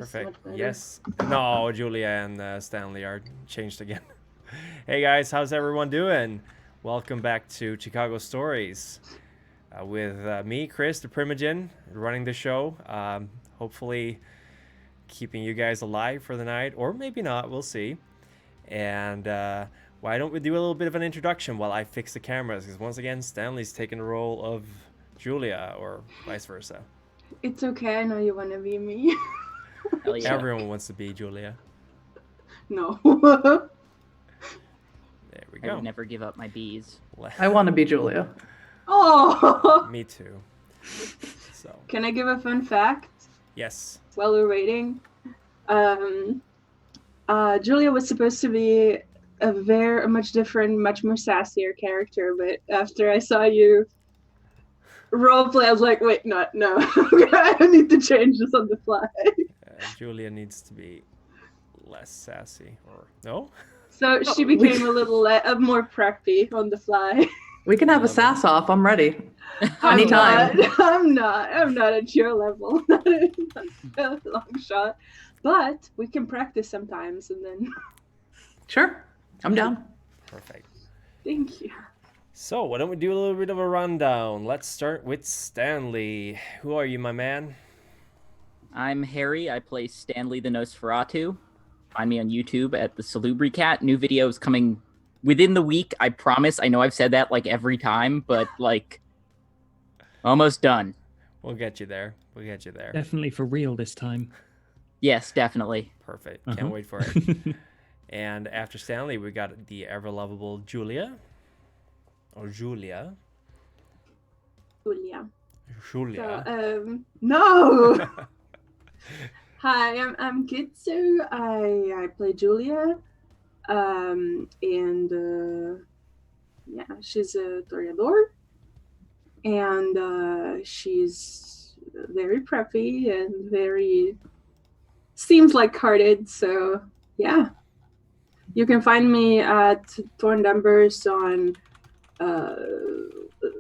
Perfect. much better. Yes. No, Julia and Stanley are changed again. Hey guys, how's everyone doing? Welcome back to Chicago Stories with me, Chris, the Primogen, running the show. Hopefully keeping you guys alive for the night, or maybe not, we'll see. And why don't we do a little bit of an introduction while I fix the cameras? Because once again, Stanley's taking the role of Julia, or vice versa. It's okay, I know you want to be me. Hell yeah. Everyone wants to be Julia. No. There we I go. would never give up my bees. I want to be Julia. Oh! Me too. So, Can I give a fun fact yes. while we're waiting? Julia was supposed to be a much different, much more sassier character, but after I saw you roleplay, I was like, wait, no. I need to change this on the fly. Julia needs to be less sassy, or no? So she became a little more preppy on the fly. We can have a sass off. I'm ready. I'm Anytime. not at your level. Not a long shot. But we can practice sometimes and then. Sure. I'm down. Perfect. Thank you. So, why don't we do a little bit of a rundown? Let's start with Stanley. Who are you, my man? I'm Harry. I play Stanley the Nosferatu. Find me on YouTube at the Salubri Cat. New videos coming within the week, I promise. I know I've said that like every time, but like almost done. We'll get you there. Definitely for real this time. Yes, definitely. Perfect. Can't wait for it. And after Stanley, we got the ever-lovable Julia. Or Julia. Julia. Julia. So, no. Hi, I'm Kitsu. I play Julia. Yeah, she's a toreador. And she's very preppy and very seems light-hearted, so yeah. You can find me at Torn Numbers on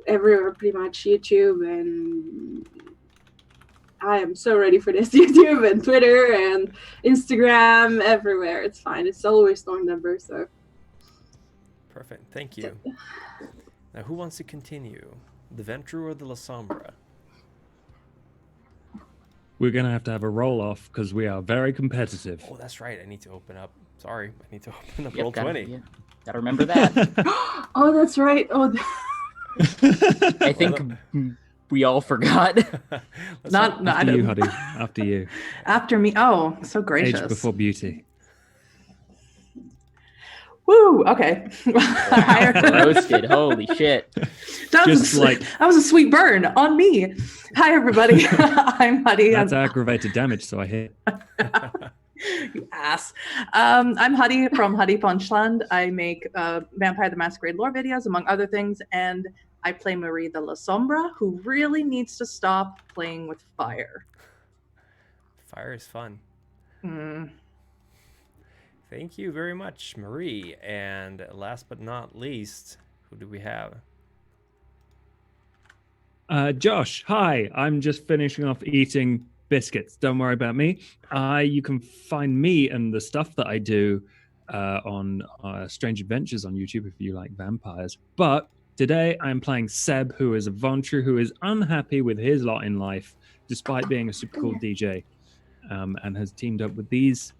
everywhere, pretty much, YouTube, and I am so ready for this. YouTube and Twitter and Instagram, everywhere. It's fine. It's always Torn Numbers, so. Perfect. Thank you. Now, who wants to continue? The Ventru or the La Sombra? We're going to have a roll-off because we are very competitive. Oh, that's right. I need to open up. Sorry. I need to open up Yep, Roll20. Gotta remember that. Oh, that's right. Oh, I think we all forgot. Not I After you, don't. Huddy. After you. After me. Oh, so gracious. Age before beauty. Woo. Okay. Roasted. Holy shit. That Just that was a sweet burn on me. Hi, everybody. I'm Huddy. That's aggravated damage, so I hit. You ass. I'm Huddy from Huddy Punchland. I make Vampire the Masquerade lore videos, among other things, and I play Marie the La Sombra, who really needs to stop playing with fire. Fire is fun. Mm. Thank you very much, Marie. And last but not least, who do we have? Josh, hi. I'm just finishing off eating biscuits. Don't worry about me. You can find me and the stuff that I do on Strange Adventures on YouTube if you like vampires. But today I'm playing Seb, who is a Ventru who is unhappy with his lot in life, despite being a super cool DJ, and has teamed up with these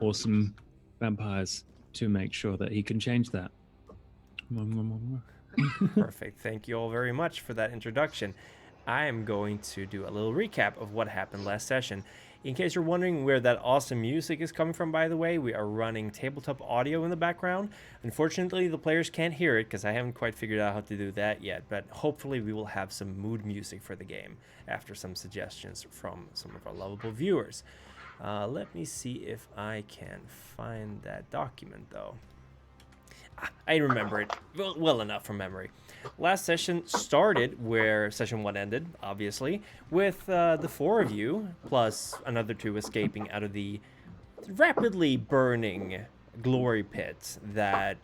awesome vampires to make sure that he can change that. Perfect. Thank you all very much for that introduction. I am going to do a little recap of what happened last session. In case you're wondering where that awesome music is coming from, by the way, we are running tabletop audio in the background. Unfortunately, the players can't hear it because I haven't quite figured out how to do that yet, but hopefully we will have some mood music for the game after some suggestions from some of our lovable viewers. Let me see if I can find that document, though. I remember it well enough from memory. Last session started where session 1 ended, obviously, with the 4 of you, plus another 2 escaping out of the rapidly burning glory pit that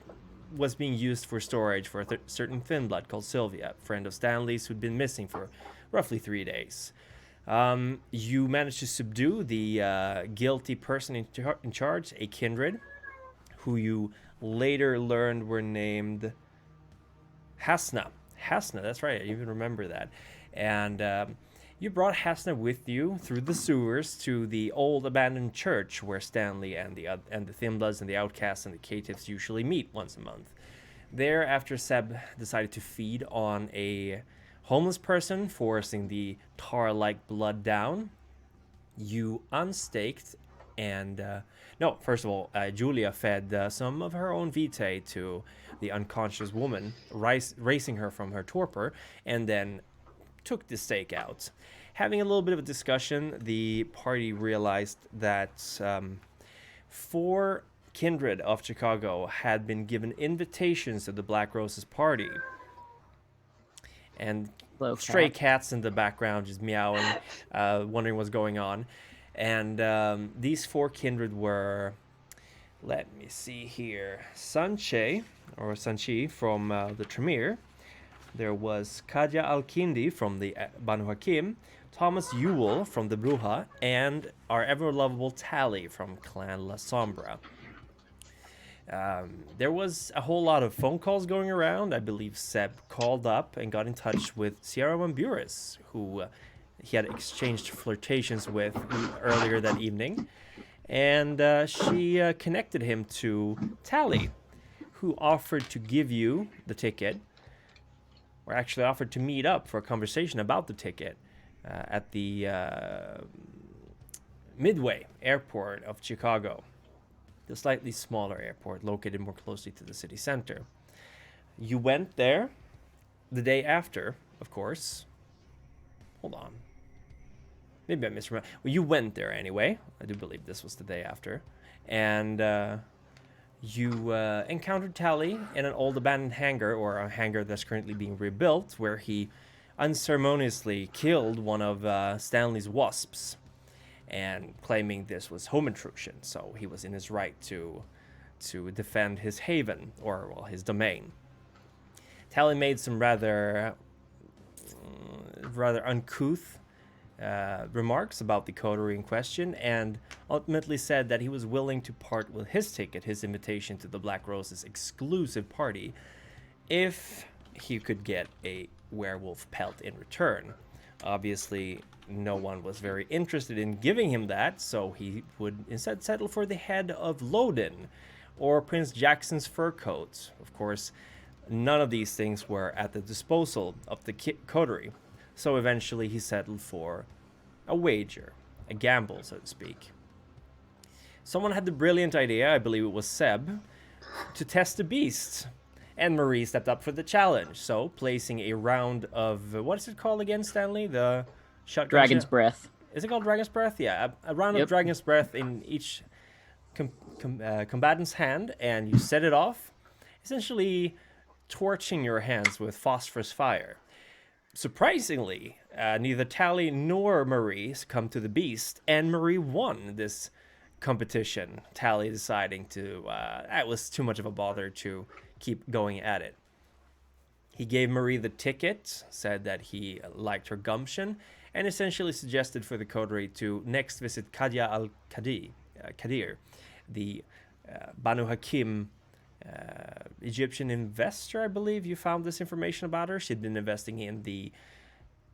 was being used for storage for a certain thin blood called Sylvia, friend of Stanley's who'd been missing for roughly 3 days. You managed to subdue the guilty person in charge, a kindred, who you later learned were named Hasna. Hasna, that's right, I even remember that. And you brought Hasna with you through the sewers to the old abandoned church where Stanley and the Thin Bloods and the Outcasts and the Caitiffs usually meet once a month. There, after Seb decided to feed on a homeless person, forcing the tar-like blood down, you unstaked and no, first of all, Julia fed some of her own vitae to the unconscious woman, raising her from her torpor, and then took the stake out. Having a little bit of a discussion, the party realized that 4 kindred of Chicago had been given invitations to the Black Roses party. And stray cats in the background just meowing, wondering what's going on. And these 4 kindred were, let me see here, Sanchi from the Tremere. There was Kadja Al-Kindi from the Banu Hakim, Thomas Ewell from the Bruja, and our ever-lovable Tally from Clan La Sombra. There was a whole lot of phone calls going around. I believe Seb called up and got in touch with Sierra Mamburis, who he had exchanged flirtations with earlier that evening. And she connected him to Tally, who offered to give you the ticket, or actually offered to meet up for a conversation about the ticket at the Midway Airport of Chicago, the slightly smaller airport located more closely to the city center. You went there the day after, of course. Hold on. Maybe I misremember. Well, you went there anyway. I do believe this was the day after. And you encountered Tally in an old abandoned hangar, or a hangar that's currently being rebuilt, where he unceremoniously killed one of Stanley's wasps, and claiming this was home intrusion, so he was in his right to defend his haven, or, well, his domain. Tally made some rather uncouth remarks about the coterie in question, and ultimately said that he was willing to part with his ticket, his invitation to the Black Roses exclusive party, if he could get a werewolf pelt in return. Obviously, no one was very interested in giving him that, so he would instead settle for the head of Loden, or Prince Jackson's fur coat. Of course, none of these things were at the disposal of the coterie, so eventually he settled for a wager, a gamble, so to speak. Someone had the brilliant idea, I believe it was Seb, to test the beast, and Marie stepped up for the challenge, so placing a round of, what is it called again, Stanley? The shotgun Dragon's Breath. Is it called Dragon's Breath? Yeah, a round of Dragon's Breath in each combatant's hand, and you set it off, essentially torching your hands with phosphorus fire. Surprisingly, neither Tally nor Marie succumbed to the beast, and Marie won this competition. Tally deciding it was too much of a bother to keep going at it. He gave Marie the ticket, said that he liked her gumption, and essentially suggested for the coterie to next visit Kadja al-Qadir, the Banu Hakim Egyptian investor, I believe you found this information about her. She'd been investing in the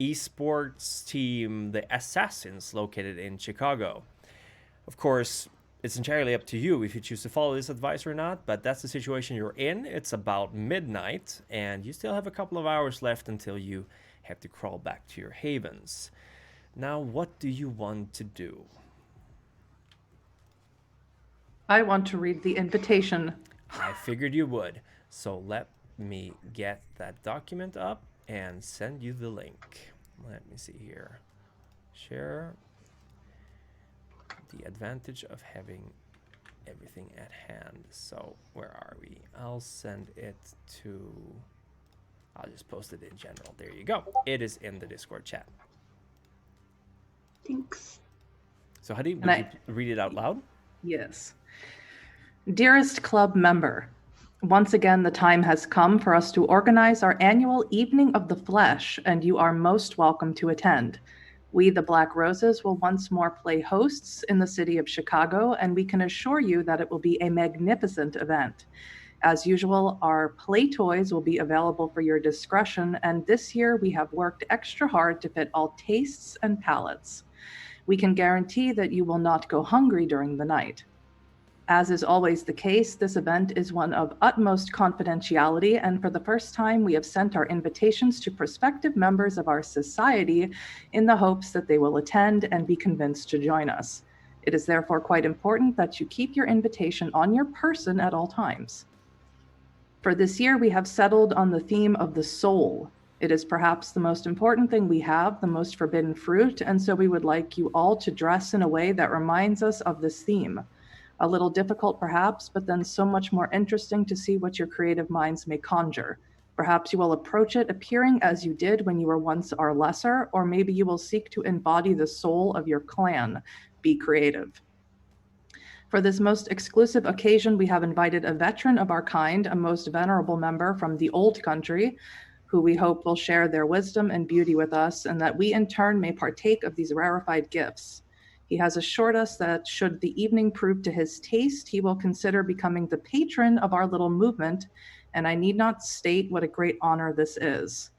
esports team, the Assassins, located in Chicago. Of course, it's entirely up to you if you choose to follow this advice or not, but that's the situation you're in. It's about midnight, and you still have a couple of hours left until you have to crawl back to your havens. Now, what do you want to do? I want to read the invitation. I figured you would. So let me get that document up and send you the link. Let me see here. Share. The advantage of having everything at hand. So where are we? I'll send it to... I'll just post it in general. There you go. It is in the Discord chat. Thanks. So Hadi, would you read it out loud? Yes. Dearest club member, once again the time has come for us to organize our annual Evening of the Flesh, and you are most welcome to attend. We, the Black Roses, will once more play hosts in the city of Chicago, and we can assure you that it will be a magnificent event. As usual, our play toys will be available for your discretion, and this year we have worked extra hard to fit all tastes and palates. We can guarantee that you will not go hungry during the night. As is always the case, this event is one of utmost confidentiality, and for the first time, we have sent our invitations to prospective members of our society in the hopes that they will attend and be convinced to join us. It is therefore quite important that you keep your invitation on your person at all times. For this year, we have settled on the theme of the soul. It is perhaps the most important thing we have, the most forbidden fruit, and so we would like you all to dress in a way that reminds us of this theme. A little difficult perhaps, but then so much more interesting to see what your creative minds may conjure. Perhaps you will approach it appearing as you did when you were once our lesser, or maybe you will seek to embody the soul of your clan. Be creative. For this most exclusive occasion, we have invited a veteran of our kind, a most venerable member from the old country, who we hope will share their wisdom and beauty with us, and that we in turn may partake of these rarefied gifts. He has assured us that should the evening prove to his taste, he will consider becoming the patron of our little movement, and I need not state what a great honor this is.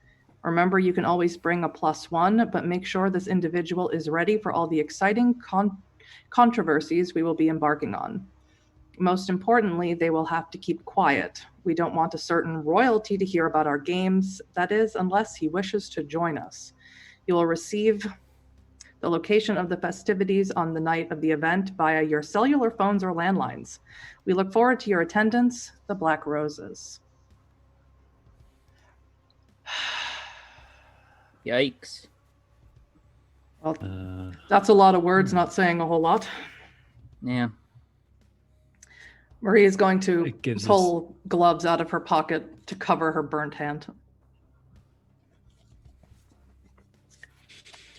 Remember, you can always bring a +1, but make sure this individual is ready for all the exciting controversies we will be embarking on. Most importantly, they will have to keep quiet. We don't want a certain royalty to hear about our games, that is, unless he wishes to join us. You will receive the location of the festivities on the night of the event via your cellular phones or landlines. We look forward to your attendance, the Black Roses. Yikes. Well, that's a lot of words, not saying a whole lot. Yeah. Marie is going to It gives pull gloves out of her pocket to cover her burnt hand.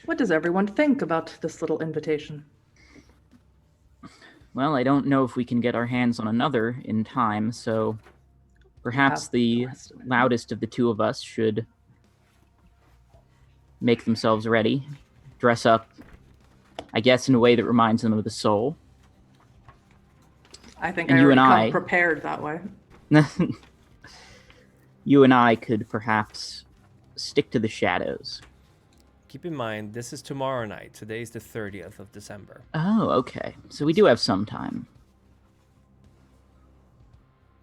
What does everyone think about this little invitation? Well, I don't know if we can get our hands on another in time, so perhaps the loudest of the two of us should make themselves ready, dress up, I guess, in a way that reminds them of the soul. I think And I you already and come I- prepared that way. You and I could perhaps stick to the shadows. Keep in mind, this is tomorrow night. Today's the 30th of December. Oh, okay. So we do have some time.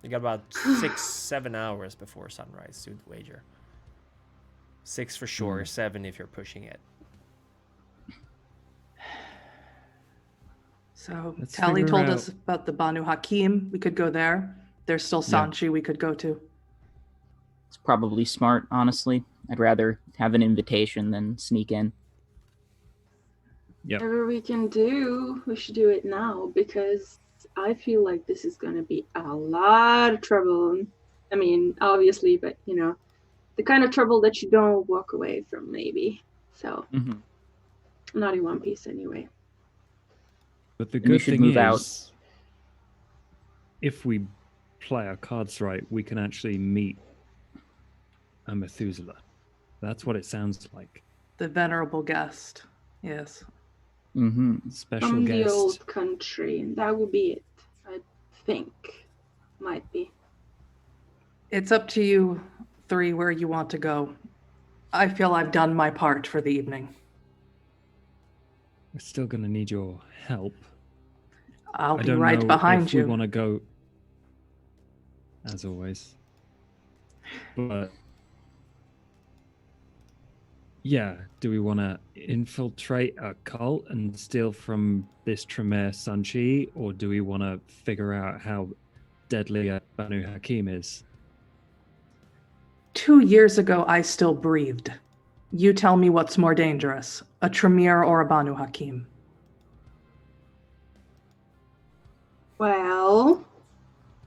You got about 6-7 hours before sunrise to wager. 6 for sure, 7 if you're pushing it. So Let's Tally figure told out- us about the Banu Hakim. We could go there. There's still Yeah. Sanchi we could go to. It's probably smart, honestly. I'd rather have an invitation than sneak in. Yep. Whatever we can do, we should do it now because I feel like this is going to be a lot of trouble. I mean, obviously, but you know, the kind of trouble that you don't walk away from, maybe. So, Mm-hmm. not in One Piece anyway. But the And we good should thing move is, out. if we play our cards right, we can actually meet a Methuselah. That's what it sounds like. The venerable guest. Yes. Mm-hmm. Special From guest. the old country, and that would be it. I think, might be. It's up to you three where you want to go. I feel I've done my part for the evening. We're still going to need your help. I'll I be don't right know behind if you. we want to go, as always. But yeah, do we want to infiltrate a cult and steal from this Tremere Sanchi, or do we want to figure out how deadly a Banu Hakim is? 2 years ago, I still breathed. You tell me what's more dangerous, a Tremere or a Banu Hakim? Well,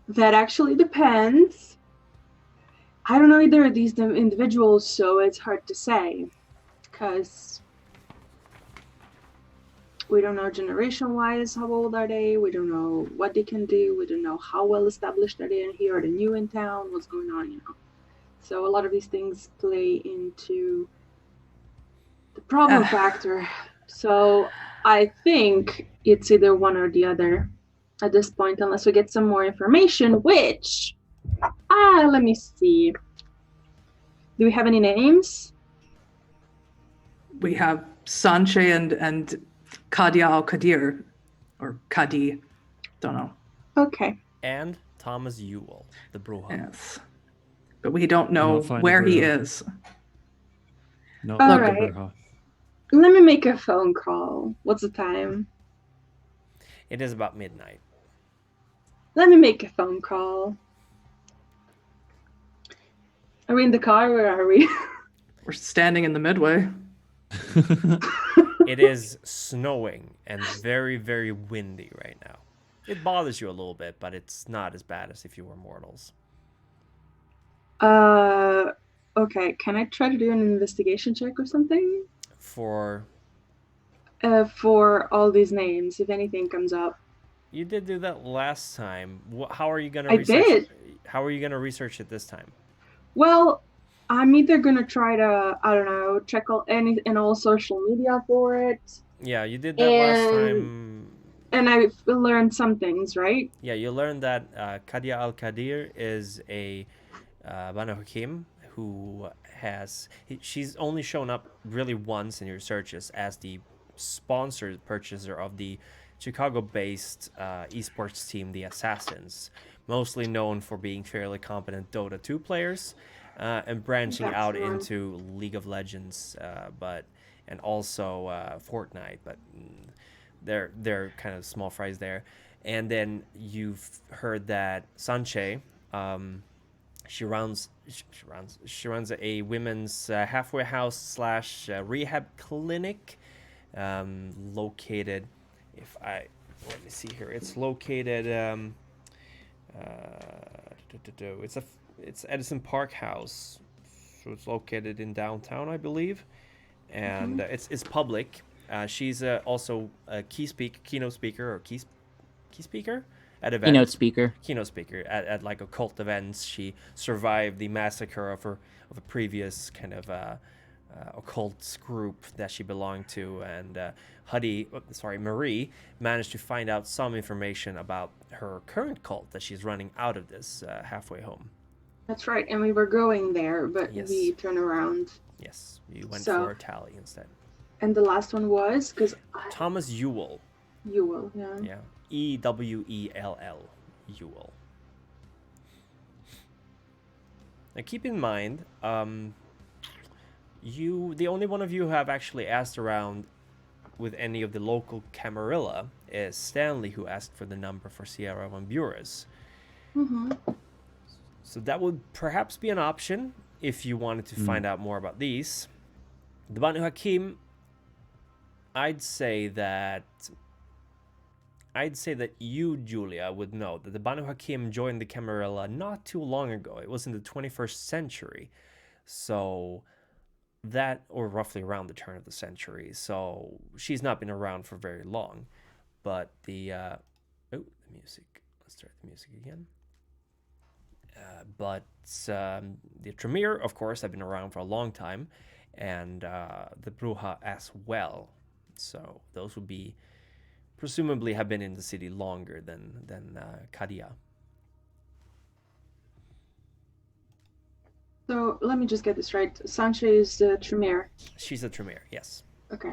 that actually depends. I don't know either of these individuals, so it's hard to say. Because we don't know generation-wise how old are they. We don't know what they can do. We don't know how well established are they in here. Are they new in town? What's going on, you know? So a lot of these things play into The problem factor. So I think it's either one or the other at this point, unless we get some more information, which, let me see. Do we have any names? We have Sanchi and Kadia al-Qadir, or Kadi, don't know. Okay. And Thomas Ewell, the Bruja. Yes. But we don't know Not find where he Bruja. is. Not All like a right. Bruja. Let me make a phone call. What's the time? It is about midnight. Let me make a phone call. Are we in the car? Where are we? We're standing in the midway. It is snowing and very, very windy right now. It bothers you a little bit, but it's not as bad as if you were mortals. Okay. Can I try to do an investigation check or something? For For all these names, if anything comes up. you did do that last time. How are you gonna I research? did. How are you gonna research it this time? Well, I'm either gonna try to, I don't know, check all social media for it, Yeah, you did that last And- time. and I've learned some things, right? Yeah, you learned that Kadia al-Qadir is a Banu Hakim who she's only shown up really once in your searches as the sponsored purchaser of the Chicago-based esports team, the Assassins, mostly known for being fairly competent Dota 2 players and branching That's out right. into League of Legends, and also Fortnite, but they're kind of small fries there. And then you've heard that Sanche, she runs a women's halfway house / rehab clinic, located. Let me see here. It's located. It's Edison Park House, so it's located in downtown, I believe, and it's public. She's also a keynote speaker at events. Keynote speaker at like occult events. She survived the massacre of a previous kind of occult group that she belonged to, and Marie managed to find out some information about her current cult that she's running out of this halfway home. That's right, and we were going there, but Yes. we turned around. Yes, you went So- for Tally instead. And the last one was, because Thomas Ewell. you will, yeah. Yeah, Ewell. Ewell. Now keep in mind, the only one of you who have actually asked around with any of the local Camarilla is Stanley, who asked for the number for Sierra Van Buren. Mm-hmm. So that would perhaps be an option if you wanted to find out more about these. The Banu Hakim, I'd say that you, Julia, would know that the Banu Hakim joined the Camarilla not too long ago. It was in the 21st century. So that, or roughly around the turn of the century. So she's not been around for very long. But the music. Let's start the music again. But the Tremere, of course, have been around for a long time. And the Bruja as well. So those would be presumably have been in the city longer than Kadia. So let me just get this right. Sanchi is the Tremere. She's a Tremere, yes. Okay.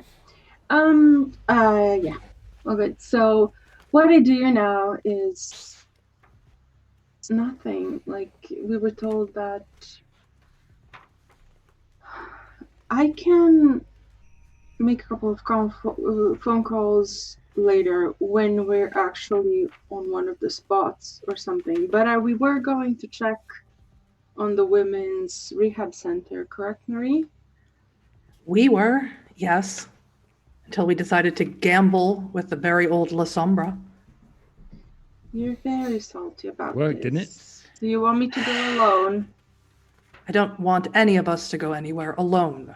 Yeah. Well, good. So what I do now is nothing. Like, we were told that I can make a couple of phone calls later when we're actually on one of the spots or something. But we were going to check on the women's rehab center, correct, Marie? We were, yes, until we decided to gamble with the very old La Sombra. You're very salty about Worked, this. didn't it? Do you want me to go alone? I don't want any of us to go anywhere alone.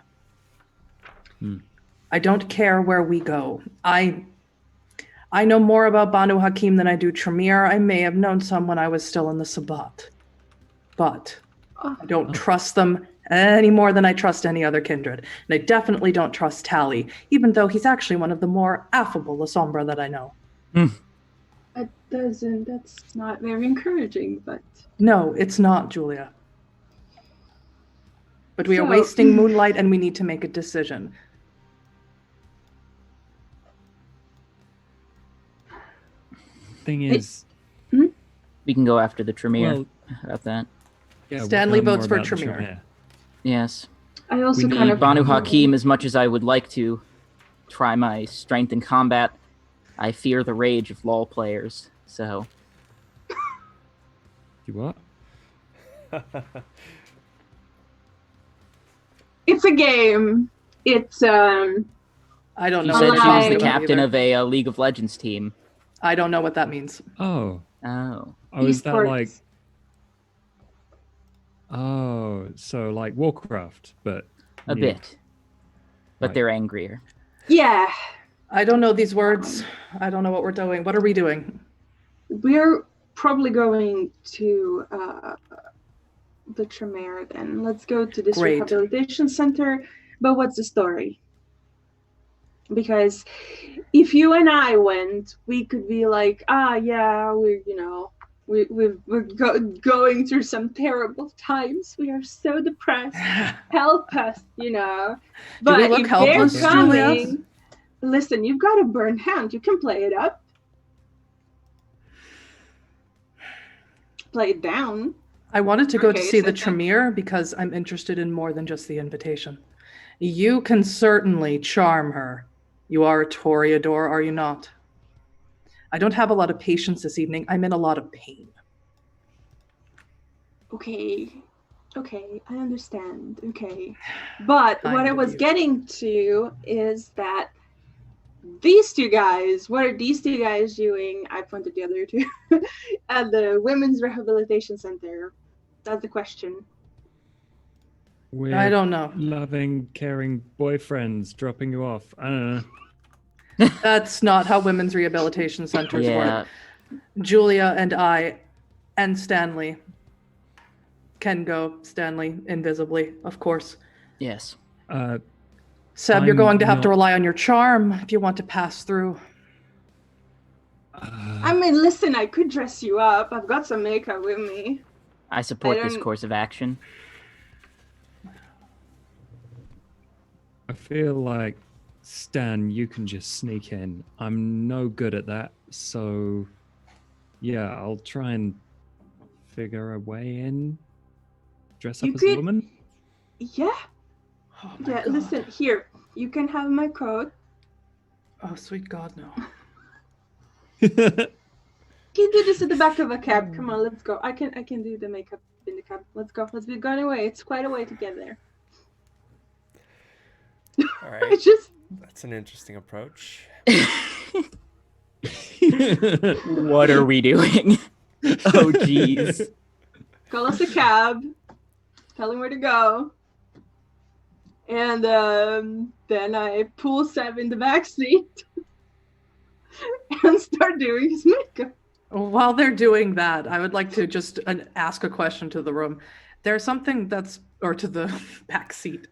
I don't care where we go. I know more about Banu Hakim than I do Tremere. I may have known some when I was still in the Sabbat. But Oh, I don't trust them any more than I trust any other kindred. And I definitely don't trust Tally, even though he's actually one of the more affable La Sombra that I know. that's not very encouraging, but No, it's not, Julia. But we are So- wasting moonlight and we need to make a decision. Thing is, We can go after the Tremere. well, How about that? yeah, Stanley more votes for about the Tremere. Yes. I also We kind need of Banu Hakim, as much as I would like to try my strength in combat, I fear the rage of LoL players. So You what? It's a game. It's I don't she know. said what she that was the means captain either. of a League of Legends team. I don't know what that means. Oh, Oh. is that esports. like? Oh, so like Warcraft, but A new. bit. But Right. they're angrier. Yeah, I don't know these words. I don't know what we're doing. What are we doing? we're probably going to the Tremere then. Let's go to this Great. rehabilitation center. But what's the story? Because if you and I went, we could be like, yeah, we're going through some terrible times. We are so depressed. Help us, But we look if helpless, they're coming, Julia? listen, you've got a burn hand. You can play it up. Play it down. I wanted to go to Okay, see so the then- Tremere because I'm interested in more than just the invitation. You can certainly charm her. You are a Toreador, are you not? I don't have a lot of patience this evening. I'm in a lot of pain. Okay, I understand. Okay. But what Kind I of was you. getting to is that these two guys, what are these two guys doing? I pointed the other two at the Women's Rehabilitation Center. That's the question. We're I don't know. loving, caring boyfriends dropping you off. I don't know. That's not how women's rehabilitation centers Yeah. work. Julia and I and Stanley can go. Stanley, invisibly, of course. Yes. Seb, you're I'm going to have to not- rely on your charm if you want to pass through. I mean, listen, I could dress you up. I've got some makeup with me. I support this don't- course of action. I feel like Stan, you can just sneak in. I'm no good at that, so yeah, I'll try and figure a way in. Dress up You as a could- woman. Yeah, Oh my yeah, God. listen, here. You can have my coat. Oh, sweet God, no. You can do this at the back of a cab. Come on, let's go. I can do the makeup in the cab. Let's go. Let's be going away. It's quite a way to get there. All I right, just that's an interesting approach. What are we doing? Oh, jeez. call us a cab, tell him where to go, and then I pull Seb in the back seat and start doing his makeup. While they're doing that, I would like to just ask a question to the room. There's something or to the back seat.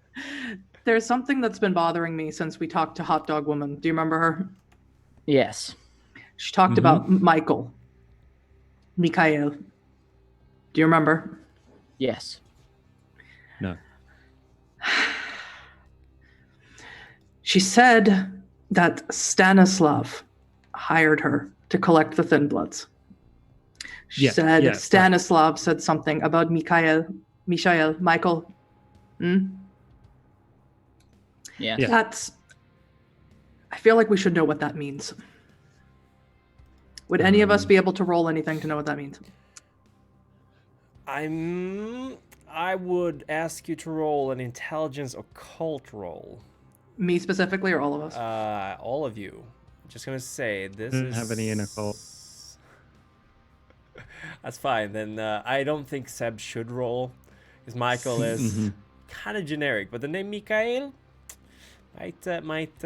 There's something that's been bothering me since we talked to Hot Dog Woman. Do you remember her? Yes. She talked about Mikhail. Do you remember? Yes. No. She said that Stanislav hired her to collect the Thin Bloods. She said right. Stanislav said something about Michael. Yes. Yeah. I feel like we should know what that means. Would any of us be able to roll anything to know what that means? I would ask you to roll an intelligence occult roll. Me specifically, or all of us? All of you. Just gonna say this Don't is have any in occult. That's fine. Then I don't think Seb should roll, because Michael is kind of generic. But the name Mikhail might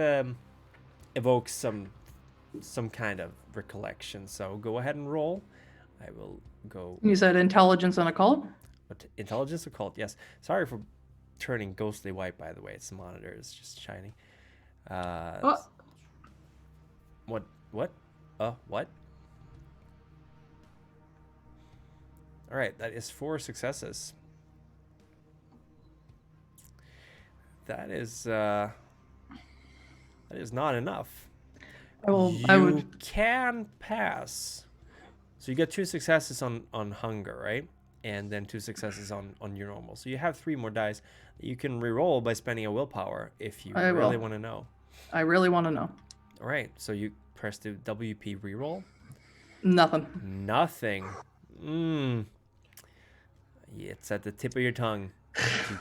evoke some kind of recollection. So go ahead and roll. I will go. You said intelligence and occult? But intelligence occult, yes. Sorry for turning ghostly white, by the way. It's the monitor. It's just shining. Oh, What? What? What? All right, that is 4 successes. That is not enough. I You would. can pass. So you get 2 successes on hunger, right? And then 2 successes on your normal. So you have 3 more dice that you can reroll by spending a willpower if you I really will. want to know. I really want to know. All right, so you press the WP reroll. Nothing. Nothing. It's at the tip of your tongue. You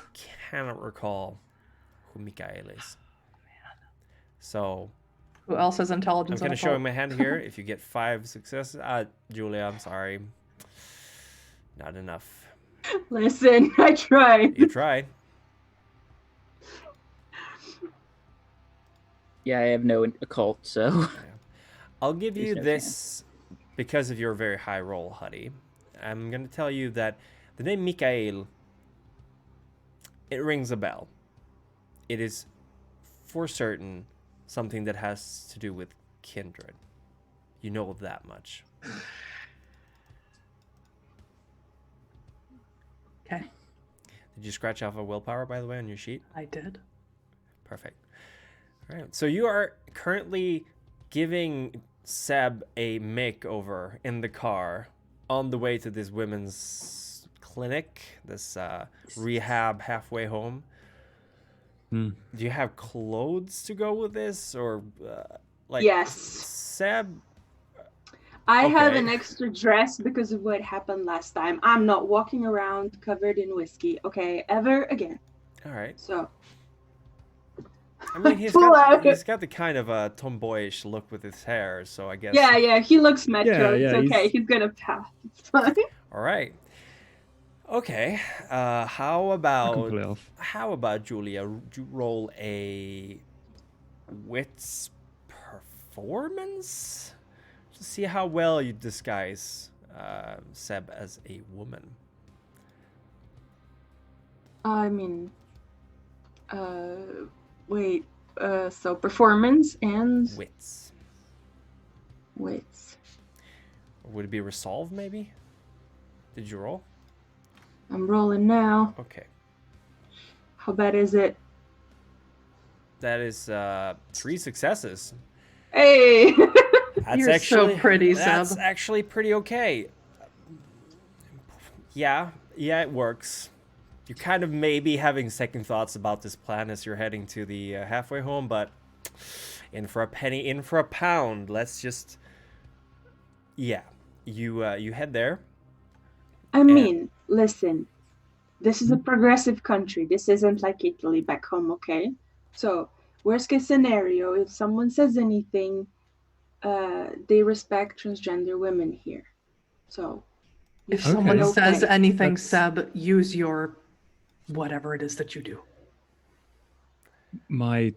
cannot recall who Mikael is. So Who else has I'm intelligence? going to on show you occult? my hand here. If you get 5 successes, Julia, I'm sorry, not enough. listen, I tried. You tried. Yeah, I have no occult, so I'll give you There's no this because of your very high roll, Huddy. I'm going to tell you that the name Mikael, it rings a bell. It is for certain something that has to do with kindred. You know that much. Okay, Did you scratch off a willpower, by the way, on your sheet? I did. Perfect. All right. So you are currently giving Seb a makeover in the car on the way to this women's clinic, this rehab halfway home. Hmm. Do you have clothes to go with this, or like? Yes. Seb. I have Okay. an extra dress because of what happened last time. I'm not walking around covered in whiskey, okay, ever again. All right. So I mean, he's Pull got out. the kind of a tomboyish look with his hair, so I guess. yeah, he looks metro. Yeah, It's okay. he's- He's gonna pass. It's fine. All right. Okay. How I can pull it about off. Julia? Roll a wits performance to see how well you disguise Seb as a woman. I mean, wait. So performance and Wits. wits. Or would it be resolve? Maybe. Did you roll? I'm rolling now. Okay. How bad is it? That is 3 successes. Hey. That's You're actually so pretty, That's Seb. actually pretty okay. Yeah, it works. You're kind of maybe having second thoughts about this plan as you're heading to the halfway home, but in for a penny, in for a pound. Let's just, you head there. I mean, listen. This is a progressive country. This isn't like Italy back home, okay? So, worst case scenario, if someone says anything, they respect transgender women here. So, If Okay. someone Okay. says anything, That's- Seb, use your whatever it is that you do. My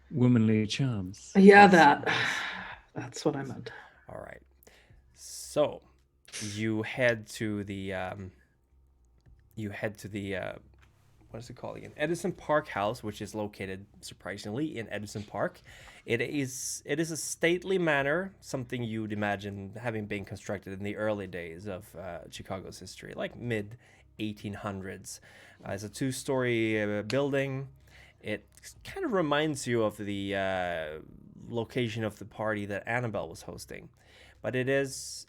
womanly charms. Yeah, Yes. that. That's what I meant. All right. So, you head to the what is it called again? Edison Park House, which is located surprisingly in Edison Park. It is a stately manor, something you'd imagine having been constructed in the early days of Chicago's history, like mid 1800s. It's a 2-story building. It kind of reminds you of the location of the party that Annabelle was hosting, but it is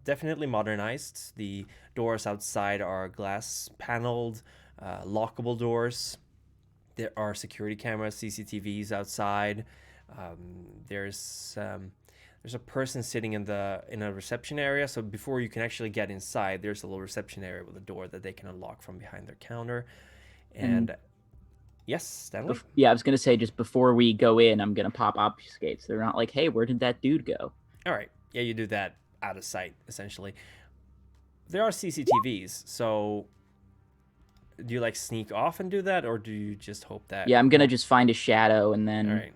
definitely modernized. The doors outside are glass paneled, lockable doors. There are security cameras, CCTVs outside. There's a person sitting in a reception area. So before you can actually get inside, there's a little reception area with a door that they can unlock from behind their counter. And yes, Stanley. Yeah, I was gonna say just before we go in, I'm gonna pop obfuscate. So they're not like, hey, where did that dude go? All right. Yeah, you do that out of sight, essentially. There are CCTVs, so do you like sneak off and do that, or do you just hope that? Yeah, I'm gonna just find a shadow and then. All right.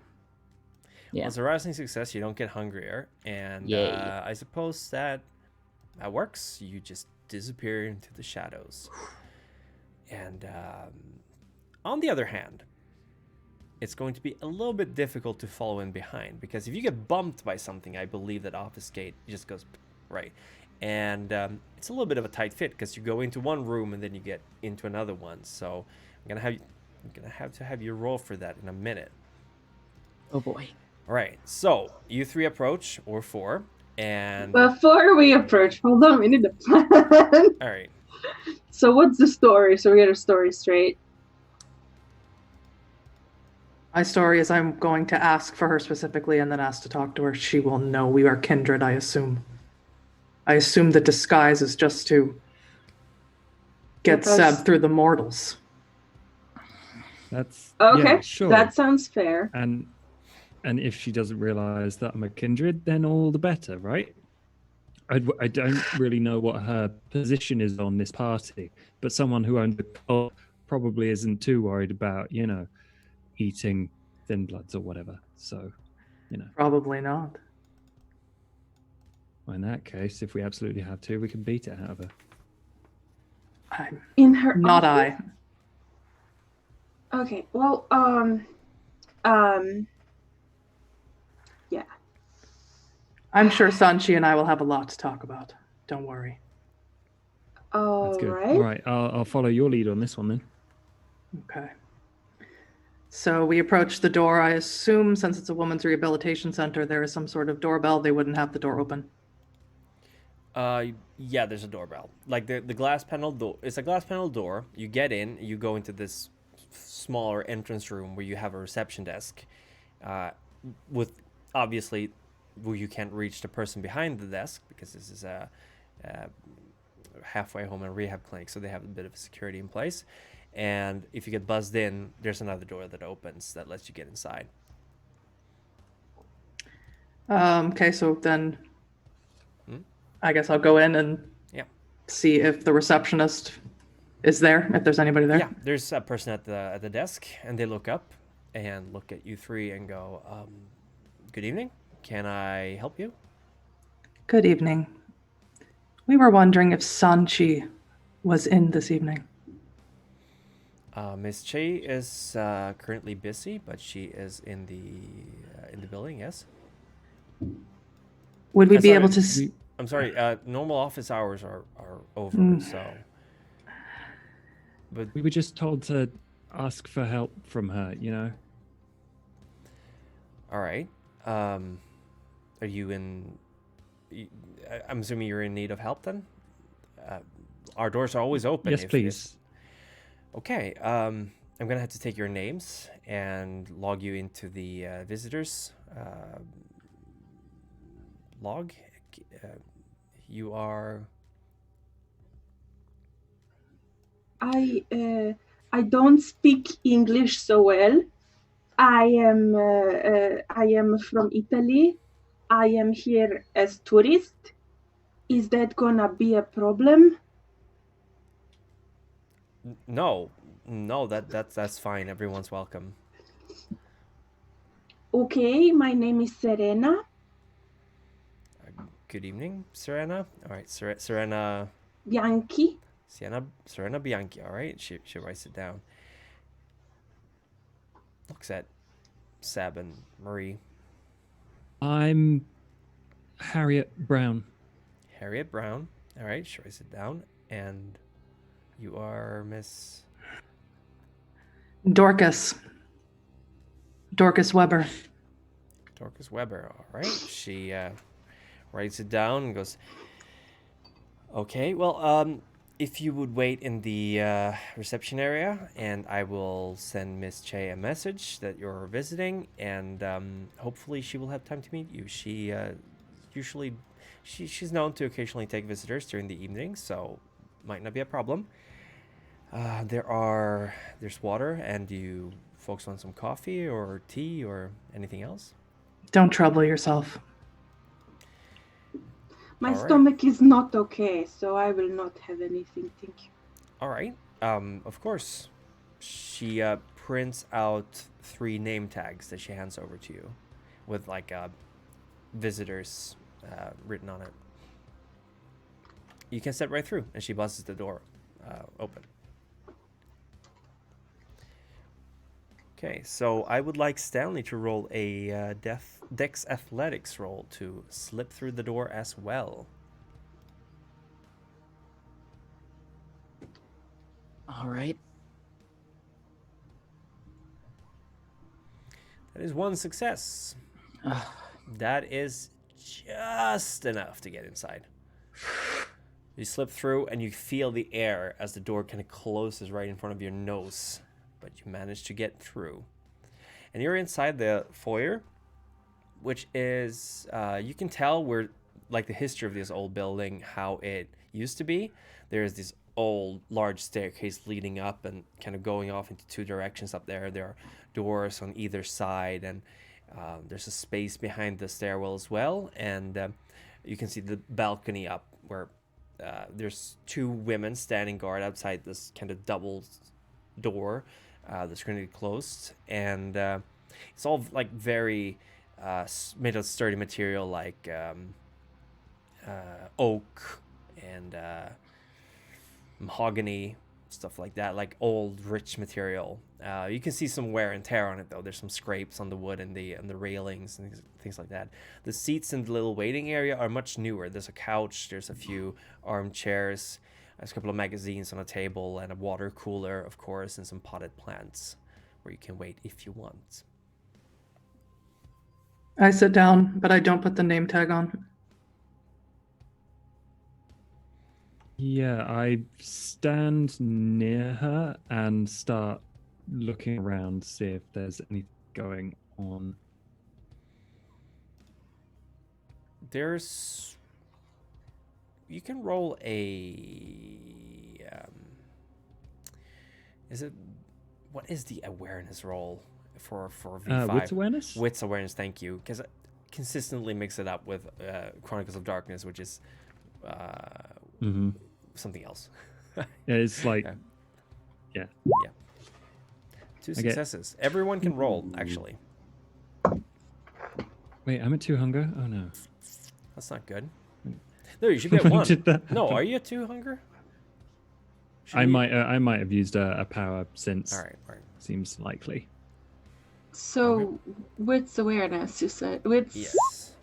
Yeah. Well, it's a rousing success. You don't get hungrier, and Yay. I suppose that works. You just disappear into the shadows. And on the other hand, it's going to be a little bit difficult to follow in behind, because if you get bumped by something, I believe that obfuscate just goes right. And it's a little bit of a tight fit, because you go into one room and then you get into another one. So I'm gonna have to have you roll for that in a minute. Oh boy. All right, so you three approach, or four, and Before we approach, hold on, we need to plan. all right. So what's the story? So we get our story straight. My story is I'm going to ask for her specifically and then ask to talk to her. She will know we are kindred, I assume. I assume the disguise is just to get Seb through the mortals. That's Okay, yeah, sure. that sounds fair. And if she doesn't realize that I'm a kindred, then all the better, right? I don't really know what her position is on this party, but someone who owns a cult probably isn't too worried about, eating thin bloods or whatever. So, Probably not. well, in that case, if we absolutely have to, we can beat it out of her. I'm In her not office? I. Okay, well, yeah. I'm sure Sanchi and I will have a lot to talk about. Don't worry. That's good. Right. All right, I'll follow your lead on this one then. Okay. So we approach the door. I assume since it's a women's rehabilitation center, there is some sort of doorbell. They wouldn't have the door open. Yeah, there's a doorbell. Like the glass panel door. It's a glass panel door. You get in. You go into this smaller entrance room where you have a reception desk, with obviously where you can't reach the person behind the desk, because this is a halfway home and rehab clinic, so they have a bit of security in place. And if you get buzzed in, there's another door that opens that lets you get inside. Okay, so then I guess I'll go in and see if the receptionist is there, if there's anybody there. Yeah, there's a person at the desk, and they look up and look at you three and go, good evening. Can I help you? Good evening. We were wondering if Sanchi was in this evening. Miss Che is currently busy, but she is in the building. Yes. Would we be able to? I'm sorry. Normal office hours are over, so. But we were just told to ask for help from her. All right. Are you in? I'm assuming you're in need of help then. Our doors are always open. Yes, please. Okay, I'm gonna have to take your names and log you into the visitors log. You are. I don't speak English so well. I am from Italy. I am here as tourist. Is that gonna be a problem? No, that's fine. Everyone's welcome. Okay, my name is Serena. Good evening, Serena. All right, Serena Bianchi. Serena Bianchi. All right, she writes it down. Looks at Seb and Marie. I'm Harriet Brown. Harriet Brown. All right, she writes it down. And you are Miss Dorcas Weber. Dorcas Weber. All right, she writes it down and goes, okay, well, if you would wait in the reception area, and I will send Miss Che a message that you're visiting, and hopefully she will have time to meet you. She usually, she's known to occasionally take visitors during the evening, so might not be a problem. There's water, and do you folks want some coffee or tea or anything else? Don't trouble yourself. My stomach is not okay, so I will not have anything, thank you. All right. Of course. She prints out 3 name tags that she hands over to you with like visitors written on it. You can step right through, and she buzzes the door open. Okay, so I would like Stanley to roll a Dex Athletics roll to slip through the door as well. All right. That is one success. Ugh. That is just enough to get inside. You slip through and you feel the air as the door kind of closes right in front of your nose, but you manage to get through. And you're inside the foyer, which is, you can tell where, like the history of this old building, how it used to be. There's this old large staircase leading up and kind of going off into two directions up there. There are doors on either side, and there's a space behind the stairwell as well. And you can see the balcony up where there's two women standing guard outside this kind of double door that's currently closed. And it's all like very made of sturdy material, like oak and mahogany, stuff like that, like old rich material. You can see some wear and tear on it though. There's some scrapes on the wood and the railings and things like that. The seats in the little waiting area are much newer. There's a couch, there's a few armchairs, there's a couple of magazines on a table, and a water cooler, of course, and some potted plants where you can wait if you want. I sit down, but I don't put the name tag on. Yeah, I stand near her and start looking around, see if there's anything going on. There's... You can roll a... is it... What is the awareness roll for V5? Wits awareness? Wits awareness, thank you. Because I consistently mix it up with Chronicles of Darkness, which is something else. Yeah, it's like... Yeah. Two successes. Everyone can roll, actually. Wait, I'm at 2 hunger? Oh no. That's not good. No, you should be at 1. Did that No, happen? are you at 2 hunger? I might have used a power since. All right. Seems likely. So, wits awareness, you said? Wits. Yes.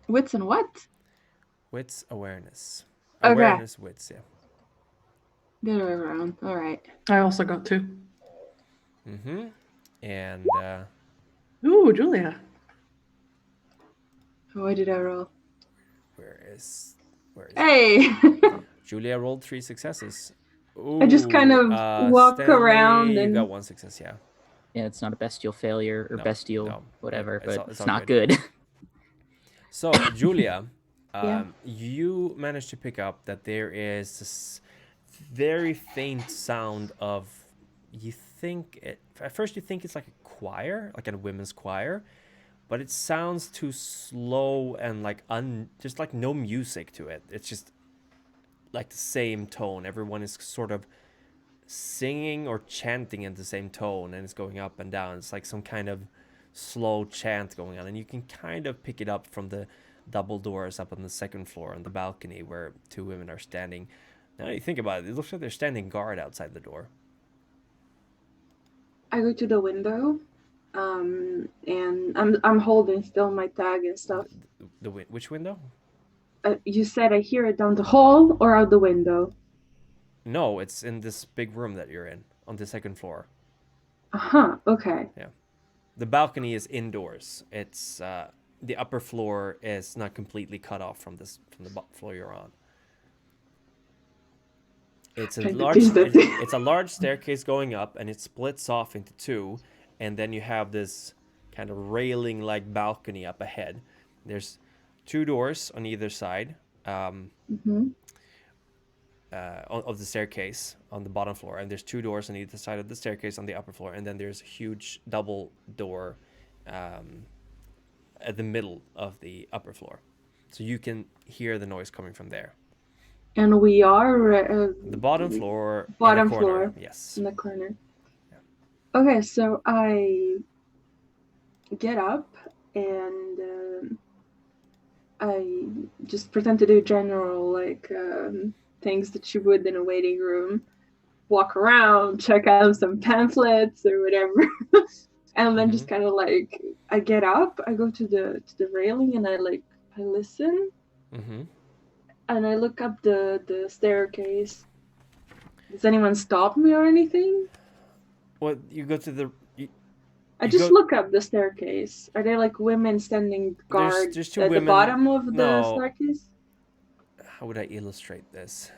Wits and what? Wits awareness. Okay. Awareness, wits, yeah. The other way around. All right. I also got 2. Mm-hmm. And Ooh, Julia. What did I roll? where is Hey! Julia rolled 3 successes. I just kind of walk Stanley, around you and... got 1 success, yeah. Yeah, it's not a bestial failure or No, bestial no. whatever, It's but all it's not good. good. So, Julia, Yeah. you managed to pick up that there is this very faint sound of, at first you think it's like a choir, like a women's choir, but it sounds too slow and like just like no music to it. It's just like the same tone. Everyone is sort of singing or chanting in the same tone, and it's going up and down. It's like some kind of slow chant going on, and you can kind of pick it up from the double doors up on the second floor on the balcony where 2 women are standing. Now that you think about it, it looks like they're standing guard outside the door. I go to the window, and I'm holding still my tag and stuff. Which window? You said I hear it down the hall or out the window? No, it's in this big room that you're in on the second floor. Okay. Yeah. The balcony is indoors. It's the upper floor is not completely cut off from the floor you're on. It's a large staircase going up, and it splits off into 2, and then you have this kind of railing like balcony up ahead. There's 2 doors on either side of the staircase on the bottom floor, and there's 2 doors on either side of the staircase on the upper floor, and then there's a huge double door at the middle of the upper floor, so you can hear the noise coming from there. And we are The bottom floor. Bottom in the corner. floor. Yes. In the corner. Yeah. Okay, so I get up and I just pretend to do general things that you would in a waiting room. walk around, check out some pamphlets or whatever. And then just kind of like I get up, I go to the railing and I listen. And I look up the staircase. Does anyone stop me or anything? Well, you go to the. I just look up the staircase. Are there like women standing guard there's two at women. the bottom of the No. staircase? How would I illustrate this?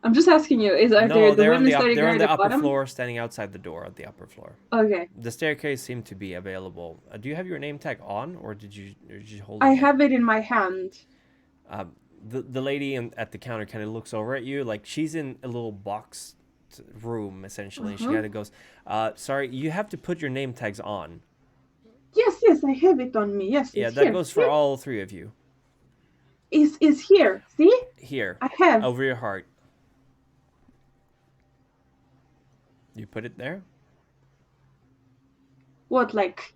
I'm just asking you. Are there the women standing they're on guard the at the upper bottom? floor, standing outside the door of the upper floor. Okay. The staircase seemed to be available. Do you have your name tag on, or did you hold it? I have it in my hand. The lady at the counter kind of looks over at you, like she's in a little box room essentially. And she kind of goes, "Sorry, you have to put your name tags on." Yes, I have it on me. Yes. Yeah, that goes for all three of you. Is here? See? Here. I have. Over your heart. You put it there? What, like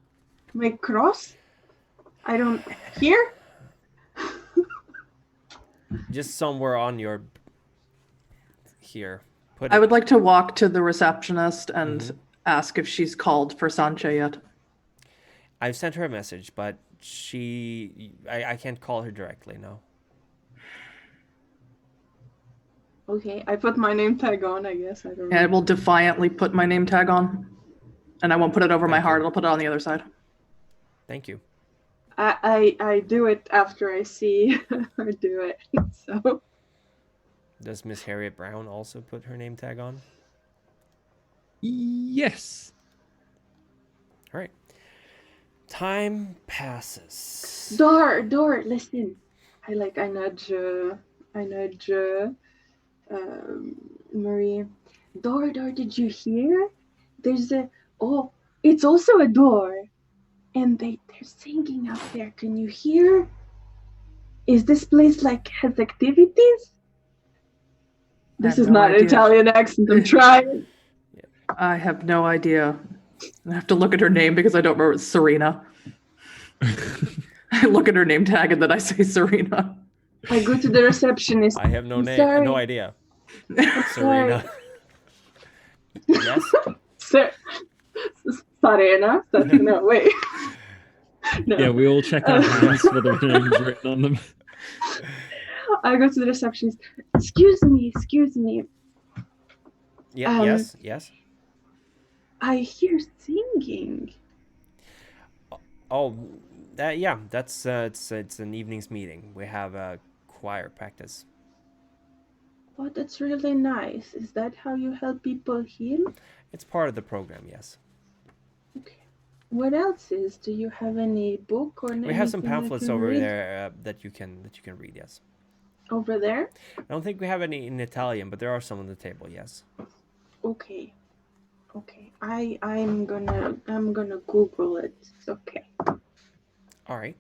my cross? I don't here? Just somewhere on your here. I would like to walk to the receptionist and ask if she's called for Sanchi yet. I've sent her a message, but I can't call her directly, no. Okay, I put my name tag on, I guess. I don't know. I will defiantly put my name tag on. And I won't put it over my heart, I'll put it on the other side. Thank you. I do it after I see her do it. So Does Miss Harriet Brown also put her name tag on? Yes. All right. Time passes. Door, listen. I nudge Marie. Door, did you hear? There's it's also a door. And they're singing out there. Can you hear? Is this place has activities? This is not an Italian accent. I'm trying. I have no idea. I have to look at her name because I don't remember. It's Serena. I look at her name tag and then I say Serena. I go to the receptionist. I have no name, no idea. Serena. Yes? Serena? No, wait. No. Yeah, we all check our hands for the names written on them. I go to the receptionist. Excuse me. Yeah, yes. I hear singing. Oh, yeah. That's it's an evening's meeting. We have a choir practice. Oh, that's really nice. Is that how you help people heal? It's part of the program, yes. Okay. What else is? Do you have any book or anything? We have some pamphlets over read? there that you can read. Yes. Over there? I don't think we have any in Italian, but there are some on the table. Yes. Okay. I'm gonna Google it. It's okay. All right.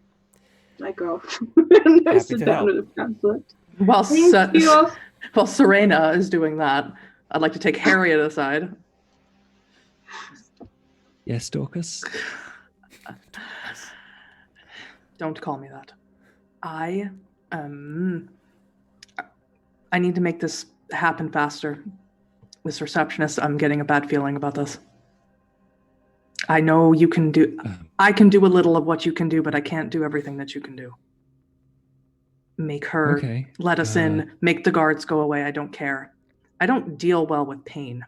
I go. And I Happy sit to down help. with the pamphlet. While Serena is doing that, I'd like to take Harriet aside. Yes, Dorcas? Don't call me that. I need to make this happen faster. This receptionist, I'm getting a bad feeling about this. I know you can do... I can do a little of what you can do, but I can't do everything that you can do. Make her let us in, make the guards go away. I don't care. I don't deal well with pain.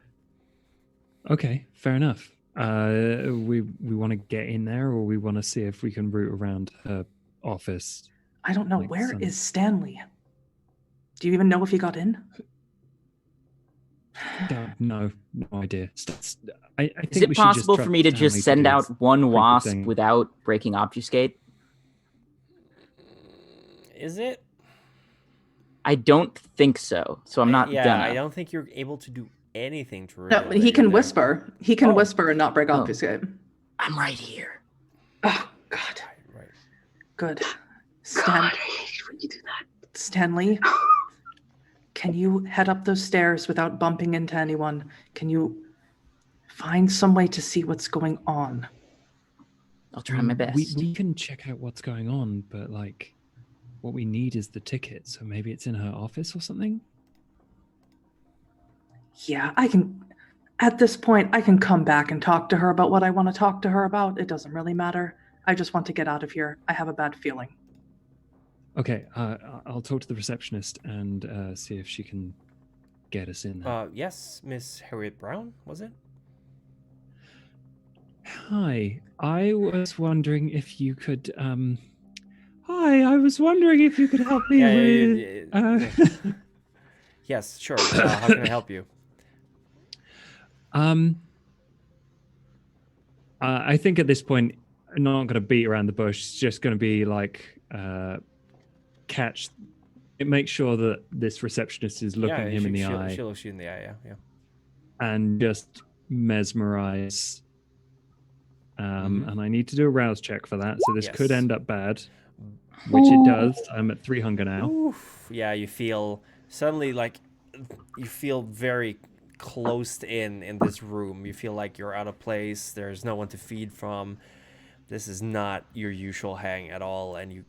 Okay, fair enough. We want to get in there, or we want to see if we can route around her office. I don't know. Where is Stanley? Do you even know if he got in? No idea. I think is it possible for me to just send out one wasp without breaking obfuscate? Is it? I don't think so. So I'm not gonna. I don't think you're able to do anything to No, he can whisper. He can whisper and not break obfuscate. I'm right here. Oh God. Right. Good. God, I hate when you do that. Stanley, can you head up those stairs without bumping into anyone? Can you find some way to see what's going on? I'll try my best. We can check out what's going on, but what we need is the ticket. So maybe it's in her office or something. Yeah, I can. At this point, I can come back and talk to her about what I want to talk to her about. It doesn't really matter. I just want to get out of here. I have a bad feeling. Okay, I'll talk to the receptionist and see if she can get us in there. Yes, Miss Harriet Brown, was it? Hi, I was wondering if you could. Hi, I was wondering if you could help me with. Yes, sure. How can I help you? I think at this point, I'm not going to beat around the bush. It's just going to be like catch. Make sure that this receptionist is looking him in the eye. She looks you in the eye, yeah. And just mesmerize. And I need to do a rouse check for that. So this could end up bad, which it does. I'm at 3 hunger now. Oof. Yeah, you feel suddenly like you feel very closed in this room. You feel like you're out of place. There's no one to feed from. This is not your usual hang at all. And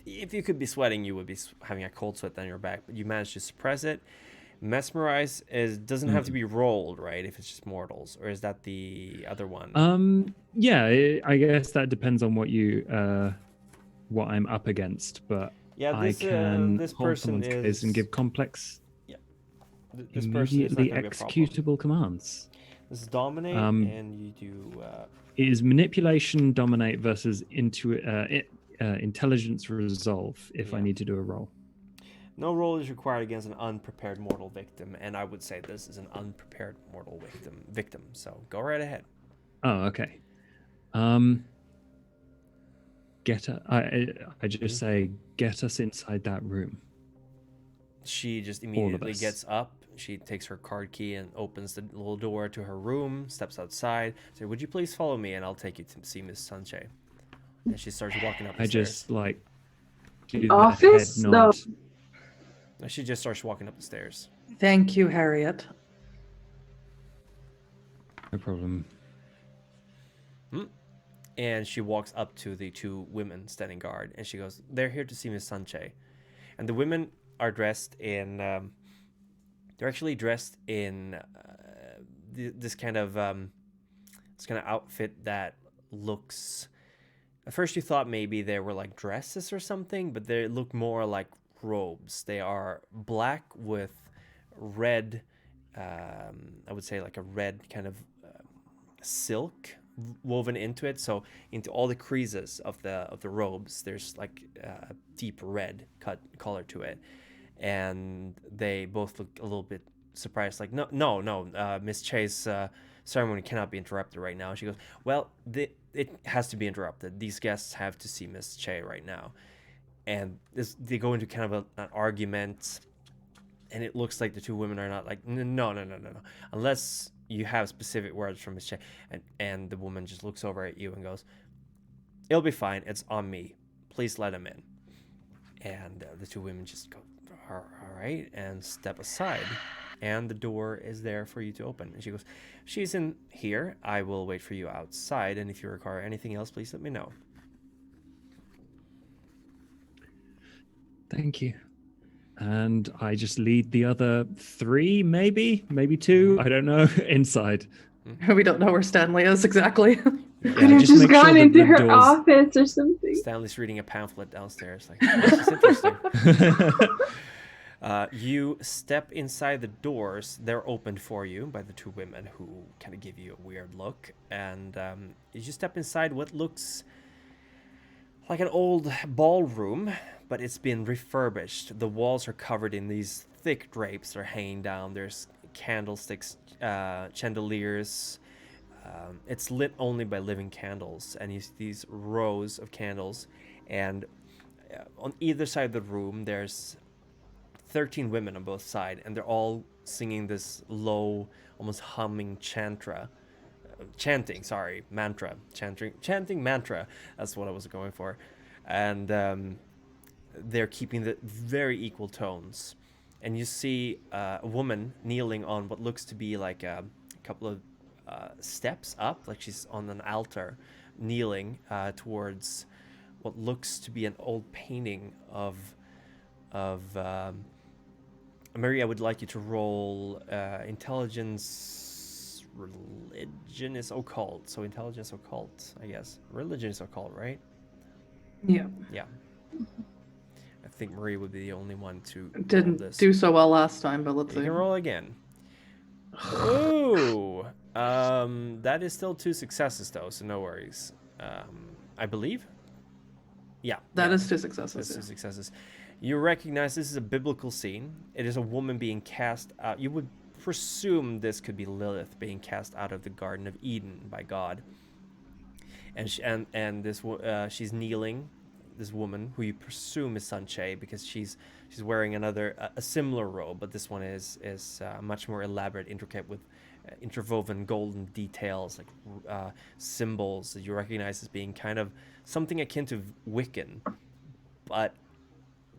if you could be sweating, you would be having a cold sweat down your back. But you managed to suppress it. Mesmerize doesn't have to be rolled, right? If it's just mortals, or is that the other one? Yeah, I guess that depends on what what I'm up against, but yeah, I can this hold person someone's case and give complex, this person is not immediately gonna be a problem. executable commands. This is dominate, and you do. Is manipulation dominate versus intelligence resolve if I need to do a roll? No roll is required against an unprepared mortal victim, and I would say this is an unprepared mortal victim. So go right ahead. Oh, okay. I just say, get us inside that room. She just immediately gets up. She takes her card key and opens the little door to her room, steps outside. Say, would you please follow me, and I'll take you to see Miss Sanchi. And she starts walking up the stairs. Just like do office? The head nod. No. She just starts walking up the stairs. Thank you, Harriet. No problem. And she walks up to the 2 women standing guard, and she goes, they're here to see Miss Sanche. And the women are dressed in, they're actually dressed in this kind of outfit that looks, at first you thought maybe they were like dresses or something, but they look more like robes. They are black with red, I would say like a red kind of silk woven into it. So into all the creases of the robes, there's like a deep red color to it. And they both look a little bit surprised, like, no, Miss Che's ceremony cannot be interrupted right now. She goes, well, it has to be interrupted. These guests have to see Miss Che right now. And they go into kind of an argument, and it looks like the 2 women are not like, no, unless you have specific words from Miss Che. And the woman just looks over at you and goes, it'll be fine. It's on me. Please let him in. And the 2 women just go, all right, and step aside. And the door is there for you to open. And she goes, she's in here. I will wait for you outside. And if you require anything else, please let me know. Thank you. And I just lead the other 3, maybe 2, I don't know, inside. We don't know where Stanley is exactly. Could have just gone into her office or something. Stanley's reading a pamphlet downstairs. Like, this is interesting. You step inside the doors. They're opened for you by the 2 women who kind of give you a weird look. And you just step inside what looks like an old ballroom, but it's been refurbished. The walls are covered in these thick drapes that are hanging down. There's candlesticks, chandeliers. It's lit only by living candles, and you see these rows of candles. And on either side of the room, there's 13 women on both sides, and they're all singing this low, almost humming chanting mantra. That's what I was going for. And they're keeping the very equal tones. And you see a woman kneeling on what looks to be like a couple of steps up, like she's on an altar, kneeling towards what looks to be an old painting of Maria, I would like you to roll intelligence. Religion is occult, so intelligence occult, I guess. Religion is occult, right? Yeah. Yeah. I think Maria would be the only one to roll Didn't this. do so well last time, but let's You see. can roll again. Ooh, that is still 2 successes though, so no worries. I believe. Yeah, That yeah, is 2 successes. that's 2 Yeah. successes. You recognize this is a biblical scene. It is a woman being cast out. You would presume this could be Lilith being cast out of the Garden of Eden by God. And she's kneeling. This woman, who you presume is Sanchi, because she's wearing a similar robe, but this one is much more elaborate, intricate, with interwoven golden details, like symbols that you recognize as being kind of something akin to Wiccan, but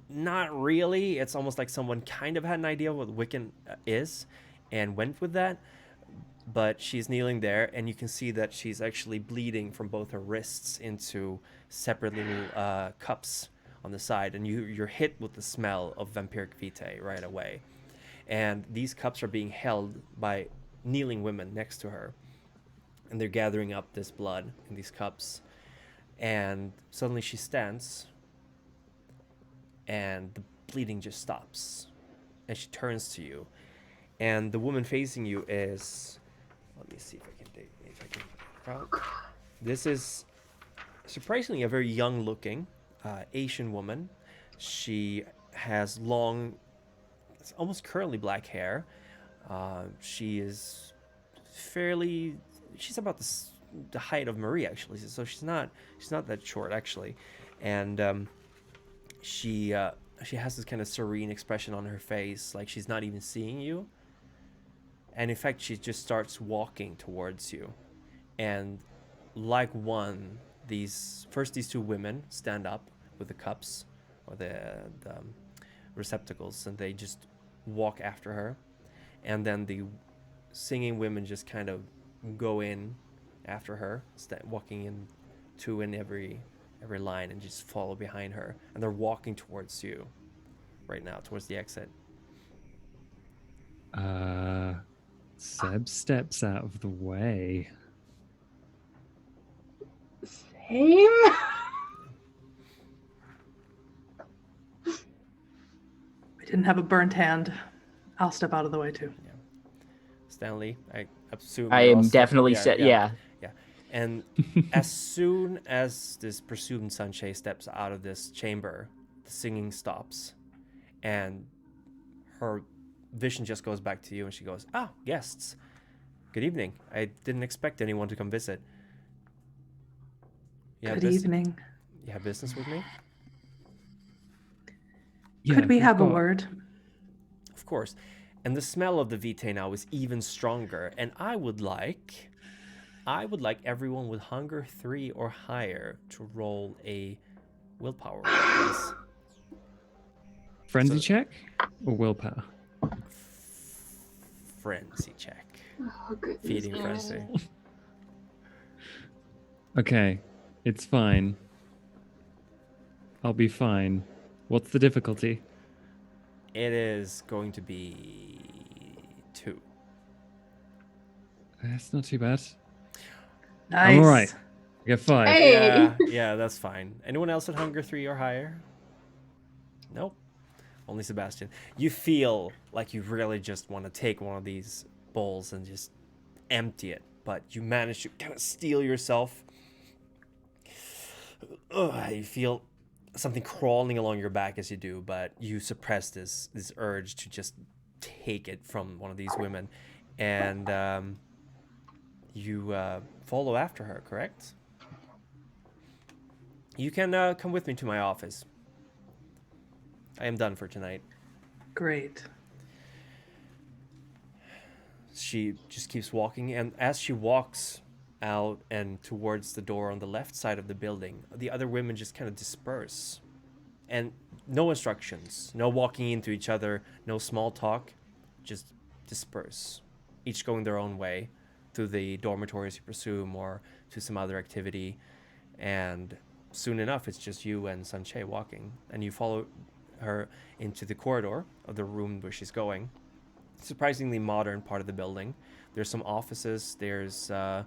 not really. It's almost like someone kind of had an idea of what Wiccan is and went with that. But she's kneeling there, and you can see that she's actually bleeding from both her wrists into separate little cups on the side, and you're hit with the smell of vampiric vitae right away. And these cups are being held by kneeling women next to her, and they're gathering up this blood in these cups. And suddenly she stands, and the bleeding just stops, and she turns to you, and the woman facing you is... Let me see if I can This is surprisingly a very young-looking Asian woman. She has long, it's almost curly black hair. She is fairly... She's about the height of Marie, actually. So she's not that short, actually. And she has this kind of serene expression on her face, like she's not even seeing you. And in fact, she just starts walking towards you. And like these 2 women stand up with the cups or the receptacles, and they just walk after her. And then the singing women just kind of go in after her, walking in 2 in every line, and just follow behind her. And they're walking towards you right now, towards the exit. Seb steps out of the way. Same. I didn't have a burnt hand. I'll step out of the way too. Yeah. Stanley, I assume I you're am also... definitely set. Yeah. And as soon as this presumed Sanchi steps out of this chamber, the singing stops, and her vision just goes back to you, and she goes, "Ah, guests. Good evening. I didn't expect anyone to come visit. Good evening. You have business with me?" Yeah, Could we we've have a got- word? Of course. And the smell of the vitae now is even stronger, and I would like everyone with hunger 3 or higher to roll a willpower roll, please. Frenzy So- check or willpower? Frenzy check. Oh, goodness. Feeding frenzy. Okay, it's fine. I'll be fine. What's the difficulty? It is going to be 2. That's not too bad. Nice. I'm all right. I get 5. Hey. Yeah, that's fine. Anyone else at hunger 3 or higher? Nope. Only Sebastian. You feel like you really just want to take one of these bowls and just empty it, but you manage to kind of steel yourself. You feel something crawling along your back as you do, but you suppress this urge to just take it from one of these women, and you follow after her, correct? You can come with me to my office. I am done for tonight. Great. She just keeps walking, and as she walks out and towards the door on the left side of the building, the other women just kind of disperse. And no instructions, no walking into each other, no small talk, just disperse. Each going their own way through the dormitories, you presume, or to some other activity. And soon enough, it's just you and Sanche walking. And you follow her into the corridor of the room where she's going. Surprisingly modern part of the building. There's some offices. There's a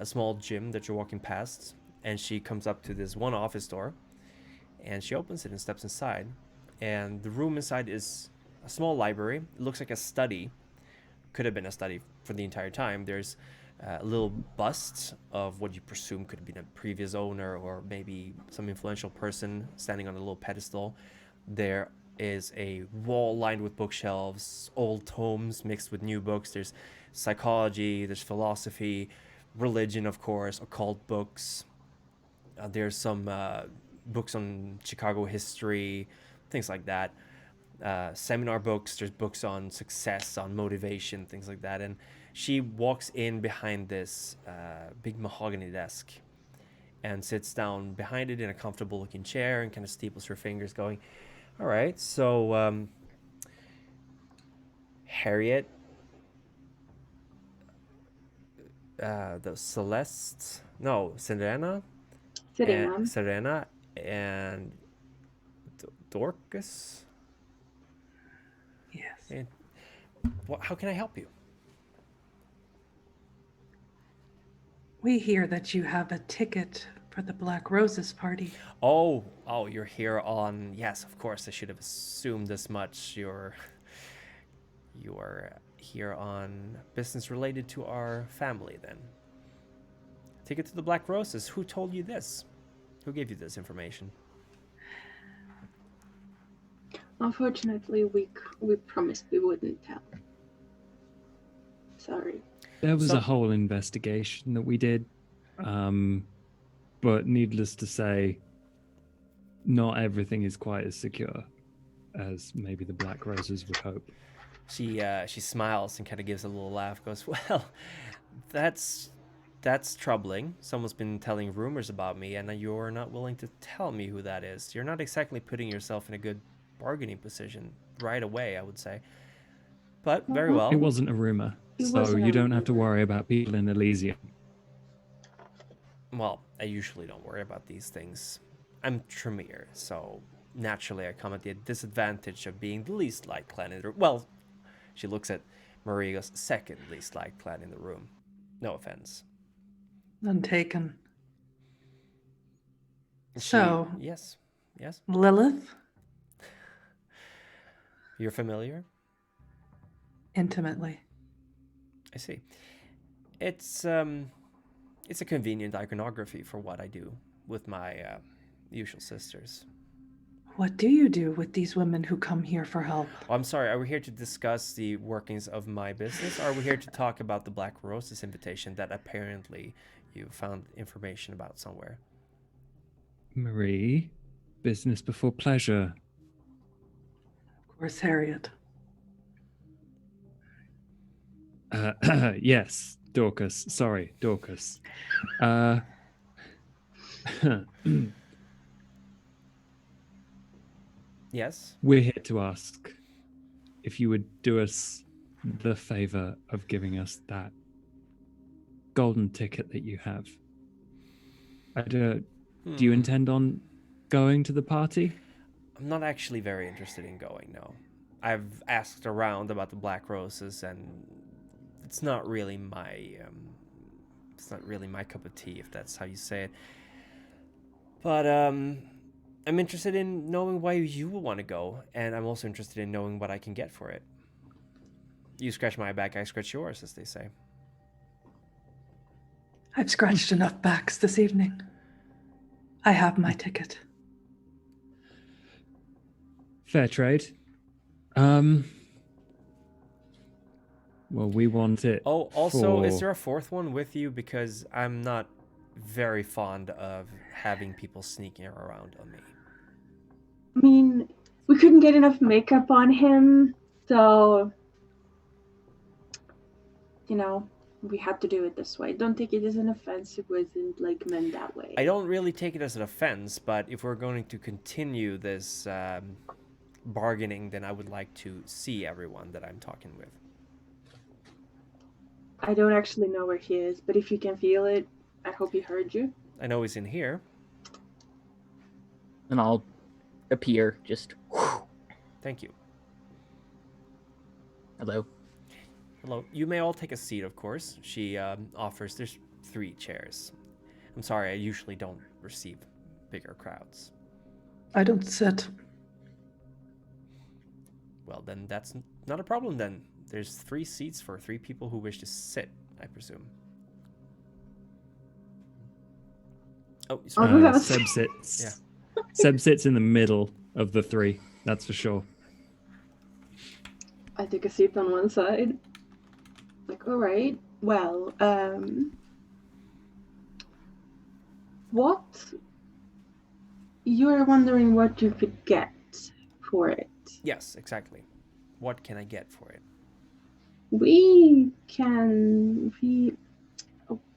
small gym that you're walking past, and she comes up to this one office door, and she opens it and steps inside. And the room inside is a small library. It looks like a study. Could have been a study for the entire time. There's a little bust of what you presume could have been a previous owner or maybe some influential person standing on a little pedestal. There is a wall lined with bookshelves, old tomes mixed with new books. There's psychology, there's philosophy, religion, of course, occult books. There's some books on Chicago history, things like that. Seminar books, there's books on success, on motivation, things like that. And she walks in behind this big mahogany desk and sits down behind it in a comfortable looking chair and kind of steeples her fingers going, all right, so Harriet, Serena, Serena, and Dorcas. Yes. And how can I help you? We hear that you have a ticket for the Black Roses party. Oh, you're here on... Yes, of course, I should have assumed as much. You're here on business related to our family, then. Ticket to the Black Roses. Who told you this? Who gave you this information? Unfortunately, we promised we wouldn't tell. Sorry. There was a whole investigation that we did, but needless to say, not everything is quite as secure as maybe the Black Roses would hope. She smiles and kind of gives a little laugh. Goes, well, that's troubling. Someone's been telling rumors about me, and you're not willing to tell me who that is. You're not exactly putting yourself in a good bargaining position right away, I would say. But very well. It wasn't a rumor, so you don't have to worry about people in Elysium. Well, I usually don't worry about these things. I'm Tremere, so naturally I come at the disadvantage of being the least liked clan in the room. Well, she looks at Maria's second least liked clan in the room. No offense. None taken. So, yes. Lilith? You're familiar? Intimately. I see. It's a convenient iconography for what I do with my usual sisters. What do you do with these women who come here for help? Oh, I'm sorry, are we here to discuss the workings of my business, or are we here to talk about the Black Roses invitation that apparently you found information about somewhere? Marie, business before pleasure. Of course, Harriet. Yes, Dorcas. Sorry, Dorcas. Yes? We're here to ask if you would do us the favor of giving us that golden ticket that you have. Do you intend on going to the party? I'm not actually very interested in going, no. I've asked around about the Black Roses, and it's not really my cup of tea, if that's how you say it. But I'm interested in knowing why you will want to go, and I'm also interested in knowing what I can get for it. You scratch my back, I scratch yours, as they say. I've scratched enough backs this evening. I have my ticket. Fair trade. Well, we want it. Oh, also, is there a fourth one with you? Because I'm not very fond of having people sneaking around on me. I mean, we couldn't get enough makeup on him, so, we had to do it this way. Don't take it as an offense. It wasn't, meant that way. I don't really take it as an offense, but if we're going to continue this bargaining, then I would like to see everyone that I'm talking with. I don't actually know where he is, but if you can feel it, I hope he heard you. I know he's in here. And I'll appear. Just Thank you. hello. Hello. You may all take a seat, of course. She offers. There's 3 chairs. I'm sorry, I usually don't receive bigger crowds. I don't sit. Well, then that's not a problem then. There's 3 seats for 3 people who wish to sit, I presume. Oh, sorry. who have a Seb seat? sits. Yeah. Seb sits in the middle of the 3. That's for sure. I take a seat on one side. Like, all right. Well, what? You're wondering what you could get for it. Yes, exactly. What can I get for it?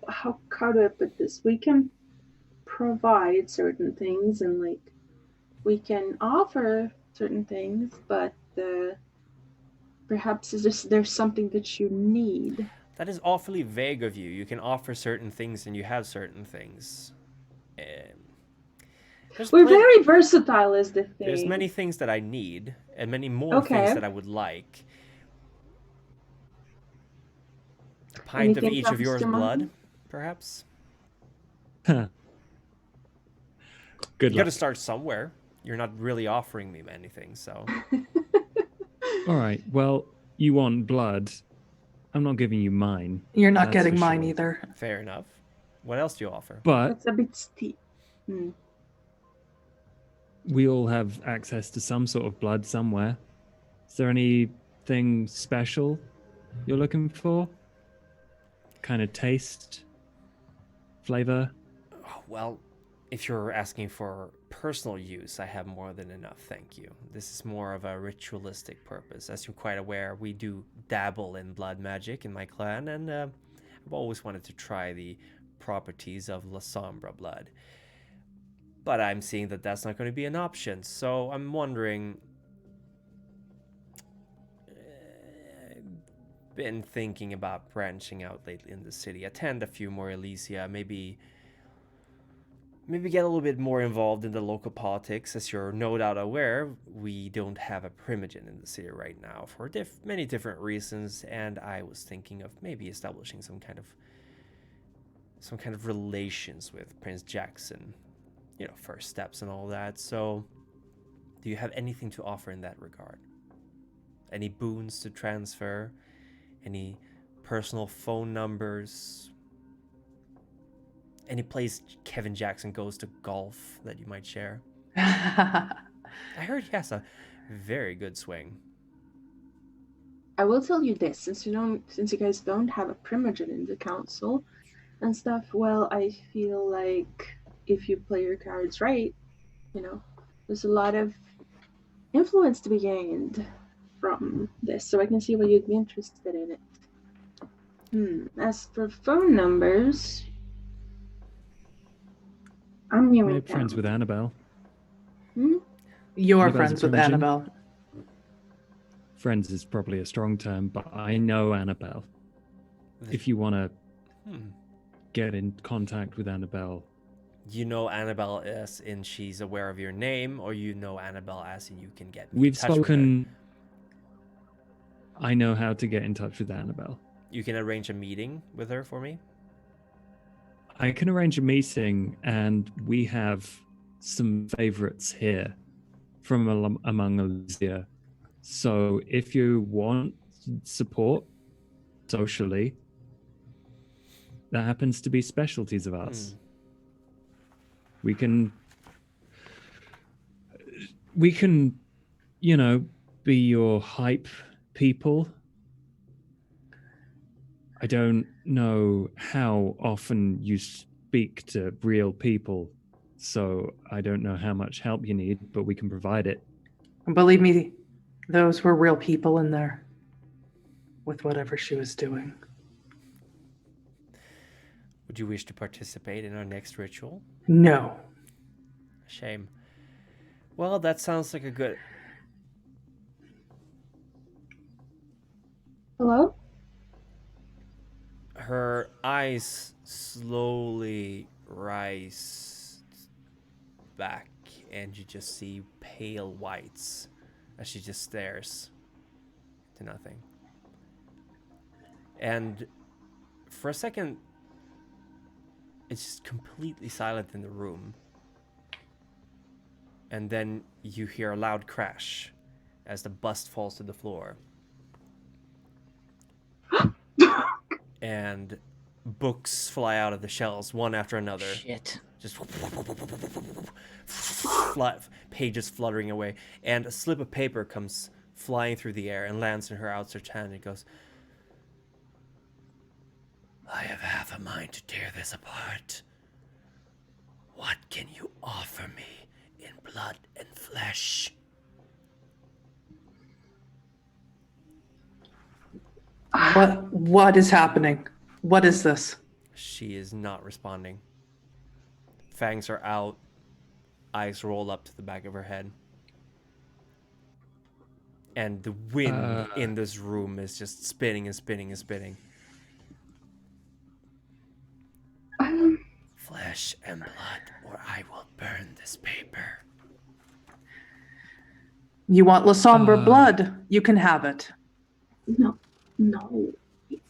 How do I put this? We can provide certain things and like we can offer certain things, but perhaps there's something that you need. That is awfully vague of you. You can offer certain things and you have certain things. We're very versatile is the thing. There's many things that I need and many more things that I would like. A pint Anything of each of comes yours to blood, mind? perhaps? Good You luck. gotta start somewhere. You're not really offering me anything, so... All right. Well, you want blood. I'm not giving you mine. You're not That's getting for mine sure. either. Fair enough. What else do you offer? But That's a bit steep. we all have access to some sort of blood somewhere. Is there anything special you're looking for? Kind of taste? Flavor? Oh, well, if you're asking for personal use, I have more than enough, thank you. This is more of a ritualistic purpose. As you're quite aware, we do dabble in blood magic in my clan, and I've always wanted to try the properties of La Sombra blood. But I'm seeing that that's not going to be an option, so I'm wondering... I've been thinking about branching out lately in the city. Attend a few more Elysia, maybe get a little bit more involved in the local politics. As you're no doubt aware, we don't have a Primogen in the city right now for many different reasons, and I was thinking of maybe establishing some kind of relations with Prince Jackson. You know, first steps and all that. So, do you have anything to offer in that regard? Any boons to transfer? Any personal phone numbers? Any place Kevin Jackson goes to golf that you might share? I heard he has a very good swing. I will tell you this, since you guys don't have a Primogen in the council and stuff, well, I feel like if you play your cards right, there's a lot of influence to be gained from this, so I can see why you'd be interested in it. As for phone numbers, I'm new in We're friends town. with Annabelle. You're Annabelle's friends a with Primogen? Annabelle. Friends is probably a strong term, but I know Annabelle. If you want to get in contact with Annabelle. You know Annabelle as in she's aware of your name, or you know Annabelle as in you can get in We've touch with her? spoken. I know how to get in touch with Annabelle. You can arrange a meeting with her for me? I can arrange a meeting, and we have some favorites here from among Elysia. So if you want support socially, that happens to be specialties of ours. We can, be your hype people. I don't know how often you speak to real people, so I don't know how much help you need, but we can provide it. Believe me, those were real people in there with whatever she was doing. Would you wish to participate in our next ritual? No. Shame. Well, that sounds like a good... Hello? Her eyes slowly rise back and you just see pale whites as she just stares to nothing. And for a second, it's just completely silent in the room. And then you hear a loud crash as the bust falls to the floor. And books fly out of the shelves, one after another. Shit. Just pages fluttering away. And a slip of paper comes flying through the air and lands in her outstretched hand. And it goes, I have half a mind to tear this apart. What can you offer me in blood and flesh? What is happening? What is this? She is not responding. Fangs are out. Eyes roll up to the back of her head. And the wind in this room is just spinning and spinning and spinning. Flesh and blood, or I will burn this paper. You want La Sombre blood? You can have it. No.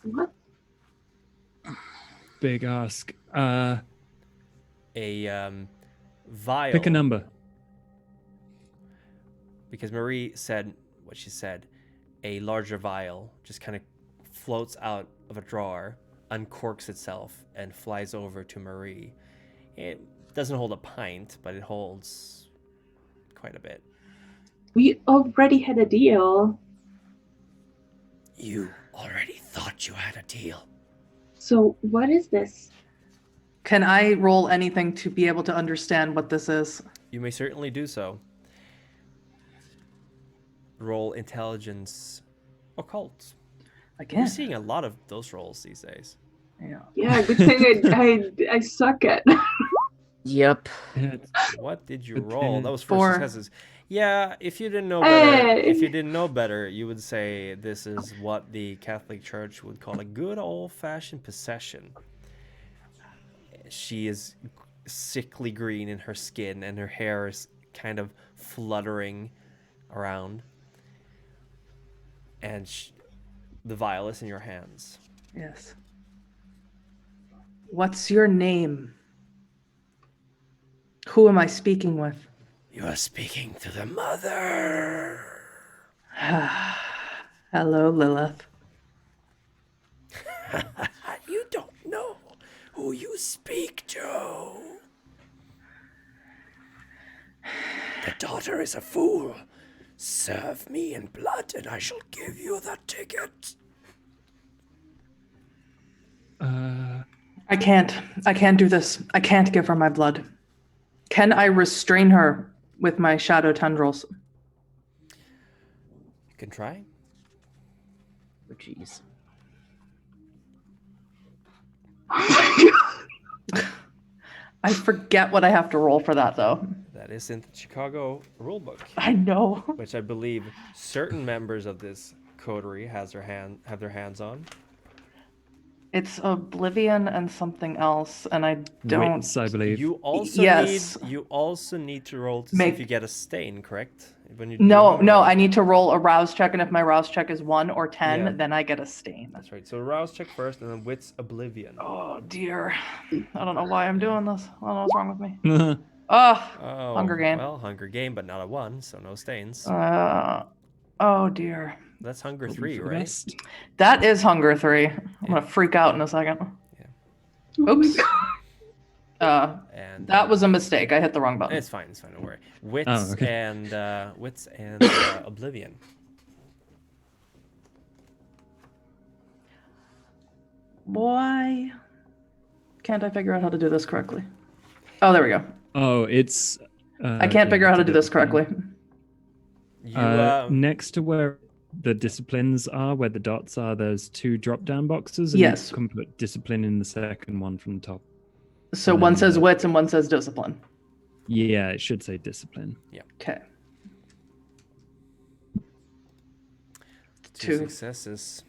What? Big ask. A vial. Pick a number. Because Marie said what she said. A larger vial just kind of floats out of a drawer, uncorks itself, and flies over to Marie. It doesn't hold a pint, but it holds quite a bit. We already had a deal. You already thought you had a deal. So what is this? Can I roll anything to be able to understand what this is? You may certainly do so. Roll intelligence occult. Again. You're seeing a lot of those rolls these days. Yeah. Yeah, good thing I suck at. Yep. What did you Good roll? thing. That was Four. first successes. Yeah, if you didn't know better, Hey! if you didn't know better, you would say this is what the Catholic Church would call a good old-fashioned possession. She is sickly green in her skin, and her hair is kind of fluttering around. And the vial is in your hands. Yes. What's your name? Who am I speaking with? You are speaking to the mother. Hello, Lilith. You don't know who you speak to. The daughter is a fool. Serve me in blood, and I shall give you the ticket. I can't do this. I can't give her my blood. Can I restrain her with my shadow tendrils? You can try. Oh, jeez. I forget what I have to roll for that, though. That is in the Chicago rulebook, I know. which I believe certain members of this coterie have their hands on. It's Oblivion and something else, and I don't. Wits, I believe. You also Yes. need to roll to see Make- if you get a stain, correct? When you No, do roll. I need to roll a rouse check, and if my rouse check is 1 or 10, Yeah. then I get a stain. That's right. So rouse check first, and then wits oblivion. Oh dear. I don't know why I'm doing this. I don't know what's wrong with me. Oh, Oh, Hunger Game. Well, Hunger Game, but not a 1, so no stains. oh dear. That's Hunger Hoping 3, for the right? best. That is Hunger 3. I'm gonna freak out in a second. Oops. And That was a mistake. I hit the wrong button. It's fine. Don't worry. Wits Oh, okay. and oblivion. Why can't I figure out how to do this correctly? Oh, there we go. Oh, it's. I can't figure out how to do this correctly. You Next to where the disciplines are, where the dots are, there's 2 drop-down boxes. And Yes. You can put discipline in the second one from the top. So And one then says the- wits and one says discipline. Yeah, it should say discipline. Okay. 2 2. successes.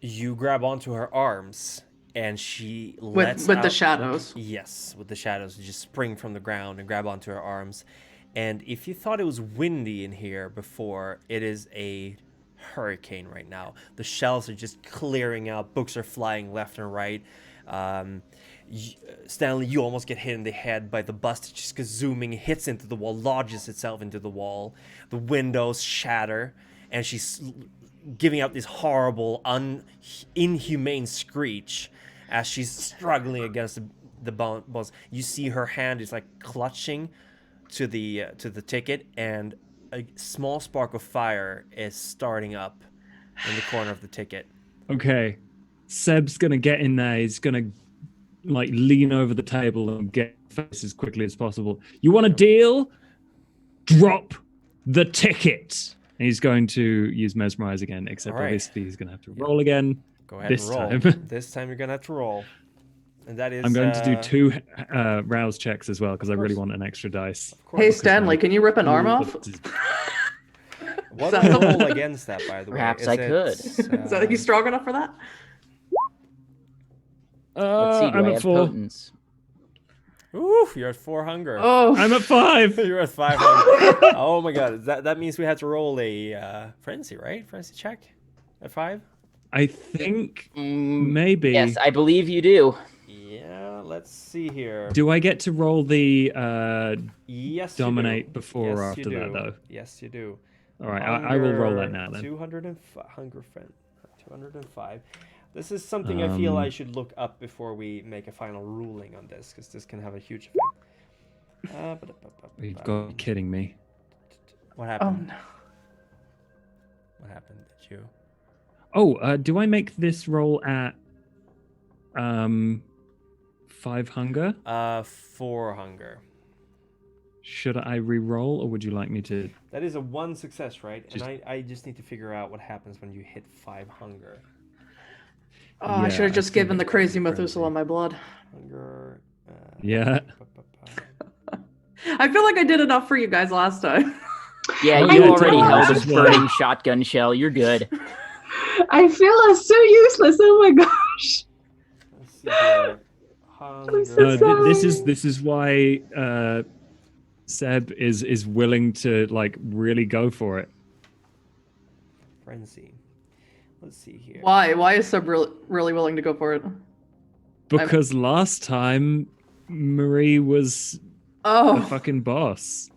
You grab onto her arms and she with lets the out, shadows. yes, with the shadows, just spring from the ground and grab onto her arms. And if you thought it was windy in here before, it is a hurricane right now. The shelves are just clearing out. Books are flying left and right. Stanley, you almost get hit in the head by the bus that just goes zooming, hits into the wall, lodges itself into the wall. The windows shatter, and she's giving out this horrible, inhumane screech as she's struggling against the bones. You see her hand is like clutching to the ticket, and a small spark of fire is starting up in the corner of the ticket. Okay. Seb's gonna get in there. He's gonna like lean over the table and get face as quickly as possible. You want a deal? Drop the ticket. And he's going to use mesmerize again, except All right. obviously he's gonna have to roll again. Go ahead This and roll. time. This time you're gonna have to roll. And that is I'm going to do 2 rouse checks as well because I really want an extra dice. Hey, Stanley, can you rip an arm off? What was the roll against that, by the way? Perhaps I could. Is that you strong enough for that? Let's see. Do I'm I at have 4. potence? Oof, you're at 4 hunger. Oh, I'm at 5. You're at 5 hunger. Oh my god, that means we had to roll a frenzy, right? Frenzy check at 5? I think maybe. Yes, I believe you do. Yeah, let's see here. Do I get to roll the Yes, dominate you do. before Yes, or you after do. that, though? Yes, you do. All right, I will roll that now then. 205 hunger friend. 205. This is something I feel I should look up before we make a final ruling on this, because this can have a huge effect. You've got to be kidding me. What happened? no. What happened? Did you? Oh, do I make this roll at 5 hunger? 4 hunger. Should I re-roll, or would you like me to? That is a 1 success, right? Just- And I just need to figure out what happens when you hit 5 hunger. Oh, I should have just given the crazy Methuselah my blood. Hunger. Yeah. I feel like I did enough for you guys last time. Yeah, Oh, you yeah, already totally. held a That's why. burning shotgun shell. You're good. I feel so useless. Oh my gosh. Let's see here. I'm so Hunger. sorry. This is why Seb is willing to like really go for it. Frenzy. Let's see here. Why? Why is Seb really willing to go for it? Because last time Marie was the Oh, fucking boss.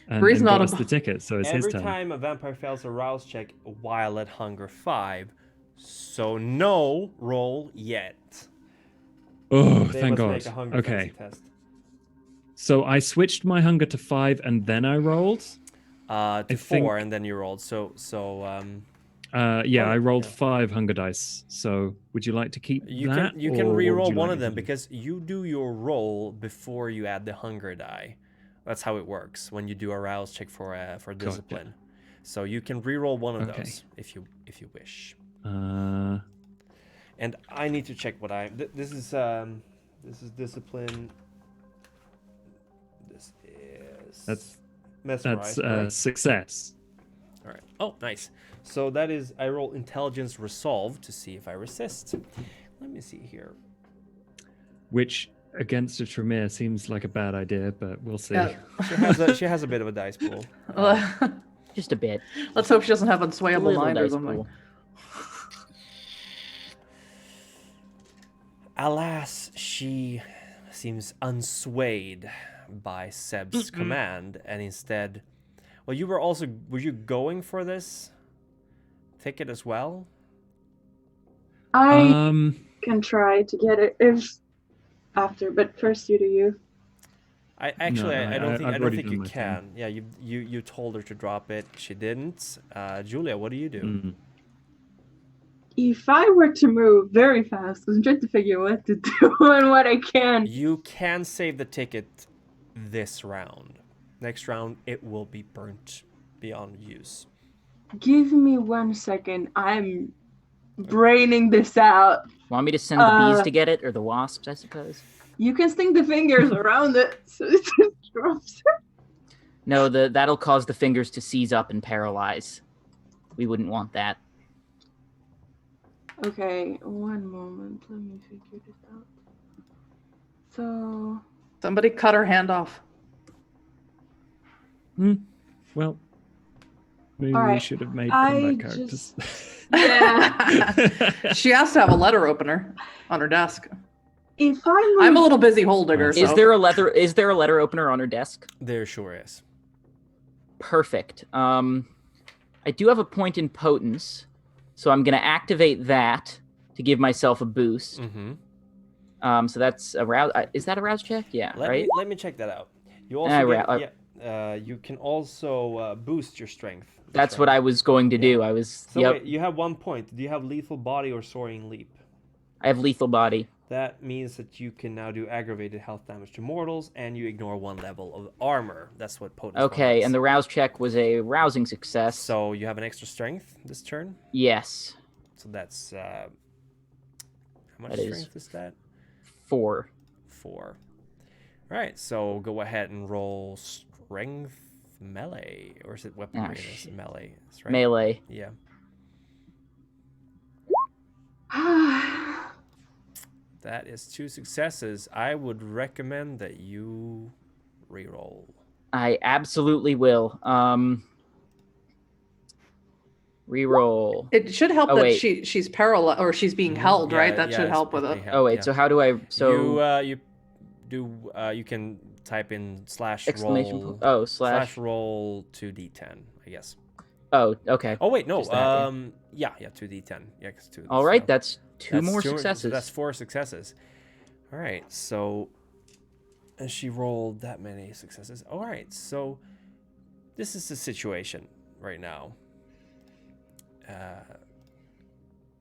And, Marie's and not got a us the ticket, so it's his Every turn. time a vampire fails a rouse check while at hunger 5, so no roll yet. Oh, They thank must God. make a hunger Okay, frenzy test. so I switched my hunger to 5 and then I rolled. To I 4, think- and then you rolled. Yeah, I rolled yeah. 5 hunger dice. So would you like to keep you that? can or what would re-roll you one like of me them to do? because you do your roll before you add the hunger die. That's how it works when you do a rouse check for discipline. So you can re-roll one of Okay. those if you wish. Uh, And I need to check what this is discipline. This is That's mesmerize. that's success. All right. Oh, nice. So that is I roll intelligence resolve to see if I resist. Let me see here. Which against a Tremere seems like a bad idea, but we'll see. yeah. She has a bit of a dice pool. Just a bit. Let's hope she doesn't have A unswayable little mind or dice something. pool. Alas, she seems unswayed by Seb's command, and instead, well, were you going for this ticket as well? I can try to get it if after, but first you do you. I actually, No, I don't I've think already done you my thing. can. Yeah, you told her to drop it. She didn't. Julia, what do you do? Mm. If I were to move very fast, because I'm trying to figure what to do and what I can. You can save the ticket this round. Next round, it will be burnt beyond use. Give me 1 second. I'm braining this out. Want me to send the bees to get it, or the wasps, I suppose? You can sting the fingers around it, so it just drops. No, that'll cause the fingers to seize up and paralyze. We wouldn't want that. Okay, one moment. Let me figure this out. So, Somebody cut her hand off. Well, maybe All we right, should have made I combat characters. yeah. She has to have a letter opener on her desk. If I move, I'm a little busy hole digger. Is So. Is there a letter opener on her desk? There sure is. Perfect. I do have a point in potence, so I'm gonna activate that to give myself a boost. Mm-hmm. So that's a rouse. Is that a rouse check? Yeah, right. Let me check that out. You also Right, you can also boost your strength. That's what I was going to do. I was. So Yep. wait, you have 1 point. Do you have lethal body or soaring leap? I have lethal body. That means that you can now do aggravated health damage to mortals, and you ignore 1 level of armor. That's what potence. Okay, is. and the rouse check was a rousing success. So you have an extra strength this turn. Yes. So that's how much That is strength is that? 4. 4. All right, so go ahead and roll strength melee, or is it weaponry? It's melee. That's right. Melee. Yeah. That is 2 successes. I would recommend that you reroll. I absolutely will. Reroll. It should help Oh, that wait. she's paralyzed or she's being held, Yeah, right? That yeah, should it's help with pretty it. help, Oh wait. yeah. So how do I? So you can type in slash exclamation. roll. Oh, slash roll 2d10, I guess. Oh, okay. Oh wait, no. Just that, yeah, 2d10. Yeah, 'cause 2. All right, so that's two more so successes. that's 4 successes. All right, so and she rolled that many successes. All right, so this is the situation right now.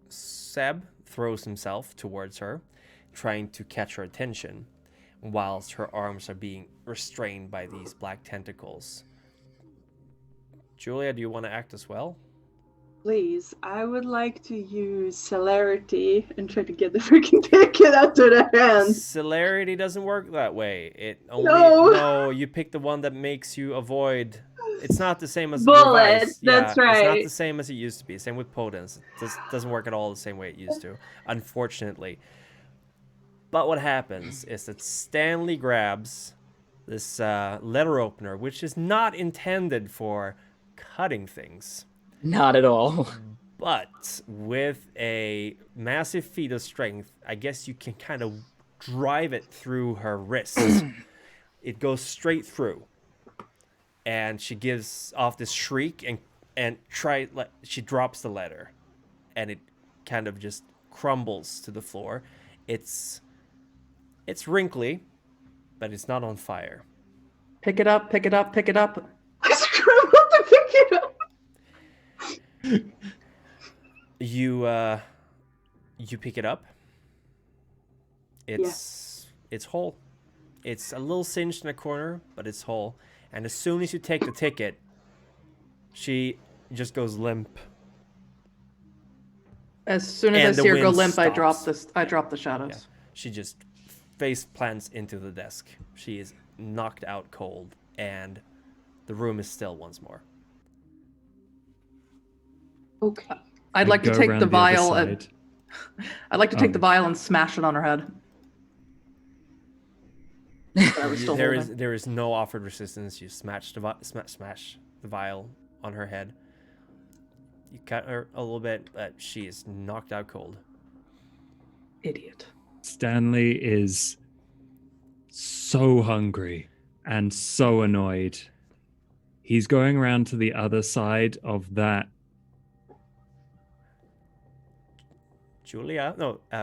Seb throws himself towards her, trying to catch her attention, whilst her arms are being restrained by these black tentacles. Julia, do you want to act as well? please, I would like to use celerity and try to get the freaking ticket out of their hands. Celerity doesn't work that way. It only No. you pick the one that makes you avoid. It's not the same as Bullets, Revice. that's It's not right. the same as it used to be. Same with potence. It doesn't work at all the same way it used to, unfortunately. But what happens is that Stanley grabs this letter opener, which is not intended for cutting things. Not at all. But with a massive feat of strength, I guess you can kind of drive it through her wrist. It goes straight through. And she gives off this shriek and she drops the letter. And it kind of just crumbles to the floor. It's wrinkly, but it's not on fire. Pick it up, pick it up, pick it up. I scrambled to pick it up. You pick it up. It's whole. It's a little singed in a corner, but it's whole. And as soon as you take the ticket, she just goes limp. As soon as And I the see her go wind limp, stops. I drop the shadows. Yeah. She just face plants into the desk. She is knocked out cold, and the room is still once more. Okay. I'd like to go take around the the other vial side. I'd like to take the vial and smash it on her head. But I was still holding. There is no offered resistance. You smash the vial on her head. You cut her a little bit, but she is knocked out cold. Idiot. Stanley is so hungry and so annoyed. He's going around to the other side of that.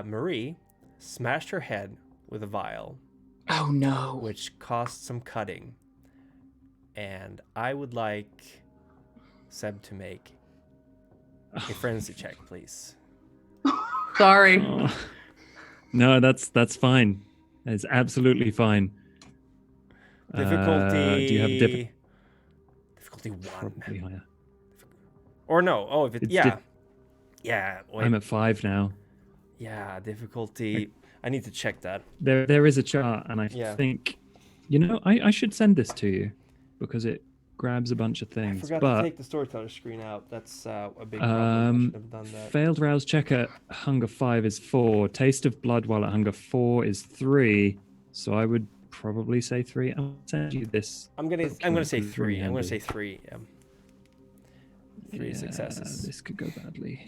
Marie smashed her head with a vial, Oh no. which caused some cutting. And I would like Seb to make a frenzy check, please. Sorry. Oh. No, that's fine. It's absolutely fine. Difficulty. Do you have difficulty 1? probably higher? Or no? Oh, if it It's yeah. Yeah. Wait. I'm at 5 now. Yeah, difficulty. I need to check that. There is a chart, and I Yeah. think, I should send this to you because it grabs a bunch of I things. forgot but to take the storyteller screen out. That's a big problem. I should have done that. failed rouse check at hunger 5 is 4. Taste of blood while at hunger 4 is 3. So I would probably say 3. I'll send you this. I'm gonna say document, 'cause it's 3. really I'm gonna handy. say 3. Yeah. 3 Yeah, successes. This could go badly.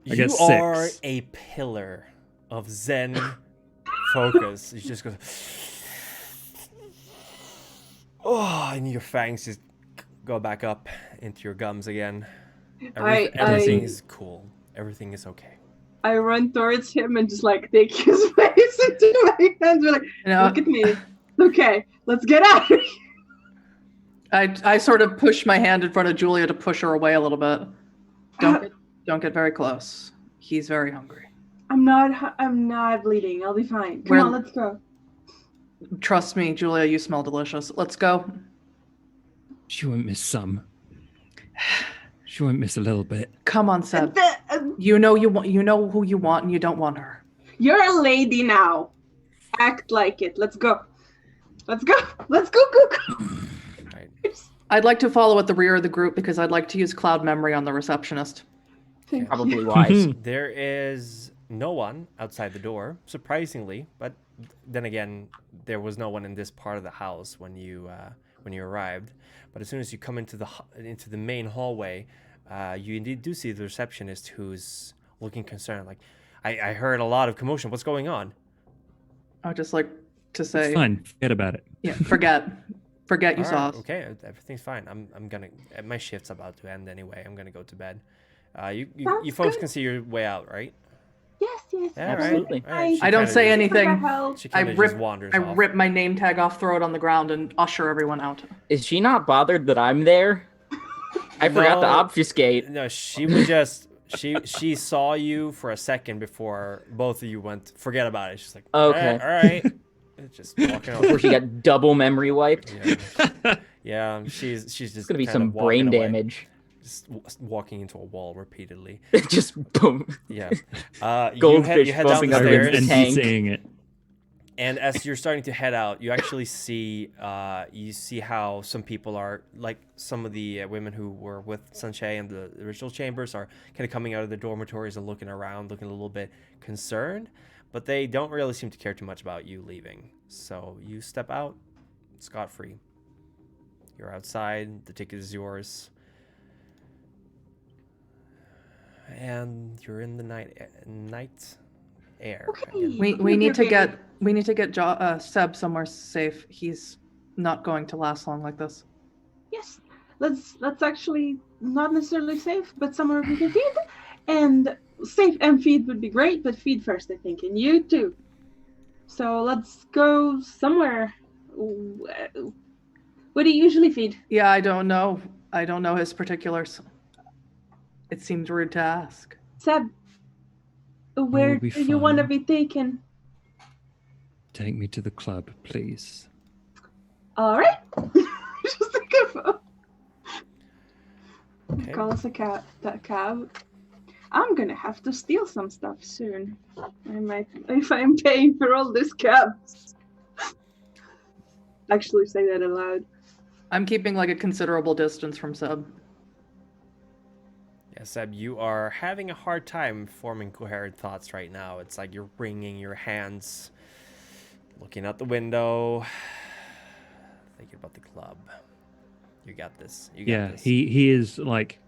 I You get 6. are a pillar of Zen focus. You just go, oh, and your fangs just go back up into your gums again. Everything is cool. Everything is okay. I run towards him and just like take his face into my hands. We're like, look at me. Okay, let's get out of here. I sort of push my hand in front of Julia to push her away a little bit. Don't get very close. He's very hungry. I'm not bleeding. I'll be fine. Come on, let's go. Trust me, Julia, you smell delicious. Let's go. She won't miss some. She won't miss a little bit. Come on, Seb. You know who you want, and you don't want her. You're a lady now. Act like it. Let's go. Let's go. Let's go. Go. Right. I'd like to follow at the rear of the group because I'd like to use cloud memory on the receptionist. Probably wise. There is no one outside the door, surprisingly, but then again, there was no one in this part of the house when you arrived. But as soon as you come into the main hallway, you indeed do see the receptionist who's looking concerned. Like, I heard a lot of commotion. What's going on? I'd just like to say, It's fine. Forget about it. yeah, forget you saw us. Okay, everything's fine. I'm gonna. My shift's about to end anyway. I'm gonna go to bed. You Sounds folks good. can see your way out, right? Yes. Yeah, Absolutely. All right. I don't say anything. She I kind of just rip wanders I off. rip my name tag off, throw it on the ground, and usher everyone out. Is she not bothered that I'm there? I forgot to No. obfuscate. No, she was just she saw you for a second before both of you went. Forget about it. She's like, Okay. all right. Just walking Before off. she got double memory wiped. Yeah, she's just It's gonna be kind some of walking brain away, damage. just walking into a wall repeatedly. Just boom. Yeah. Goldfish you head down bumping the up stairs, against and the tank. seeing it. and as you're starting to head out, you actually see how some people are, like some of the women who were with Sanchi and the ritual chambers are kind of coming out of the dormitories and looking around, looking a little bit concerned, but they don't really seem to care too much about you leaving. So you step out scot-free. You're outside, the ticket is yours, and you're in the night air. Okay. again. We need to get Seb somewhere safe. He's not going to last long like this. Yes. Let's actually not necessarily safe, but somewhere we can feed. And safe and feed would be great, but feed first, I think, and you too. So let's go somewhere. What do you usually feed? Yeah, I don't know. I don't know his particulars. It seemed rude to ask. Seb, where be do you want to fine. be taken? Take me to the club, please. All right. Just a good Okay. Call us a cab. That cab. I'm gonna have to steal some stuff soon. I might, if I'm paying for all this cabs. Actually, say that aloud. I'm keeping like a considerable distance from Seb. Yeah, Seb, you are having a hard time forming coherent thoughts right now. It's like you're wringing your hands, looking out the window, thinking about the club. You got this. You got Yeah, this. he is like,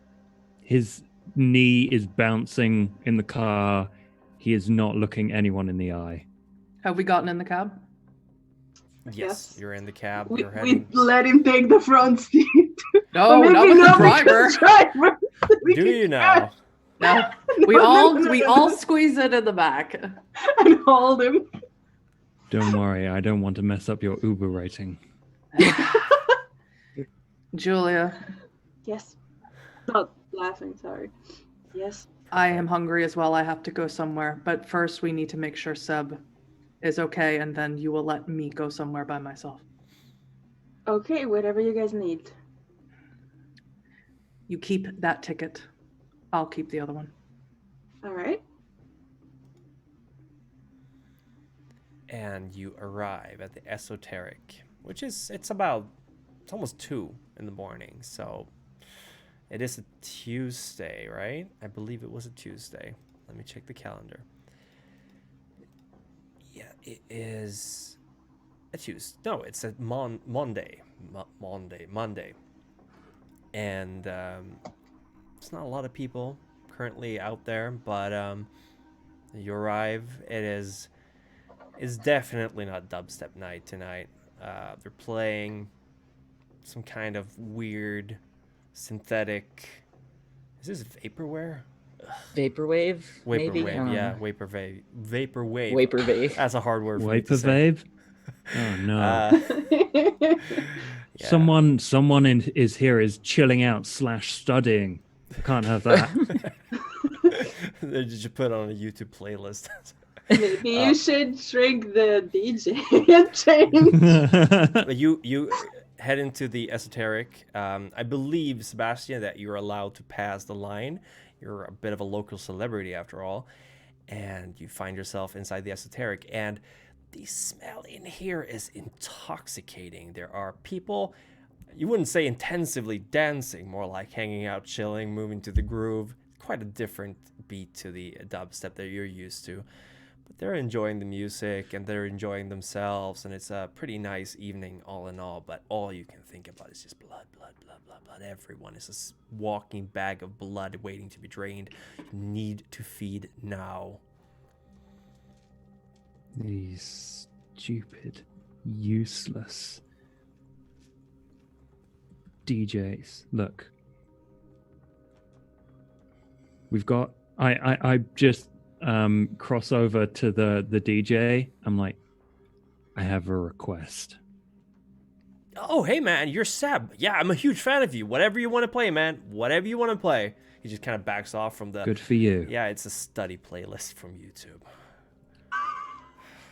his knee is bouncing in the car. He is not looking anyone in the eye. Have we gotten in the cab? Yes, Yes. you're in the cab. We You're heading. let him take the front seat. No, Or maybe not with the not driver. because driver. Do you now? No, No, we all squeeze it in the back. And hold him. Don't worry, I don't want to mess up your Uber rating. Julia, Yes. Not laughing, sorry. Yes. I am hungry as well. I have to go somewhere. But first, we need to make sure Seb is okay, and then you will let me go somewhere by myself. Okay, whatever you guys need. You keep that ticket. I'll keep the other one. All right. And you arrive at the esoteric, which is, it's about it's almost 2 in the morning. So it is a Tuesday, right? I believe it was a Tuesday. Let me check the calendar. Yeah, it is a Tuesday. No, it's a Monday. Monday. And it's not a lot of people currently out there, but you arrive. It's definitely not dubstep night tonight. They're playing some kind of weird synthetic. Is this vaporware? Vaporwave, maybe. I Vaporwave, don't yeah, know. vaporwave. Vaporwave. Vaporwave. That's a hard word for me to say. Vaporwave? Oh no. Yeah. Someone is here is chilling out / studying. Can't have that. Did you put on a YouTube playlist? Maybe you should shrink the DJ and change. But you head into the esoteric. I believe, Sebastian, that you're allowed to pass the line. You're a bit of a local celebrity after all, and you find yourself inside the esoteric. And the smell in here is intoxicating. There are people, you wouldn't say intensively dancing, more like hanging out, chilling, moving to the groove. Quite a different beat to the dubstep that you're used to. But they're enjoying the music and they're enjoying themselves, and it's a pretty nice evening all in all. But all you can think about is just blood, blood, blood, blood, blood. Everyone is a walking bag of blood waiting to be drained. You need to feed now. These stupid, useless DJs. Look. We've got I just cross over to the DJ. I'm like, I have a request. Oh, hey, man, you're Seb. Yeah, I'm a huge fan of you. Whatever you want to play, man. Whatever you want to play. He just kind of backs off from the... Good for you. Yeah, it's a study playlist from YouTube.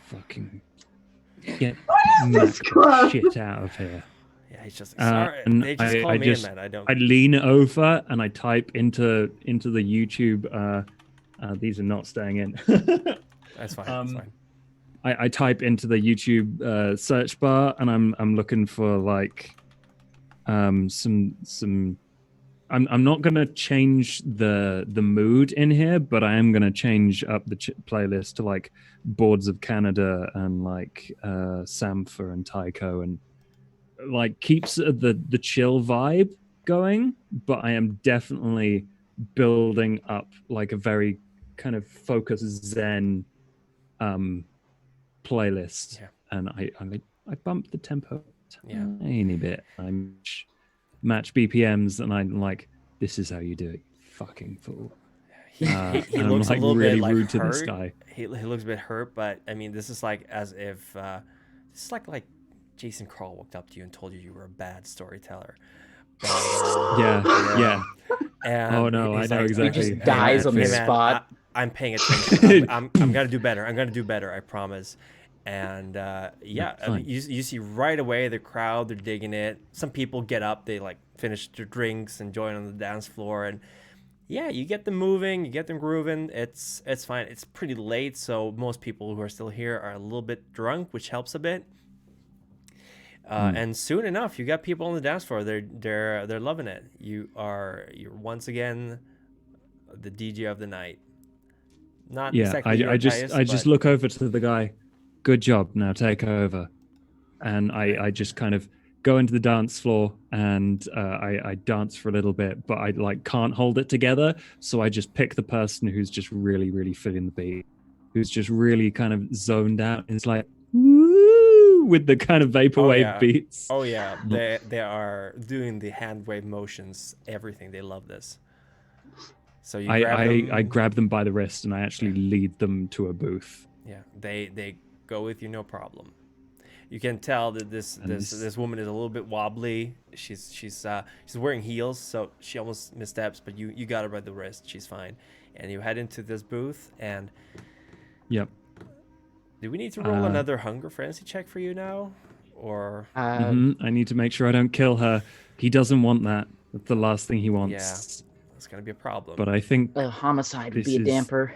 Fucking get this the club? shit out of here. Yeah, he's just... Sorry, and they just call me in, man. I don't... I lean over and I type into the YouTube. These are not staying in. That's fine. That's fine. I type into the YouTube search bar and I'm looking for like some. I'm not gonna change the mood in here, but I am gonna change up the playlist to like Boards of Canada and like Sampha and Taiko, and like keeps the chill vibe going. But I am definitely building up like a very kind of focused Zen playlist. Yeah. And I bump the tempo a Yeah. tiny bit. I match BPMs, and I'm like, this is how you do it, you fucking fool. He And looks I'm, like, a little really bit like rude to hurt. this guy. He looks a bit hurt, but I mean, this is like as if this is like Jason Kroll walked up to you and told you were a bad storyteller. But, Yeah. And Oh, no, he's I know like, exactly. He just "Hey, dies on the hey, man, spot. I'm paying attention. I'm gonna do better. I'm gonna do better. I promise. And yeah, I mean, you see right away the crowd, they're digging it. Some people get up, they like finish their drinks and join on the dance floor, and yeah, you get them moving, you get them grooving. It's fine. It's pretty late, so most people who are still here are a little bit drunk, which helps a bit. And soon enough, you got people on the dance floor. They're loving it. You're once again the DJ of the night. Not exactly I just look over to the guy. Good job. Now take over. And I just kind of go into the dance floor and I dance for a little bit, but I like can't hold it together. So I just pick the person who's just really, really feeling the beat, who's just really kind of zoned out. And it's like, woo, with the kind of vaporwave beats. Oh yeah, they are doing the hand wave motions, everything. They love this. So you I grab them by the wrist and I actually lead them to a booth. Yeah, they go with you, no problem. You can tell that this woman is a little bit wobbly. She's wearing heels, so she almost missteps, but you got her by the wrist. She's fine. And you head into this booth, and yep. Do we need to roll another hunger frenzy check for you now, or? I need to make sure I don't kill her. He doesn't want that. That's the last thing he wants. Yeah, that's gonna be a problem. But I think a homicide would be a damper.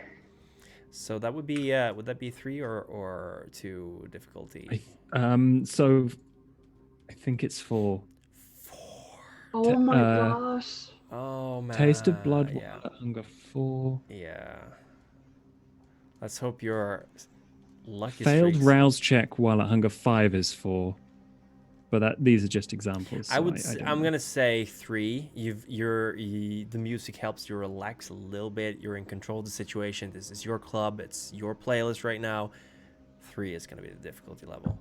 So that would be would that be 3 or 2 difficulty? So I think it's 4. Oh my uh, gosh. Oh man. Taste of blood, Yeah. while at hunger 4. Yeah. Let's hope your lucky Failed streaks. rouse check while at hunger 5 is 4. But these are just examples. So I'm gonna say 3. The music helps you relax a little bit. You're in control of the situation. This is your club. It's your playlist right now. 3 is gonna be the difficulty level.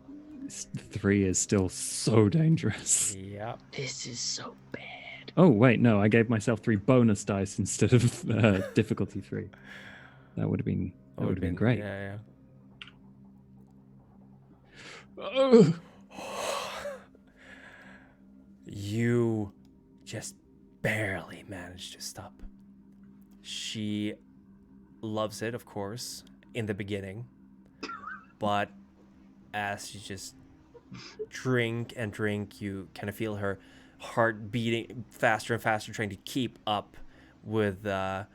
3 is still so dangerous. Yep. This is so bad. Oh wait, no, I gave myself 3 bonus dice instead of difficulty 3. That would have been great. Yeah. Oh. You just barely managed to stop. She loves it, of course, in the beginning. But as you just drink and drink, you kind of feel her heart beating faster and faster, trying to keep up with the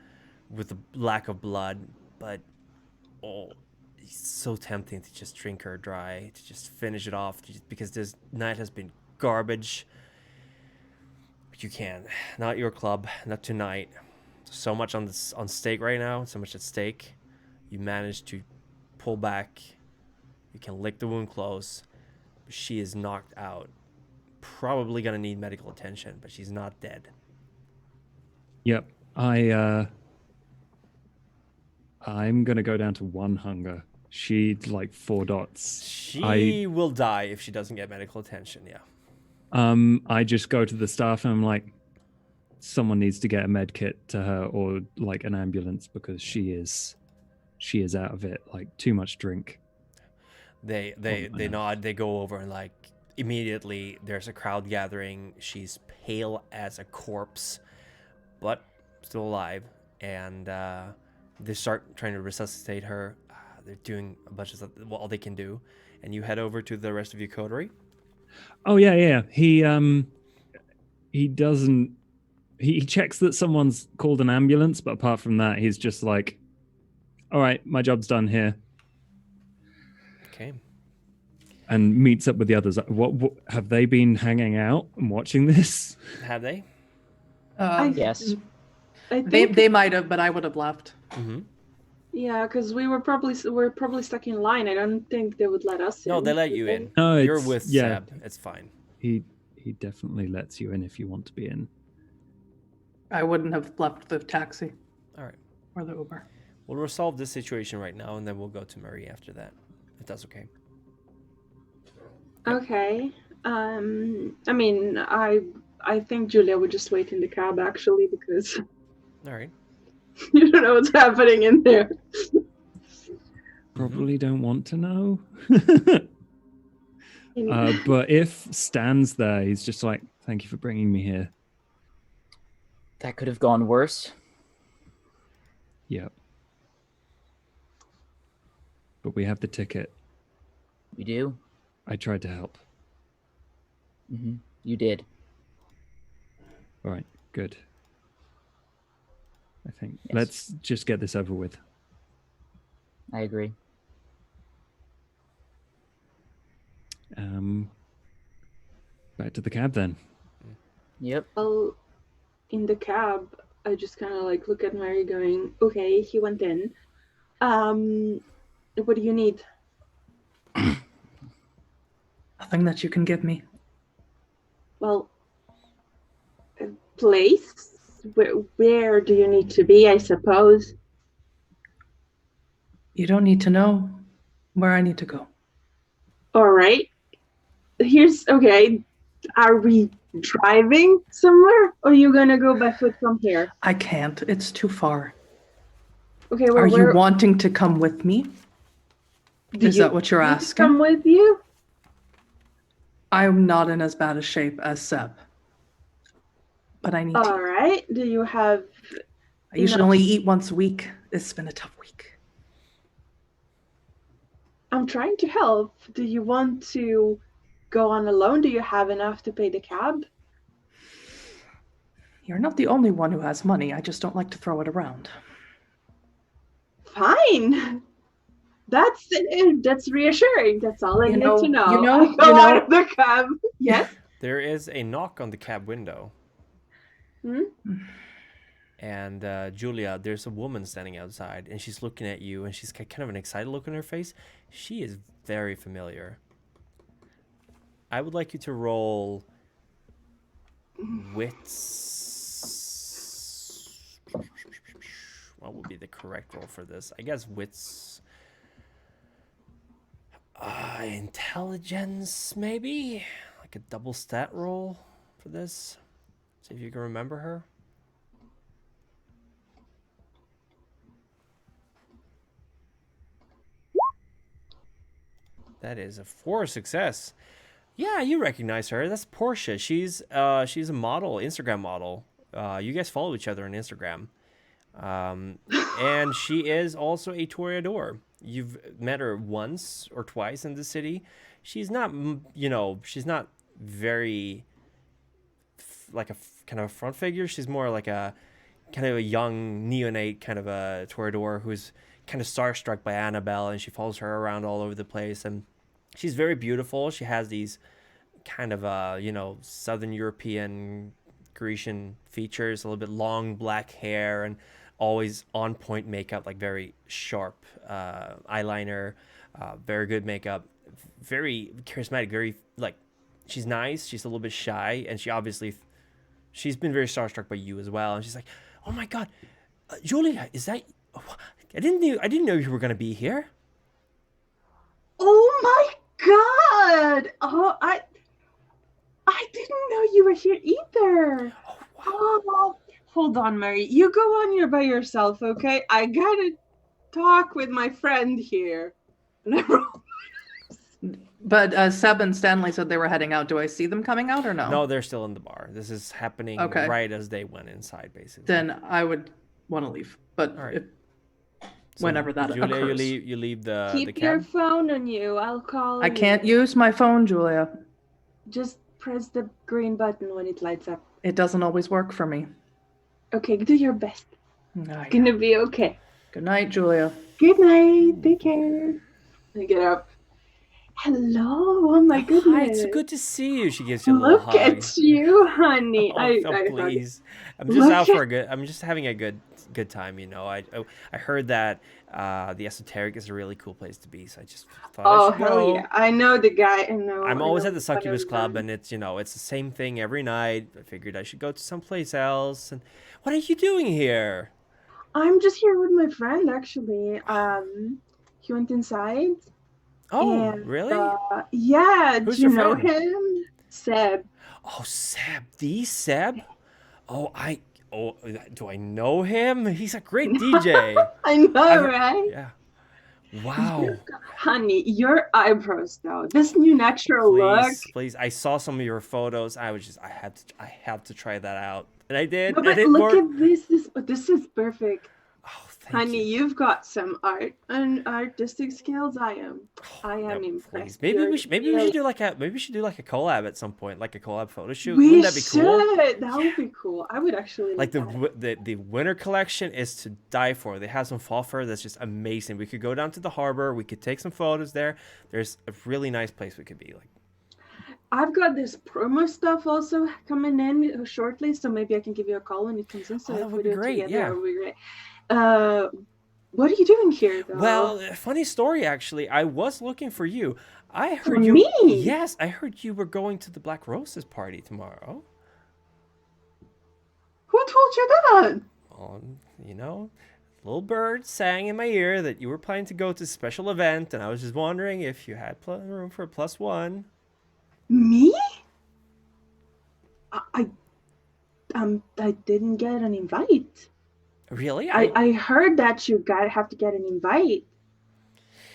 lack of blood. But it's so tempting to just drink her dry, to just finish it off, because this night has been garbage. But you can. Not your club, not tonight. So much on stake right now, so much at stake. You managed to pull back. You can lick the wound close. But she is knocked out. Probably gonna need medical attention, but she's not dead. Yep. I'm gonna go down to 1 hunger. She's like 4 dots. She will die if she doesn't get medical attention, yeah. I just go to the staff and I'm like, someone needs to get a med kit to her or like an ambulance because she is out of it. Like too much drink. They nod, they go over and like immediately there's a crowd gathering. She's pale as a corpse, but still alive, and they start trying to resuscitate her. They're doing a bunch of stuff, all they can do, and you head over to the rest of your coterie. Oh yeah. He doesn't. He checks that someone's called an ambulance, but apart from that, he's just like, "All right, my job's done here." Okay. And meets up with the others. What have they been hanging out and watching this? Have they? Yes. I think They might have, but I would have left. Mm-hmm. Yeah, because we're probably stuck in line. I don't think they would let us in. No, they let you in. No, You're it's- with yeah. Seb. It's fine. He definitely lets you in if you want to be in. I wouldn't have left the taxi All right. or the Uber. We'll resolve this situation right now, and then we'll go to Marie after that, if that's okay. Okay. I mean, I think Julia would just wait in the cab actually because All right. you don't know what's happening in there. Probably don't want to know. But if Stan's there, he's just like, "Thank you for bringing me here." That could have gone worse. Yep. But we have the ticket. We do. I tried to help. Mm-hmm. You did. All right, good. I think Yes. let's just get this over with. I agree. Back to the cab then. Yep. Well, in the cab, I just kind of like look at Mary going, okay, he went in. What do you need? Nothing that you can give me. Well, a place? Where do you need to be, I suppose? You don't need to know where I need to go. All right. Okay. Are we driving somewhere? Or are you going to go by foot from here? I can't. It's too far. Okay, well, Are you wanting to come with me? Is that what you're want me to asking? come with you? I'm not in as bad a shape as Seb. But I need All to. right. Do you have... I usually only eat once a week. It's been a tough week. I'm trying to help. Do you want to go on alone? Do you have enough to pay the cab? You're not the only one who has money. I just don't like to throw it around. Fine. That's reassuring. That's all I You need know- to know. you know- I go you know- out of the cab. Yes. There is a knock on the cab window. Hmm? And Julia, there's a woman standing outside, and she's looking at you, and she's kind of an excited look on her face. She is very familiar. I would like you to roll wits. What would be the correct roll for this? I guess wits. Intelligence, maybe? Like a double stat roll for this. See if you can remember her. That is a 4 success. Yeah, you recognize her. That's Portia. She's a model, Instagram model. You guys follow each other on Instagram. And she is also a toreador. You've met her once or twice in the city. She's not, she's not very like a kind of a front figure. She's more like a kind of a young neonate kind of a toreador who's kind of starstruck by Annabelle, and she follows her around all over the place. And she's very beautiful. She has these kind of Southern European Grecian features, a little bit long black hair, and always on point makeup, like very sharp eyeliner, very good makeup, very charismatic, very like she's nice. She's a little bit shy, and she's been very starstruck by you as well. And she's like, "Oh my God, Julia, is that? I didn't know you were gonna be here." Oh my God! Oh, I didn't know you were here either. Oh, wow. Oh, hold on, Mary. You go on here by yourself, okay? I gotta talk with my friend here. But Seb and Stanley said they were heading out. Do I see them coming out or no? No, they're still in the bar. This is happening Okay. right as they went inside, basically. Then I would want to leave. But All right. So, whenever that Julia, occurs. you leave the Keep cab. your phone on you. I'll call I you. can't use my phone, Julia. Just press the green button when it lights up. It doesn't always work for me. Okay, do your best. Aye. Gonna be okay. Good night, Julia. Good night. Take care. I get up. Hello. Oh my goodness. Hi, it's good to see you. She gives you a little Look hug. at you, honey. Oh, I please. I'm Look just out for at- a good. I'm just having a good time. I heard that the esoteric is a really cool place to be, so I just thought I Oh should hell go. yeah! I know the guy. I know. I'm I always know at the Succubus what I've Club, done. and it's the same thing every night. I figured I should go to someplace else. And what are you doing here? I'm just here with my friend actually. He went inside. Oh, and, really? Yeah. Who's do you your know friend? him? Seb. Oh, Seb, the Seb. Oh, do I know him? He's a great DJ. I know, I've- right? Yeah. Wow. Honey, your eyebrows though. This new natural look. Please. I saw some of your photos. I had to try that out, and I did. No, and but it look worked. at this. This is perfect. Oh, thank Honey, you. you've got some art and artistic skills. I am No, impressed. please. Maybe You're we should do like a collab at some point, like a collab photo shoot. We Wouldn't that be should. cool? That would be cool. I would actually Like that. the winter collection is to die for. They have some fall fur that's just amazing. We could go down to the harbor. We could take some photos there. There's a really nice place we could be. Like, I've got this promo stuff also coming in shortly, so maybe I can give you a call when it comes in. So Oh, that if would we be do it great, together, yeah. That would be great. What are you doing here, though? well, funny story actually. I was looking for you. I For heard you. me? Yes, I heard you were going to the Black Roses party tomorrow. Who told you that? Little bird sang in my ear that you were planning to go to a special event, and I was just wondering if you had room for a +1. Me? I didn't get an invite. Really? I heard that you have to get an invite.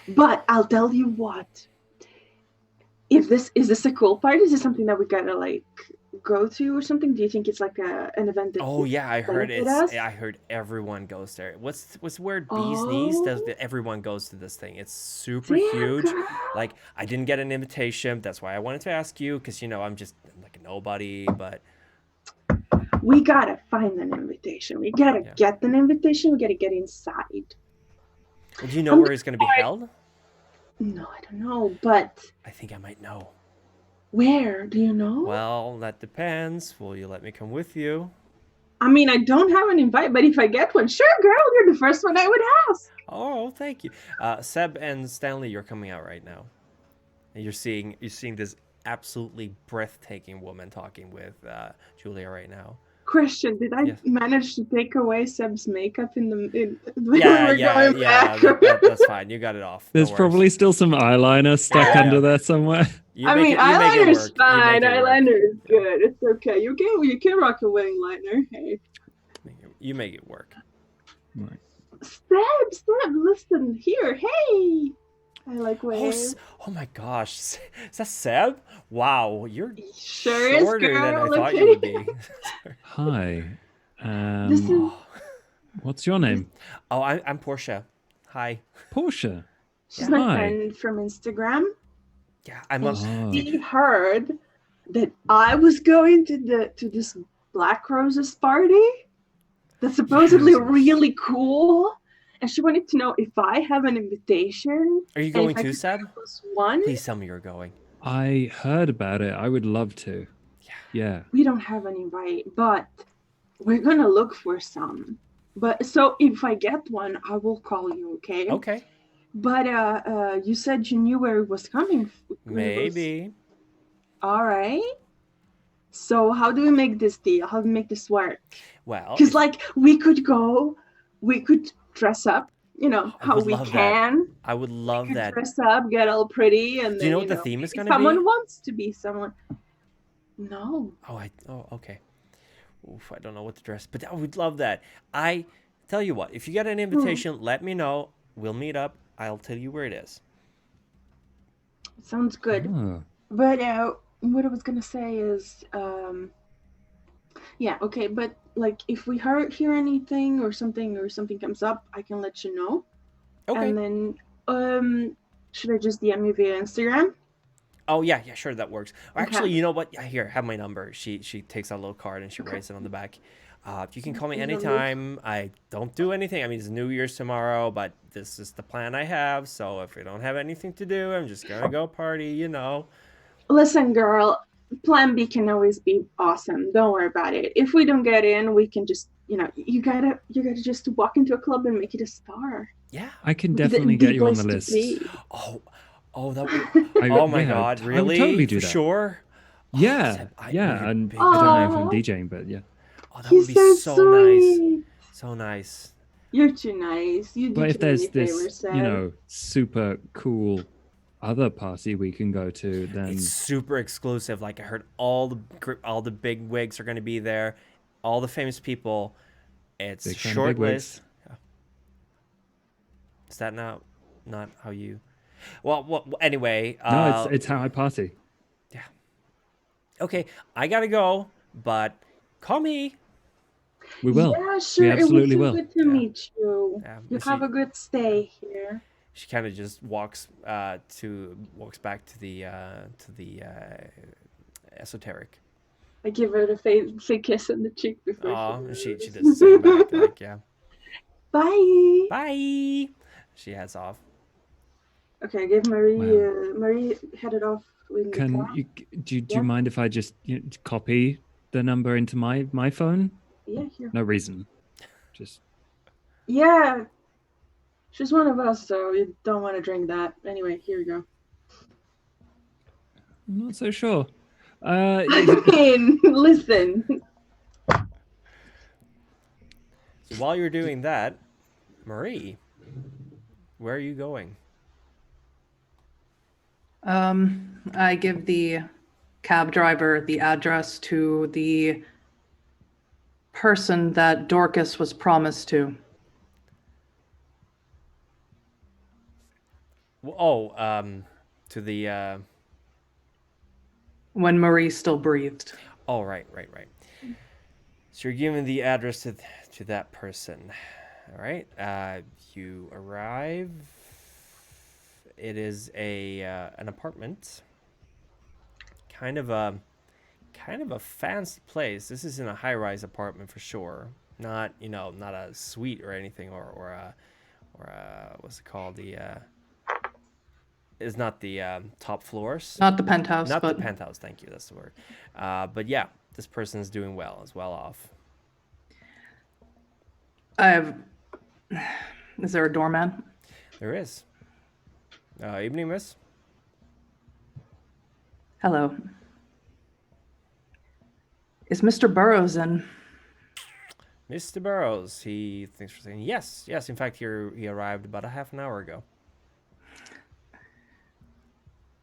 But I'll tell you what. Is this a cool party? Is this something that we gotta like go to or something? Do you think it's like an event that Oh yeah, I heard benefit us? I heard everyone goes there. What's where Bee's Knees does Oh. that? Everyone goes to this thing. It's super Dear huge. girl. Like I didn't get an invitation. That's why I wanted to ask you because I'm like a nobody. But We gotta find an invitation. We gotta Yeah. get an invitation. We gotta get inside. do you know I'm where it's gonna be held? No, I don't know, but I think I might know. where? Do you know? Well, that depends. Will you let me come with you? I mean, I don't have an invite, but if I get one, sure, girl, you're the first one I would ask. Oh, thank you. Seb and Stanley, you're coming out right now. And you're seeing this absolutely breathtaking woman talking with Julia right now. Question: did I Yes. manage to take away Seb's makeup in when Yeah, we're yeah, going yeah. back? That's fine. You got it off. There's No worries. probably still some eyeliner stuck Yeah. under there somewhere. You I make mean, it, you make it eyeliner's work. You make fine. it work. Eyeliner is good. It's okay. You can rock a wing liner. Hey, You make it work. Right. Seb, listen here. Hey, I like waves. Oh my gosh. Is that Seb? Wow, you're Sure is, shorter than I girl. thought Okay. you would be. Hi. This is What's your name? Oh, I'm Portia. Hi. Portia. she's my Hi. friend from Instagram. Yeah, I'm And on. Oh. she heard that I was going to this Black Roses party that's supposedly Roses. really cool, and she wanted to know if I have an invitation. Are you and going if I too, could Seb? plus one. Please tell me you're going. I heard about it. I would love to. Yeah. We don't have an invite, but we're gonna look for some. But so if I get one, I will call you. Okay. Okay. But you said you knew where it was coming. Maybe. All right. So how do we make this deal? How do we make this work? Well, Because like we could dress up, I how would we love that. can. I would love We could that. dress up, get all pretty, and Do then you know what the theme is if gonna be? someone wants to be someone. No. Oh, okay. Oof, I don't know what to dress, but I would love that. I tell you what, if you get an invitation, let me know. We'll meet up. I'll tell you where it is. Sounds good. Oh. But what I was gonna say is, yeah, okay. But like, if we hear anything or something comes up, I can let you know. Okay. And then, should I just DM you via Instagram? Oh yeah, sure, that works. Or Okay. actually, you know what? Yeah, here, have my number. She takes out a little card and she writes it on the back. You can call me anytime. I don't do anything. I mean, it's New Year's tomorrow, but this is the plan I have. So if we don't have anything to do, I'm just gonna go party. Listen, girl. Plan B can always be awesome. Don't worry about it. If we don't get in, we can just, you gotta just walk into a club and make it a star. Yeah. I can definitely get you on the list. Oh, that would. Oh my God, I would really? totally do For that. sure. Yeah. Seb, Yeah. you're And big I don't know if Aw. I'm DJing, but yeah. Oh, that would be so nice. So nice. You're too nice. You do But if too many there's this, favors, Seb. super cool other party we can go to, then It's super exclusive. Like I heard all the big wigs are going to be there, all the famous people. It's Big fan of short big wigs. list. Yeah. Is that not how you? Well, anyway. no, it's how I party. Okay, I gotta go, but call me. We will. Yeah, sure. We absolutely it was will. so good to meet you. Yeah, You but have she- a good stay here. She kind of just walks back to the esoteric. I give her the fake kiss on the cheek before Oh, she she leaves. does the same back. Like, yeah. Bye. Bye. She heads off. Okay, I gave Marie. Wow. Marie headed off with the car. Do you Yeah. mind if I just copy the number into my phone? Yeah, here. No reason. Just Yeah. She's one of us, so you don't want to drink that. Anyway, here you go. I'm not so sure. I mean, listen. So while you're doing that, Marie, where are you going? I give the cab driver the address to the person that Dorcas was promised to. To the. When Marie still breathed. Oh, right. So you're giving the address to that person. All right. You arrive. It is an apartment. Kind of a fancy place. This isn't a high-rise apartment for sure. Not not a suite or anything or what's it called? Is not the top floors. Not the penthouse, Not but the penthouse. Thank you. That's the word. But yeah, this person's doing well. Is well off. I have. Is there a doorman? There is. Evening, miss. Hello. Is Mr. Burrows in? Mr. Burrows, he thanks for saying yes. Yes, in fact, he arrived about a half an hour ago.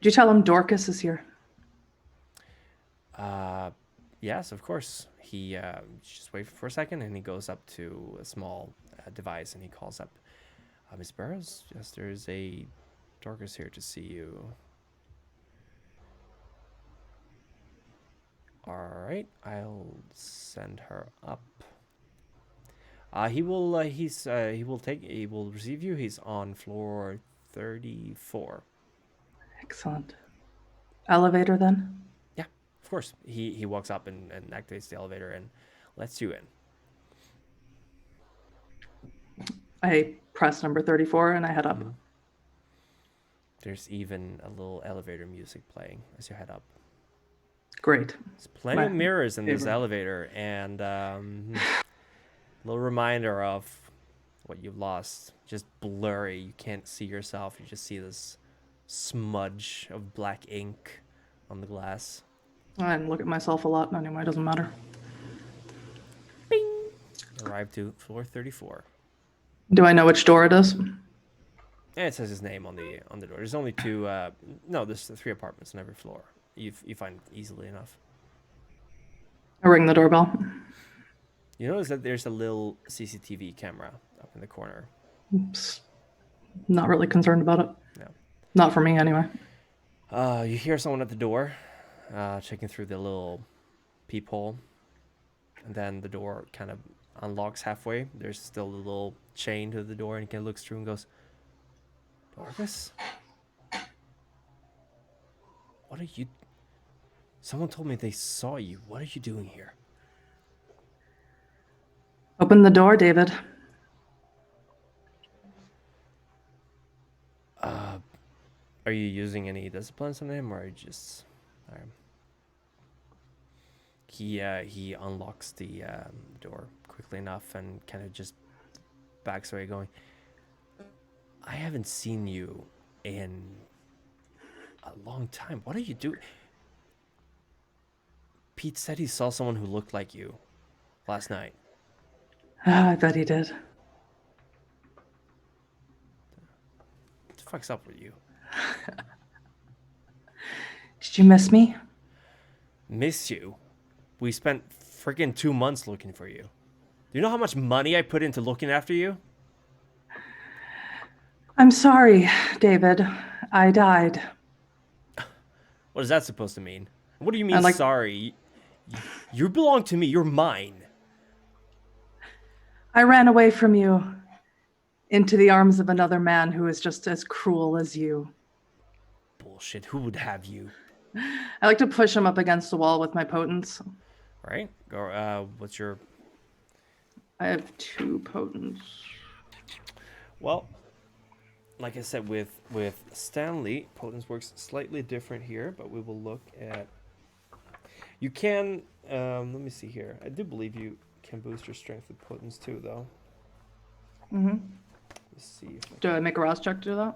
Did you tell him Dorcas is here? Yes, of course. He just wait for a second, and he goes up to a small device, and he calls up, Miss Burrows. Yes, there's a Dorcas here to see you. All right, I'll send her up. He will receive you. He's on floor 34. Excellent. Elevator then? Yeah, of course. He walks up and activates the elevator and lets you in. I press number 34 and I head up. There's even a little elevator music playing as you head up. Great. There's plenty of mirrors in this elevator, and a little reminder of what you've lost. Just blurry. You can't see yourself. You just see this smudge of black ink on the glass. I look at myself a lot anyway, it doesn't matter. Bing! Arrive to floor 34. Do I know which door it is? And it says his name on the door. There's only two. No, there's 3 apartments on every floor. You find it easily enough. I ring the doorbell. You notice that there's a little CCTV camera up in the corner. Oops. Not really concerned about it. No. Not for me, anyway. You hear someone at the door, checking through the little peephole, and then the door kind of unlocks halfway. There's still a little chain to the door, and he kind of looks through and goes, "Dorcas, what are you? Someone told me they saw you. What are you doing here?" Open the door, David. Are you using any disciplines on him, or are you just? He unlocks the door quickly enough and kind of just backs away, going, "I haven't seen you in a long time. What are you doing?" Pete said he saw someone who looked like you last night. I bet he did. What the fuck's up with you? Did you miss me? Miss you? We spent freaking 2 months looking for you. Do you know how much money I put into looking after you? I'm sorry, David. I died. What is that supposed to mean? What do you mean, sorry? You belong to me. You're mine. I ran away from you into the arms of another man who is just as cruel as you. Bullshit. Who would have you? I like to push him up against the wall with my potence. Right? Go. What's your? I have 2 potents. Well, like I said, with Stanley, potence works slightly different here, but we will look at. You can. Let me see here. I do believe you can boost your strength with potence too, though. Let's see. Do I make a Rouse check to do that?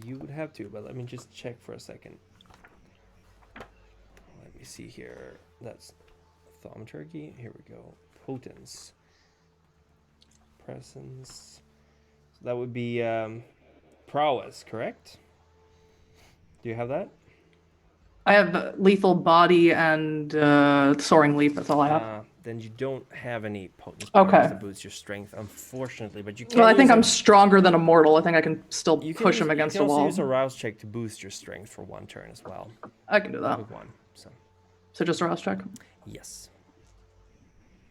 You would have to, but let me just check for a second. Let me see here. That's thaumaturgy. Here we go. Potence. Presence. So that would be prowess, correct? Do you have that? I have lethal body and soaring leap. That's all I have. Then you don't have any potence Okay. to boost your strength, unfortunately. But you can. Well, I think I'm stronger than a mortal. I think I can still push him against the wall. You can also wall. use a rouse check to boost your strength for 1 turn as well. I can do that. With 1. So just a Rouse check? Yes.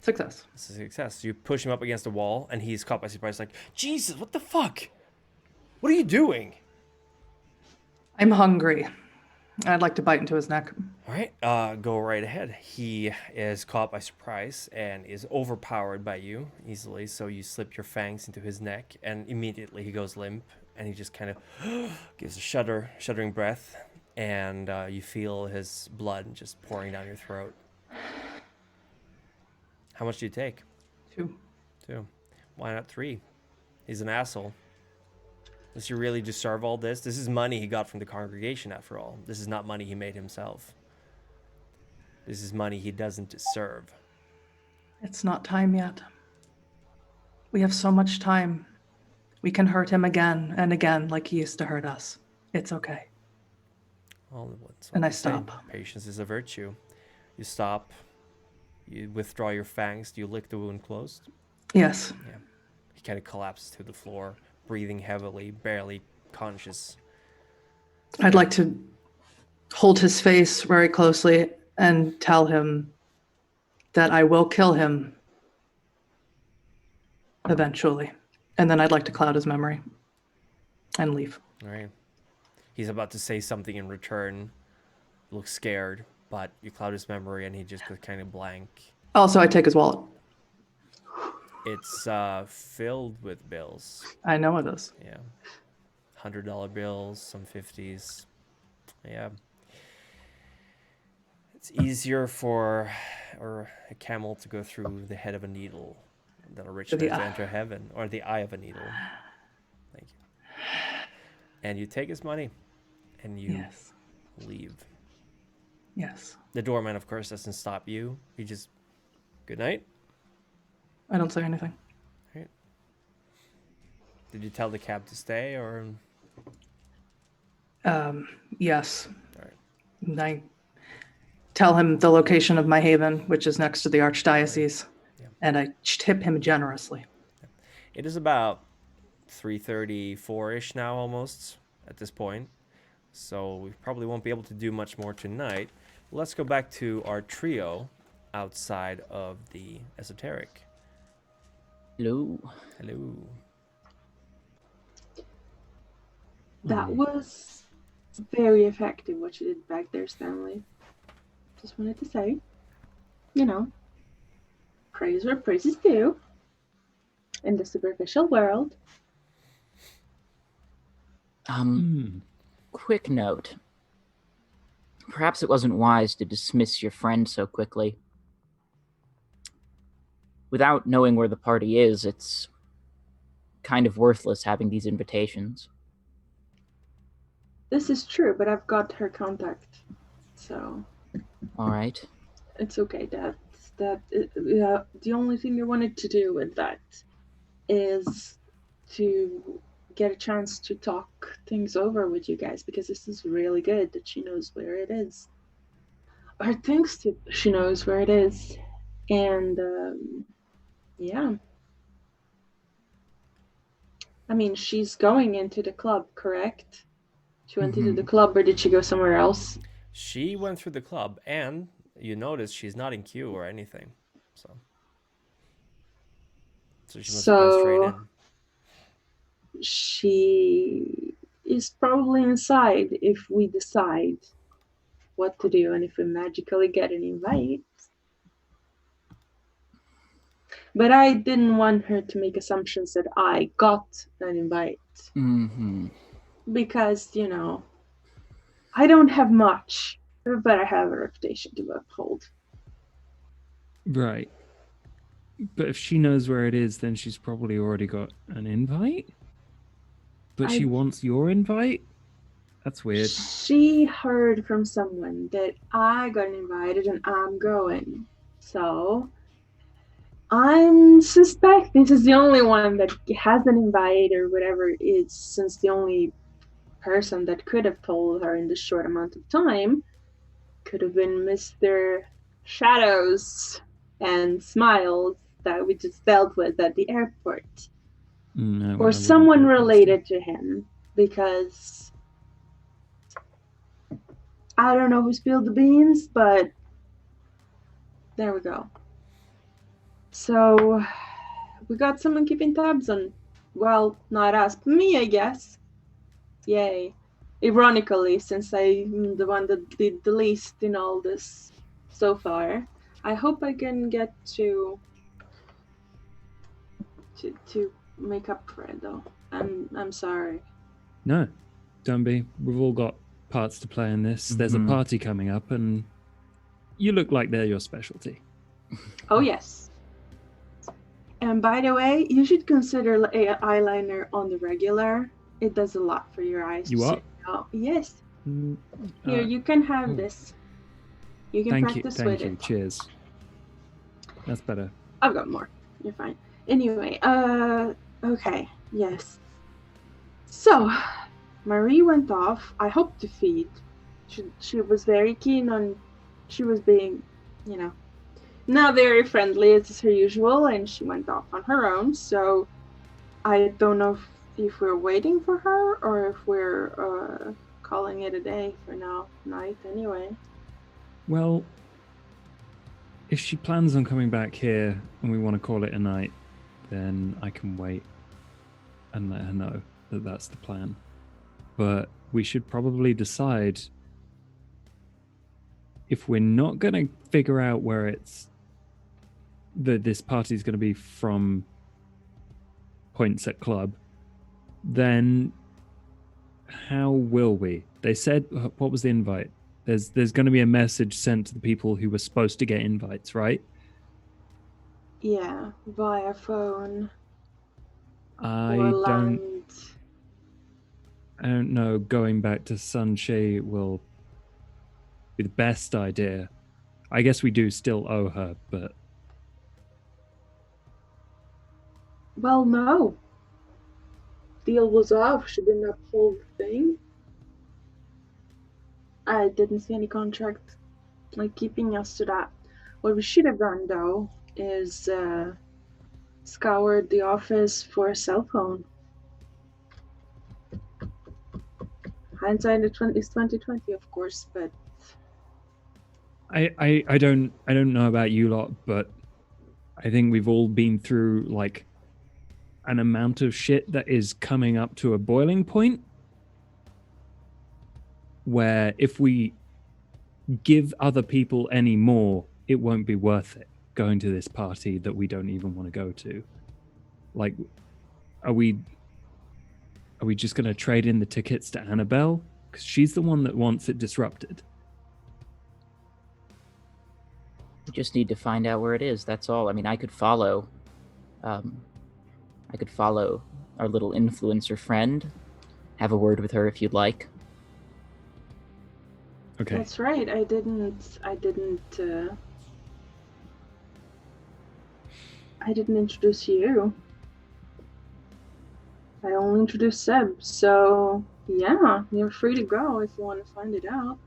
Success. This is a success. You push him up against the wall, and he's caught by surprise, like, Jesus, what the fuck? What are you doing? I'm hungry. I'd like to bite into his neck. All right, go right ahead. He is caught by surprise and is overpowered by you easily, so you slip your fangs into his neck, and immediately he goes limp, and he just kind of gives a shuddering breath, and you feel his blood just pouring down your throat. How much do you take? 2. 2. Why not 3? He's an asshole. Does he really deserve all this? This is money he got from the congregation, after all. This is not money he made himself. This is money he doesn't deserve. It's not time yet. We have so much time. We can hurt him again and again like he used to hurt us. It's okay. Well, what's And I they say? stop. Patience is a virtue. You stop. You withdraw your fangs. Do you lick the wound closed? Yes. Yeah. He kind of collapses to the floor, breathing heavily, barely conscious. I'd like to hold his face very closely and tell him that I will kill him eventually. And then I'd like to cloud his memory and leave. All right. He's about to say something in return. Looks scared, but you cloud his memory and he just goes kind of blank. Also, I take his wallet. It's filled with bills. I know it is. Yeah. $100 bills, some 50s. Yeah. It's easier for a camel to go through the head of a needle than a rich man to enter heaven, or the eye of a needle. Thank you. And you take his money and you leave. Yes. The doorman, of course, doesn't stop you. He just, good night. I don't say anything. Right. Did you tell the cab to stay, or? Yes. All right. And I tell him the location of my haven, which is next to the archdiocese, and I tip him generously. It is about 3:34-ish now, almost, at this point. So we probably won't be able to do much more tonight. Let's go back to our trio outside of the esoteric. Hello. Hello. That was very effective what you did back there, Stanley. Just wanted to say, you know, praise where praise is due in the superficial world. Quick note. Perhaps it wasn't wise to dismiss your friend so quickly. Without knowing where the party is, it's kind of worthless having these invitations. This is true, but I've got her contact, so All right. it's okay. The only thing I wanted to do with that is to get a chance to talk things over with you guys, because this is really good that she knows where it is, or thinks that she knows where it is, and yeah. I mean, she's going into the club, correct? She went into the club, or did she go somewhere else? She went through the club, and you notice she's not in queue or anything. So she must have gone straight in. She is probably inside if we decide what to do and if we magically get an invite. But I didn't want her to make assumptions that I got an invite. Because, you know, I don't have much, but I have a reputation to uphold. Right. But if she knows where it is, then she's probably already got an invite? But she wants your invite? That's weird. She heard from someone that I got invited and I'm going. So I'm suspecting this is the only one that has an invite or whatever it is, since the only person that could have told her in this short amount of time could have been Mr. Shadows and Smiles that we just dealt with at the airport. No, or someone related to him, because I don't know who spilled the beans, but there we go. So we got someone keeping tabs on, well, not us, but me, I guess. Yay. Ironically, since I'm the one that did the least in all this so far. I hope I can get to make up for it, though. I'm sorry. No, don't be. We've all got parts to play in this. There's a party coming up, and you look like they're your specialty. Oh, yes. And by the way, you should consider eyeliner on the regular. It does a lot for your eyes. You what? Yes. Mm, Here, you can have oh. this. You can Thank you. practice Thank with you. it. Cheers. That's better. I've got more. You're fine. Anyway, okay, yes. So, Marie went off, I hope to feed. She was very keen on, she was being, not very friendly as her usual, and she went off on her own, so I don't know if we're waiting for her or if we're calling it a day for now, night anyway. Well, if she plans on coming back here and we want to call it a night, then I can wait and let her know that that's the plan. But we should probably decide if we're not going to figure out where this party is going to be from Point Set Club, then how will we? They said, what was the invite? There's going to be a message sent to the people who were supposed to get invites, right? Yeah, via phone. I or don't land. know. Going back to Sanchi will be the best idea. I guess we do still owe her, but Well, no. Deal was off. She didn't uphold the thing. I didn't see any contract keeping us to that. What we should have done though is scoured the office for a cell phone. Hindsight is 2020, of course, but I don't know about you lot, but I think we've all been through an amount of shit that is coming up to a boiling point where if we give other people any more, it won't be worth it going to this party that we don't even want to go to. Are we just going to trade in the tickets to Annabelle? Because she's the one that wants it disrupted. We just need to find out where it is. That's all. I mean, I could follow our little influencer friend. Have a word with her if you'd like. Okay. That's right. I didn't introduce you. I only introduced Seb, so yeah, you're free to go if you want to find it out.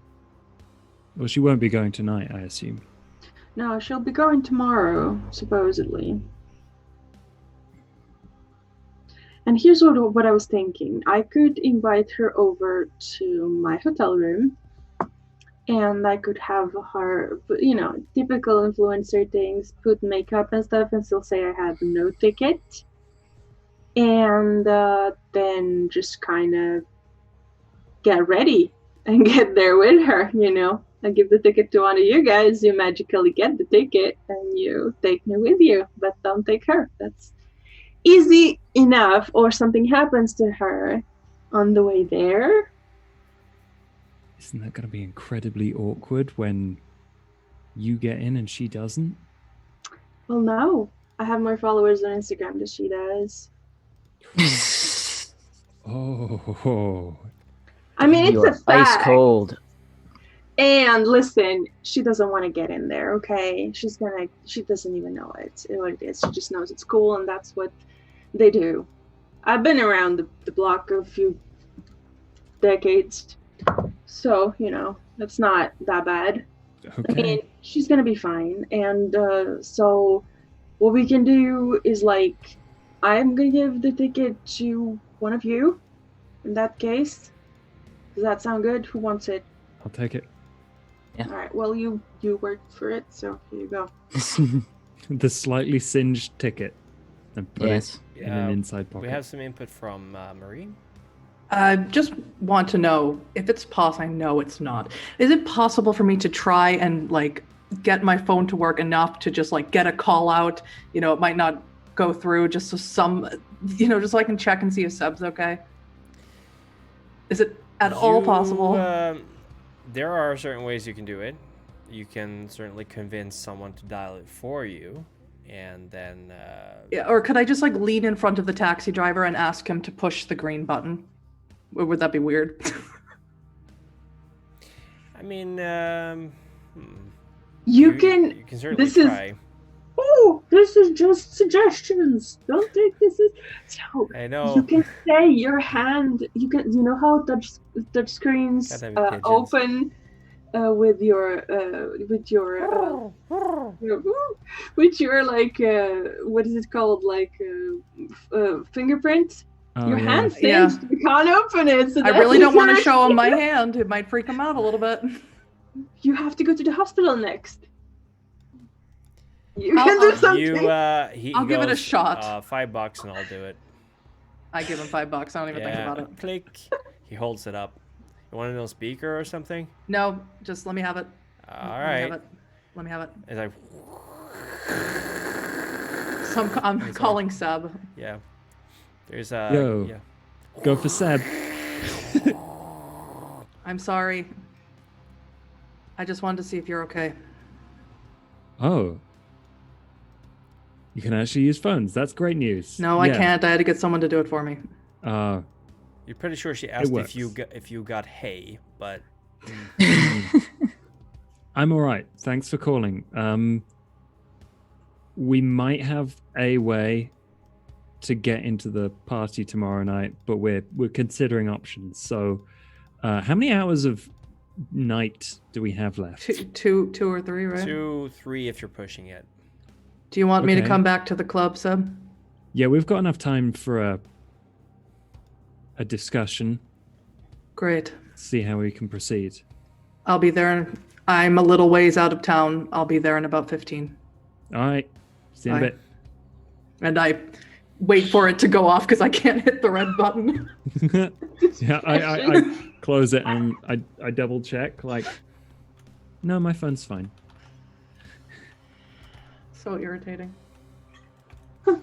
Well, she won't be going tonight, I assume. No, she'll be going tomorrow, supposedly. And here's what I was thinking. I could invite her over to my hotel room, and I could have her, typical influencer things, put makeup and stuff, and still say I have no ticket. And then just kind of get ready and get there with her, I give the ticket to one of you guys, you magically get the ticket, and you take me with you, but don't take her. That's easy enough, or something happens to her on the way there. Isn't that going to be incredibly awkward when you get in and she doesn't? Well, no. I have more followers on Instagram than she does. Oh. I mean, it's a fact. Ice cold. And listen, she doesn't want to get in there, okay? She doesn't even know what it is. She just knows it's cool, and that's what they do. I've been around the block a few decades, so, that's not that bad. Okay. I mean, she's gonna be fine. And so what we can do is I'm gonna give the ticket to one of you in that case. Does that sound good? Who wants it? I'll take it. Yeah. All right. Well, you worked for it, so here you go. The slightly singed ticket. And put it in an inside pocket. We have some input from Marie. I just want to know if it's possible. I know it's not. Is it possible for me to try and get my phone to work enough to just get a call out? It might not go through, just so just so I can check and see if Seb's okay. Is it at all possible? There are certain ways you can do it. You can certainly convince someone to dial it for you. and then Yeah, or could I just like lean in front of the taxi driver and ask him to push the green button? Or would that be weird? I mean, You you can. can certainly This is. try. Oh, this is just suggestions. Don't take this as. So I know. you can say your hand. You can. You know how touch screens Goddamn pigeons. open with your with your like what is it called, like fingerprint. Oh, Your yeah. hand Yeah. thinks you can't open it. So I that really don't want to means show him my hand. It might freak him out a little bit. you have to go to the hospital next. You I'll- can do I'll- something. He I'll give it a goes, shot. $5 and I'll do it. I give him $5. I don't even think about it. Click. He holds it up. You want it on speaker or something? No, just let me have it. All Let me right. have it. Let me have it. It's like, So I'm Sorry. calling Seb. yeah. There's Yo. yeah. Go for Seb. I'm sorry. I just wanted to see if you're okay. Oh. You can actually use phones. That's great news. No, I Yeah. can't. I had to get someone to do it for me. You're pretty sure she asked works. if you got hay, but I'm all right. Thanks for calling. We might have a way to get into the party tomorrow night, but we're considering options. So, how many hours of night do we have left? Two or three, right? 2, 3 if you're pushing it. Do you want me to Okay. come back to the club, Seb? Yeah, we've got enough time for a discussion. Great. See how we can proceed. I'll be there. I'm a little ways out of town. I'll be there in about 15. All right. See you in a Bye. bit. And I wait for it to go off because I can't hit the red button. Yeah, I close it and I double check. Like, no, my phone's fine. So irritating.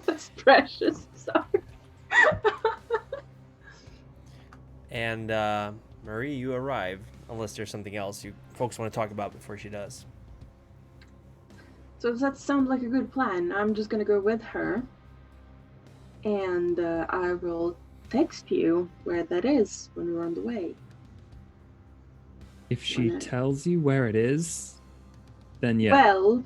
That's precious. Sorry. And Marie, you arrive. Unless there's something else you folks want to talk about before she does. So that sounds like a good plan. I'm just gonna go with her, and I will text you where that is when we're on the way. If she Wanna- tells you where it is, then yeah. Well,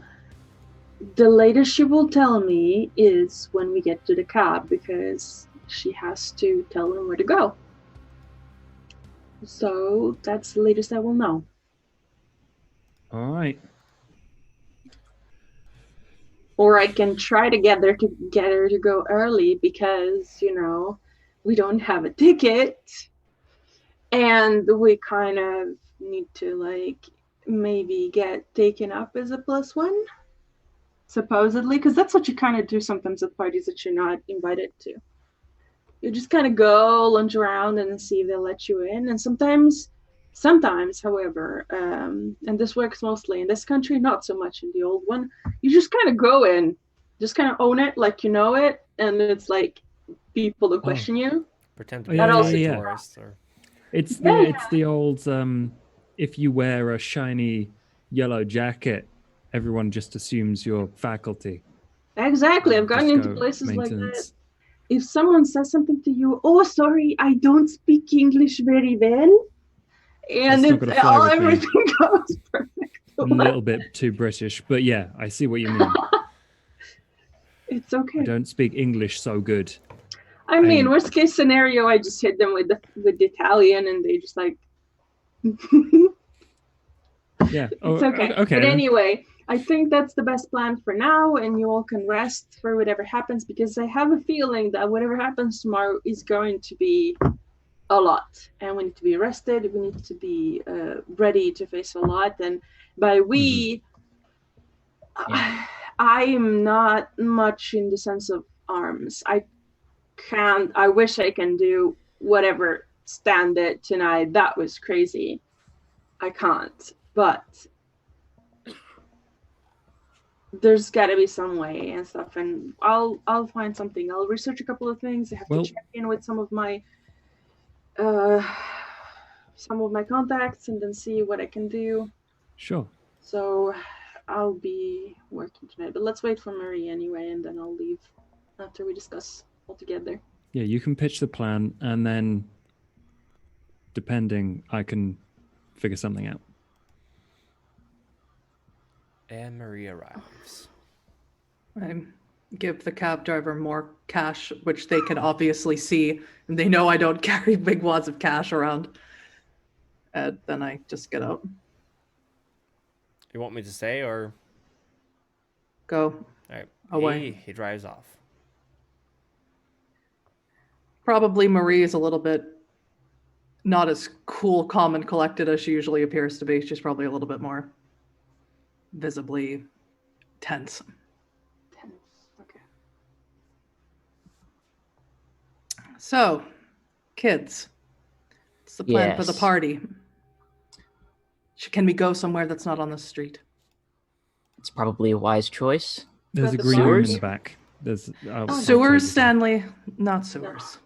the latest she will tell me is when we get to the cab, because she has to tell him where to go. So that's the latest I will know. All right. Or I can try to get her to go early, because, you know, we don't have a ticket, and we kind of need to, like, maybe get taken up as a +1, supposedly, because that's what you kind of do sometimes at parties that you're not invited to. You just kind of go lunge around and see if they'll let you in. And sometimes, however, and this works mostly in this country, not so much in the old one, you just kind of go in, just kind of own it like you know it, and it's like people to question you. Pretend to Oh, be yeah, a yeah, yeah. tourist or It's the old if you wear a shiny yellow jacket, everyone just assumes you're faculty. Exactly, I've gotten into Disco places like that. maintenance. If someone says something to you, oh, sorry, I don't speak English very well, and That's not gonna fly with me. everything goes perfect. A little bit too British, but yeah, I see what you mean. It's okay. I don't speak English so good. I mean, I'm- worst case scenario, I just hit them with the Italian, and they just like. Yeah. Oh, It's okay. Okay. But then. anyway, I think that's the best plan for now, and you all can rest for whatever happens, because I have a feeling that whatever happens tomorrow is going to be a lot, and we need to be rested. We need to be ready to face a lot, and by we, I am not much in the sense of arms. I wish I can do whatever stand it tonight. That was crazy. I can't, but there's got to be some way and stuff, and I'll find something. I'll research a couple of things. I have Well- to check in with some of my contacts, and then see what I can do. Sure. So I'll be working tonight. But let's wait for Marie anyway, and then I'll leave after we discuss all together. Yeah, you can pitch the plan, and then depending, I can figure something out. And Marie arrives. I give the cab driver more cash, which they can obviously see, and they know I don't carry big wads of cash around. And then I just get out. You want me to say, or? Go All right. away. He drives off. Probably Marie is a little bit not as cool, calm, and collected as she usually appears to be. She's probably a little bit more visibly tense. Okay. So, kids, what's the plan for the Yes. party? Can we go somewhere that's not on the street? It's probably a wise choice. There's But a the green room in sewers? the back. There's I'll tell Sewers, you. Stanley, not sewers.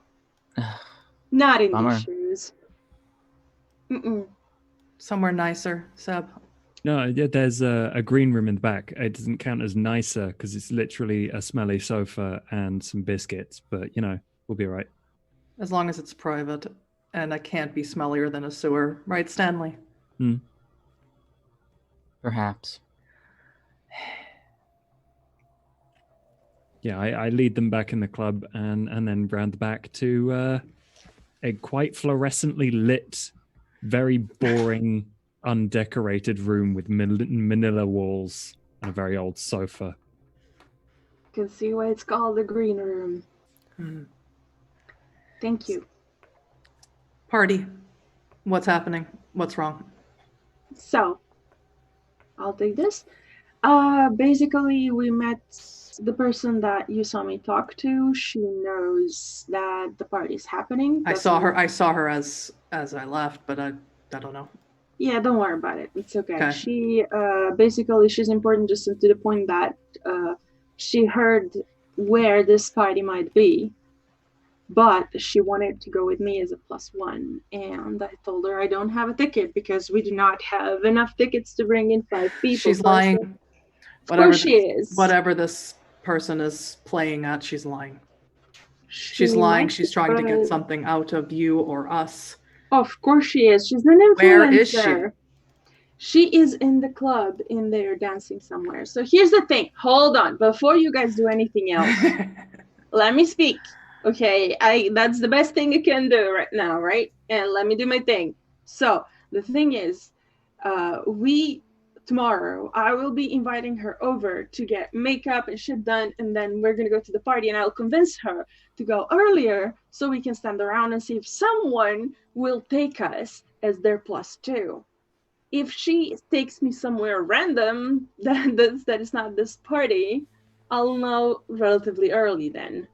Not in Bummer. these shoes. Mm-mm. Somewhere nicer, Seb. No, there's a green room in the back. It doesn't count as nicer because it's literally a smelly sofa and some biscuits. But we'll be all right. As long as it's private, and I can't be smellier than a sewer, right, Stanley? Perhaps. Yeah, I lead them back in the club and then round the back to a quite fluorescently lit, very boring, undecorated room with manila walls and a very old sofa. Can see why it's called the green room. Mhm. Thank you. Party. What's happening? What's wrong? So, I'll take this. Basically, we met the person that you saw me talk to. She knows that the party's happening. I saw her as I left, but I don't know. Yeah, don't worry about it. It's okay. Okay. She basically she's important just to the point that she heard where this party might be, but she wanted to go with me as a +1, and I told her I don't have a ticket because we do not have enough tickets to bring in 5 people. She's So I lying. said, of course she is. Whatever this person is playing at, she's lying. She's She lying. might She's be, trying to get but- something out of you or us. Of course she is. She's an influencer. Where is she? She is in the club in there dancing somewhere. So here's the thing. Hold on. Before you guys do anything else, let me speak. Okay, that's the best thing I can do right now, right? And let me do my thing. So the thing is, tomorrow I will be inviting her over to get makeup and shit done, and then we're gonna go to the party, and I'll convince her to go earlier so we can stand around and see if someone will take us as their +2. If she takes me somewhere random that is not this party, I'll know relatively early then.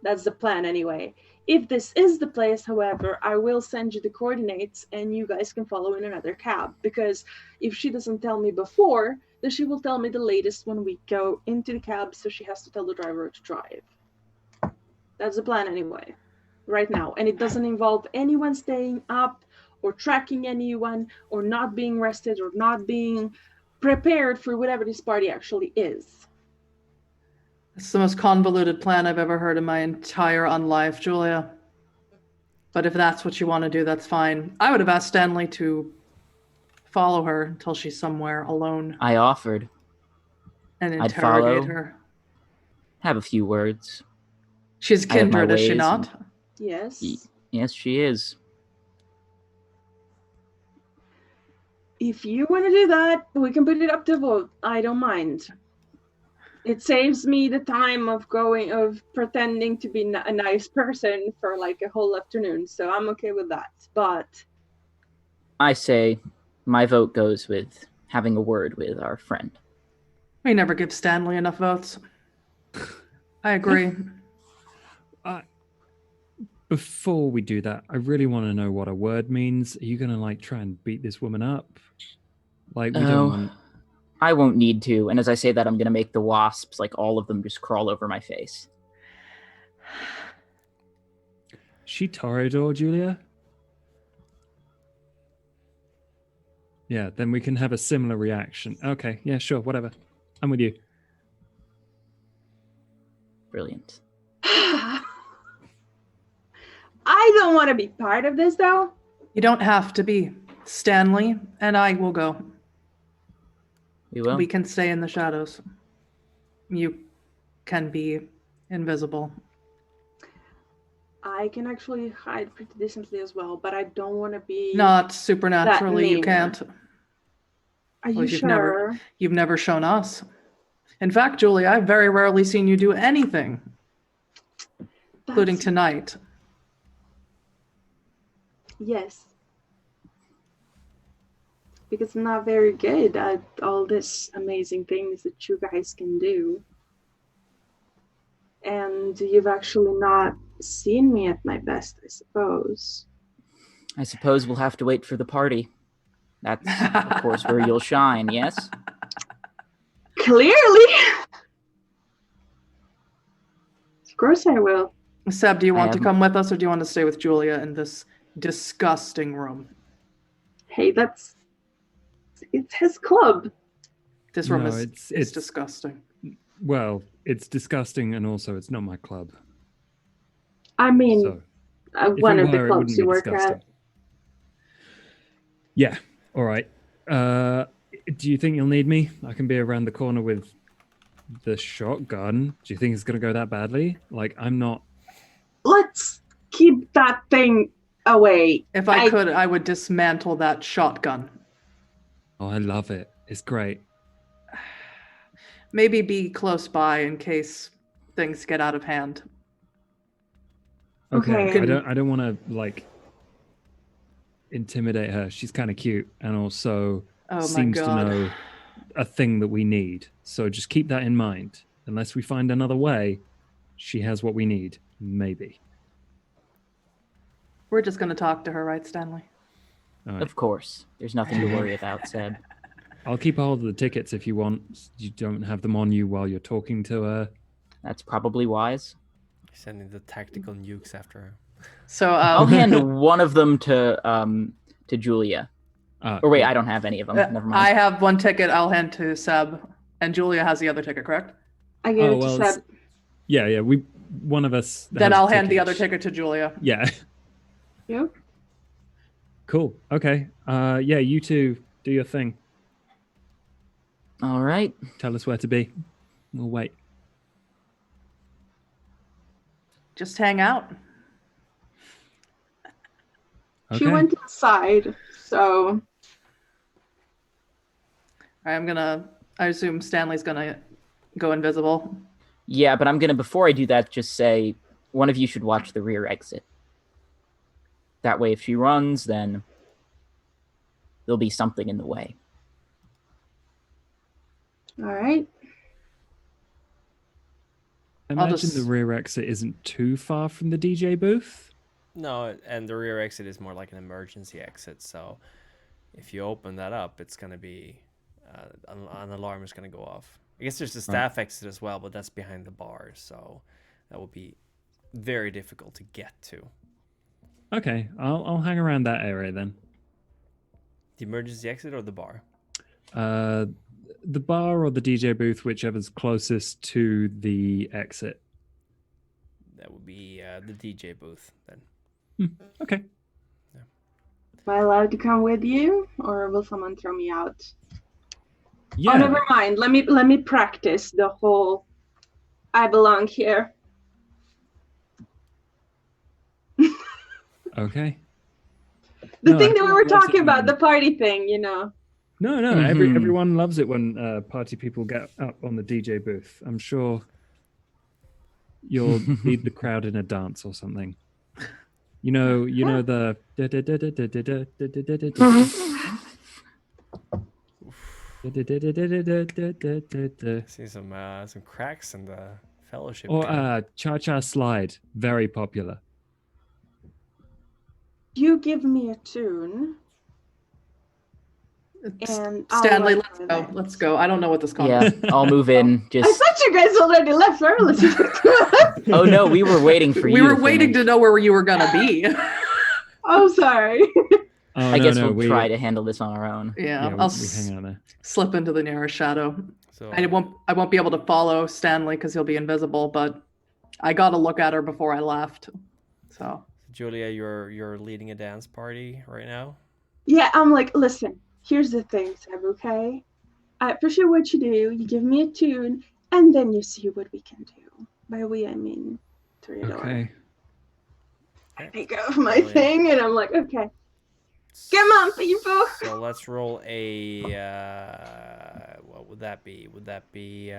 That's the plan anyway. If this is the place, however, I will send you the coordinates and you guys can follow in another cab, because if she doesn't tell me before, then she will tell me the latest when we go into the cab, so she has to tell the driver to drive. That's the plan anyway, right now. And it doesn't involve anyone staying up or tracking anyone or not being rested or not being prepared for whatever this party actually is. It's the most convoluted plan I've ever heard in my entire life, Julia. But if that's what you want to do, that's fine. I would have asked Stanley to follow her until she's somewhere alone I offered. and I'd interrogate follow. her. Have a few words. She's I have my kindred, is she ways not? Yes. Yes, she is. If you want to do that, we can put it up to vote. I don't mind. It saves me the time of pretending to be a nice person for like a whole afternoon. So I'm okay with that. But I say my vote goes with having a word with our friend. We never give Stanley enough votes. I agree. Before we do that, I really want to know what a word means. Are you going to try and beat this woman up? We don't want... I won't need to. And as I say that, I'm going to make the wasps, all of them, just crawl over my face. She Toreador, Julia? Yeah, then we can have a similar reaction. Okay, yeah, sure, whatever. I'm with you. Brilliant. I don't want to be part of this, though. You don't have to be. Stanley and I will go. We will. We can stay in the shadows. You can be invisible. I can actually hide pretty decently as well, but I don't want to be. Not supernaturally, you near. can't. Are you Well, you've sure? You've never shown us. In fact, Julie, I've very rarely seen you do anything, including That's- tonight. Yes. Because I'm not very good at all these amazing things that you guys can do. And you've actually not seen me at my best, I suppose. I suppose we'll have to wait for the party. That's, of course, where you'll shine, yes? Clearly! Of course I will. Seb, do you want to haven't- come with us, or do you want to stay with Julia in this disgusting room? Hey, it's his club. This room No, is it's disgusting. well, it's disgusting, and also it's not my club. I mean, So if one it of the were, it clubs wouldn't you be work disgusting. at. Yeah. All right. Do you think you'll need me? I can be around the corner with the shotgun. Do you think it's gonna go that badly? Like, I'm not. Let's keep that thing away. If I could, I would dismantle that shotgun. Oh, I love it. It's great. Maybe be close by in case things get out of hand. Okay. Okay. I don't want to like intimidate her. She's kind of cute, and also Oh my seems to god. know a thing that we need. So just keep that in mind. Unless we find another way, she has what we need. Maybe. We're just going to talk to her, right, Stanley? All right. Of course. There's nothing to worry about, Seb. I'll keep a hold of the tickets if you want. You don't have them on you while you're talking to her. That's probably wise. Sending the tactical nukes after her. So I'll hand one of them to Julia. Or wait, cool. I don't have any of them. Never mind. I have one ticket I'll hand to Seb, and Julia has the other ticket, correct? I gave Oh, it well, to it's- Seb. Yeah. One of us. Then has I'll a hand the ticket. other ticket to Julia. Yeah. Yep. Cool. Okay. Yeah. You two do your thing. All right. Tell us where to be. We'll wait. Just hang out. She Okay. went inside, so I assume Stanley's gonna go invisible. Yeah, but I'm going to, before I do that, just say one of you should watch the rear exit. That way, if she runs, then there'll be something in the way. all right. I I'll imagine just- the rear exit isn't too far from the DJ booth. No, and the rear exit is more like an emergency exit. So if you open that up, it's going to be an alarm is going to go off. I guess there's the staff exit as well, but that's behind the bars, so that will be very difficult to get to. Okay, I'll hang around that area then. The emergency exit or the bar? The bar or the DJ booth, whichever's closest to the exit. That would be the DJ booth then. Okay. Am I allowed to come with you, or will someone throw me out? Yeah. Oh, never mind. Let me practice the whole I belong here. Okay. The No, thing I that we think were it was, talking about, the party thing, you know. No. Mhm. Everyone loves it when party people get up on the DJ booth. I'm sure you'll lead the crowd in a dance or something. You know the. See some cracks in the fellowship. Or here. cha-cha slide, very popular. You give me a tune, and I'll Stanley, work let's with go. it. Let's go. I don't know what this call Yeah, is. I'll move in. I Just. thought you guys already left early. Oh no, we were waiting for you. We were to waiting finish. to know where you were gonna be. Oh, sorry. Oh, I guess no, we'll we, try to handle this on our own. Yeah, yeah, I'll we hang out there. slip into the nearest shadow. So I won't be able to follow Stanley because he'll be invisible, but I got to look at her before I left. So Julia, you're leading a dance party right now. Yeah, I'm like, listen, here's the thing, Seb, okay? I appreciate what you do. You give me a tune, and then you see what we can do. By we, I mean Toreador. Okay. I take off my Brilliant. thing, and I'm like, okay, come on, people. So let's roll a. What would that be? Would that be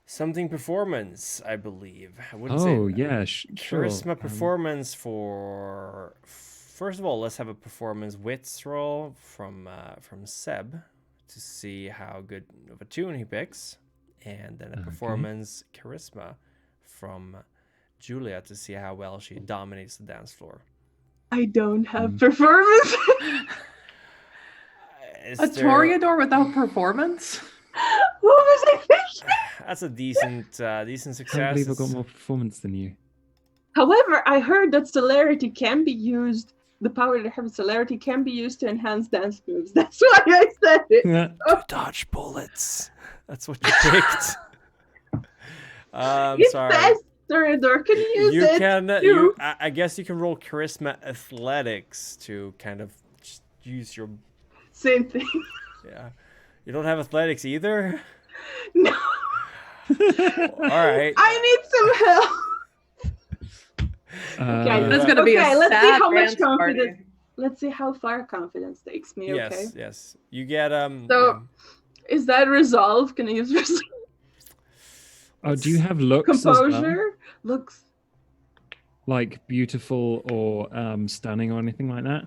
something performance? I believe. I wouldn't say. Oh, yeah, sure. Charisma performance for. First of all, let's have a performance wits roll from Seb to see how good of a tune he picks, and then a Okay. performance charisma from Julia to see how well she dominates the dance floor. I don't have performance. Is a there- Toreador without performance? What was I thinking? That's a decent I success. can't believe I got more performance than you. However, I heard that celerity can be used. The power that has celerity can be used to enhance dance moves. That's why I said it. Yeah. To dodge bullets. That's what you picked. It sorry. says Toreador can use You it. can. too. I guess you can roll charisma athletics to kind of just use your. Same thing. Yeah. You don't have athletics either. No, All right. I need some help. Okay, That's gonna be a Okay, let's see sad how much dance party. confidence. Let's see how far confidence takes me. Okay. Yes. Yes. You get So- Is that resolve? Can I use resolve? Oh, do you have looks as well? Composure? Looks. Like beautiful or stunning or anything like that?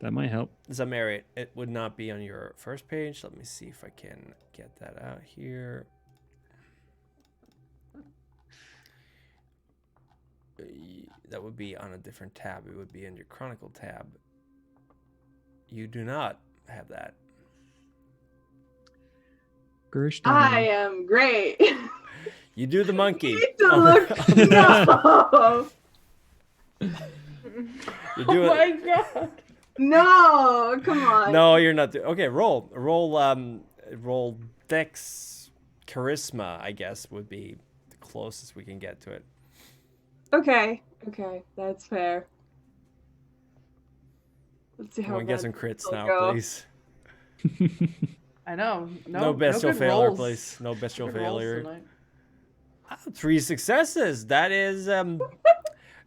That might help. Zamari, it would not be on your first page. Let me see if I can get that out here. That would be on a different tab. It would be in your Chronicle tab. You do not have that. I am great. You do the monkey. You need to on look. the- No. You do Oh it. my god. No. Come on. No, you're not. Okay, roll Dex Charisma. I guess would be the closest we can get to it. Okay. That's fair. Let's see how. Can we get bad some crits this will now, go. please? I know. No bestial good failure, rolls. please. No bestial Good rolls failure. tonight. 3 successes. That is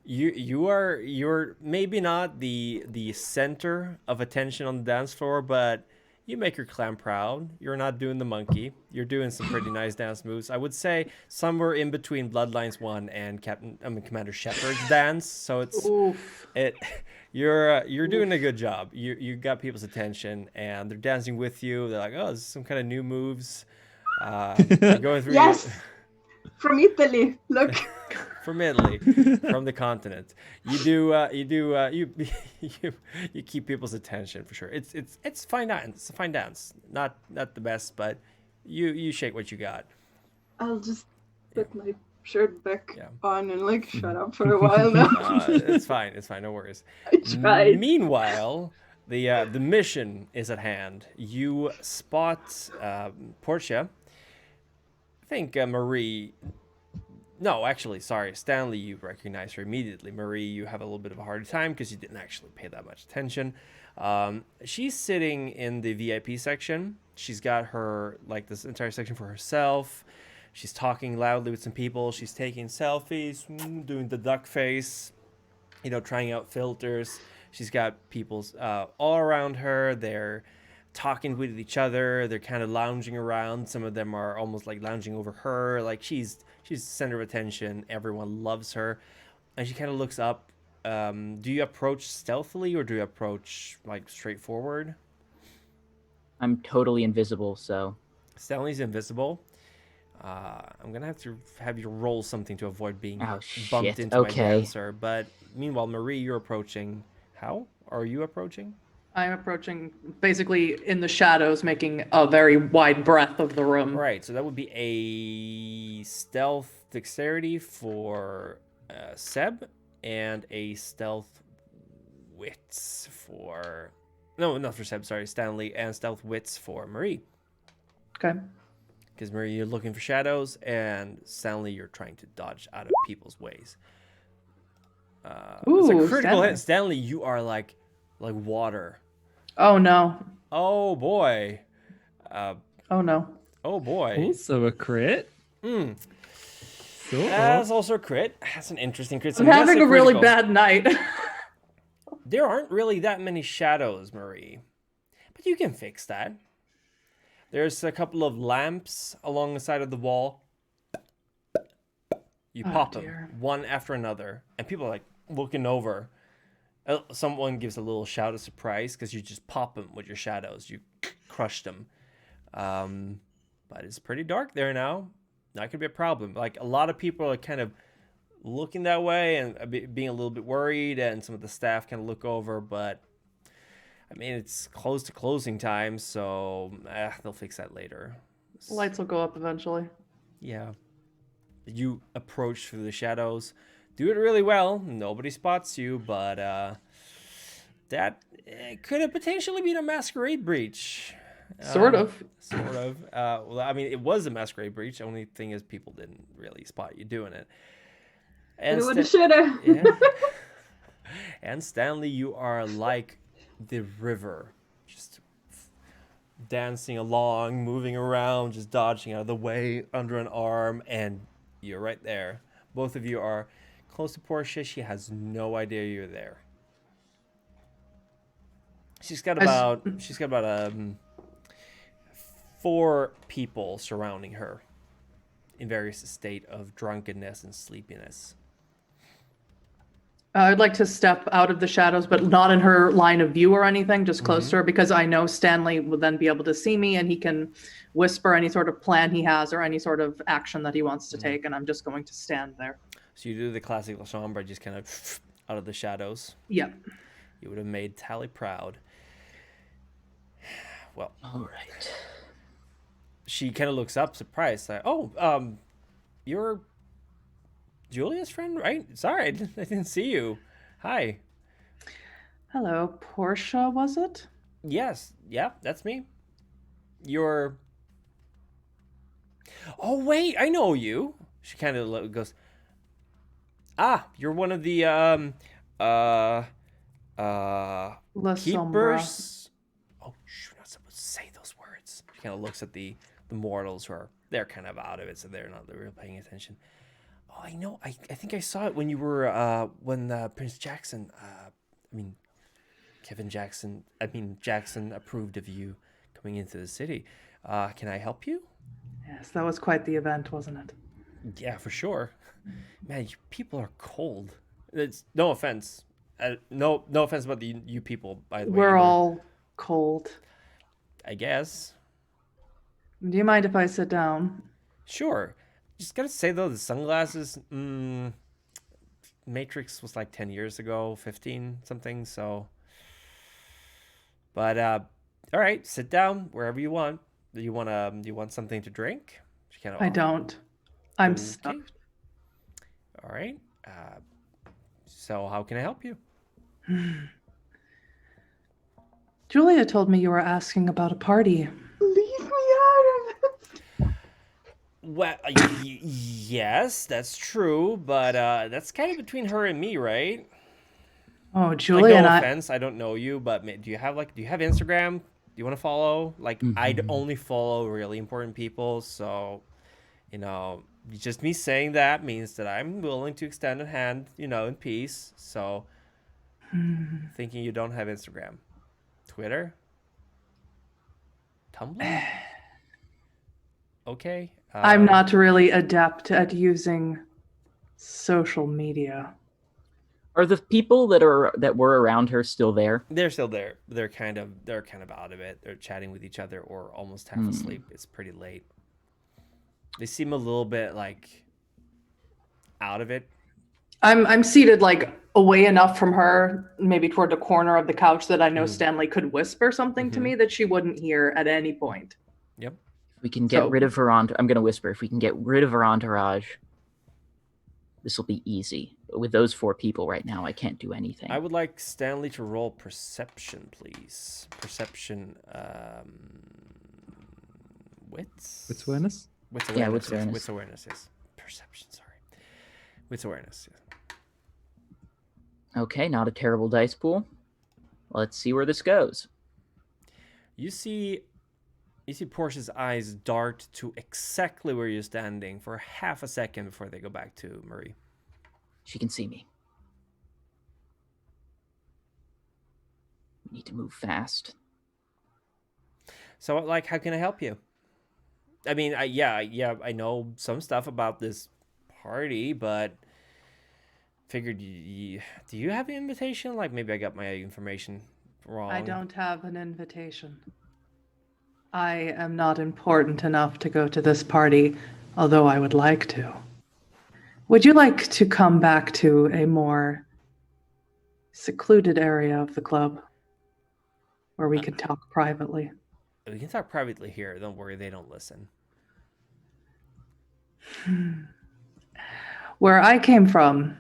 you're maybe not the center of attention on the dance floor, but you make your clan proud. You're not doing the monkey. You're doing some pretty nice dance moves. I would say somewhere in between Bloodlines 1 and Commander Shepard's dance. So it's Oof. you're doing a good job. You got people's attention and they're dancing with you. They're like, oh, this is some kind of new moves. You're going through Yes. From Italy. Look. from Italy, from the continent. You keep people's attention for sure. It's fine dance. It's a fine dance. Not the best, but you shake what you got. I'll just put my shirt back Yeah. on and like shut up for a while now. It's fine. It's fine. No worries. I tried. Meanwhile, the mission is at hand. You spot Portia. I think Marie. No, actually, sorry. Stanley, you recognize her immediately. Marie, you have a little bit of a harder time because you didn't actually pay that much attention. She's sitting in the VIP section. She's got her, like, this entire section for herself. She's talking loudly with some people. She's taking selfies, doing the duck face, trying out filters. She's got people all around her. They're talking with each other. They're kind of lounging around. Some of them are almost like lounging over her. Like she's the center of attention. Everyone loves her. And she kind of looks up. Do you approach stealthily or do you approach like straightforward? I'm totally invisible, so Stanley's invisible. I'm gonna have to have you roll something to avoid being Oh, bumped shit. into Okay. my dancer. But meanwhile, Marie, you're approaching. How are you approaching? I'm approaching basically in the shadows, making a very wide breadth of the room. Right, so that would be a stealth dexterity for Seb and a stealth wits for... No, not for Seb, sorry. Stanley and stealth wits for Marie. Okay. Because Marie, you're looking for shadows, and Stanley, you're trying to dodge out of people's ways. It's a Ooh, critical Stanley. hit. Stanley, you are like water. Oh no. Oh boy. Oh no. Oh boy. Also a crit. Mm. Sort of. That's also a crit. That's an interesting crit. So I'm having a that's really critical. bad night. There aren't really that many shadows, Marie. But you can fix that. There's a couple of lamps along the side of the wall. You Oh, pop dear. them one after another, and people are like looking over. Someone gives a little shout of surprise because you just pop them with your shadows. You crush them. But it's pretty dark there now. That could be a problem. Like, a lot of people are kind of looking that way and being a little bit worried, and some of the staff kind of look over, but I mean, it's close to closing time, so they'll fix that later. Lights will go up eventually. Yeah. You approach through the shadows. Do it really well. Nobody spots you, but that could have potentially been a masquerade breach. Sort of. Sort of. Well, I mean, it was a masquerade breach. The only thing is people didn't really spot you doing it. And Woulda, shoulda. yeah. And Stanley, you are like the river, just dancing along, moving around, just dodging out of the way under an arm, and you're right there. Both of you are close to Portia. She has no idea you're there. She's got about 4 people surrounding her in various state of drunkenness and sleepiness. I'd like to step out of the shadows, but not in her line of view or anything, just close Mm-hmm. to her, because I know Stanley will then be able to see me and he can whisper any sort of plan he has or any sort of action that he wants to Mm-hmm. take, and I'm just going to stand there. So you do the classic La Chambre, just kind of out of the shadows. Yep. You would have made Tally proud. Well, All right. she kind of looks up, surprised. Like, you're Julia's friend, right? Sorry, I didn't see you. Hi. Hello, Portia, was it? Yes, yeah, that's me. You're... Oh, wait, I know you. She kind of goes, you're one of the, La Sombra. keepers. Oh, shoot, not supposed to say those words. She kind of looks at the mortals who are, they're kind of out of it, so they're not really paying attention. Oh, I know. I think I saw it when you were, when Prince Jackson, Jackson approved of you coming into the city. Can I help you? Yes, that was quite the event, wasn't it? Yeah, for sure. Man, you people are cold. It's no offense. No offense about you people, by the way. We're either. all cold. I guess. Do you mind if I sit down? Sure. Just gotta say though, the sunglasses. Matrix was like 10 years ago, 15 something. So, but all right, sit down wherever you want. Do you want something to drink? She kind of. I don't. I'm Okay. stuffed. All right. So how can I help you? Julia told me you were asking about a party. Leave me out of it. Well, yes, that's true, but that's kind of between her and me, right? Oh, Like, Julia and no I. offense, I don't know you, but do you have Instagram? Do you want to follow? Like, I'd only follow really important people, so just me saying that means that I'm willing to extend a hand, in peace. So, thinking you don't have Instagram, Twitter, Tumblr. Okay. I'm not really adept at using social media. Are the people that were around her still there? They're still there. They're kind of out of it. They're chatting with each other or almost half asleep. It's pretty late. They seem a little bit like out of it. I'm seated like away enough from her, maybe toward the corner of the couch, that I know Stanley could whisper something to me that she wouldn't hear at any point. Yep. If we can get rid of her I'm going to whisper. If we can get rid of her entourage, this will be easy. But with those 4 people right now, I can't do anything. I would like Stanley to roll perception, please. Perception, wits? Wits awareness? Wits Yeah, awareness. wits awareness. Wits awareness, yes. Perception, sorry. Wits awareness, yes. Okay, not a terrible dice pool. Let's see where this goes. You see Portia's eyes dart to exactly where you're standing for half a second before they go back to Marie. She can see me. Need to move fast. So, like, how can I help you? I mean, I know some stuff about this party, but figured do you have an invitation? Like, maybe I got my information wrong. I don't have an invitation. I am not important enough to go to this party, although I would like to. Would you like to come back to a more secluded area of the club where we can talk privately? We can talk privately here. Don't worry, they don't listen. Where I came from,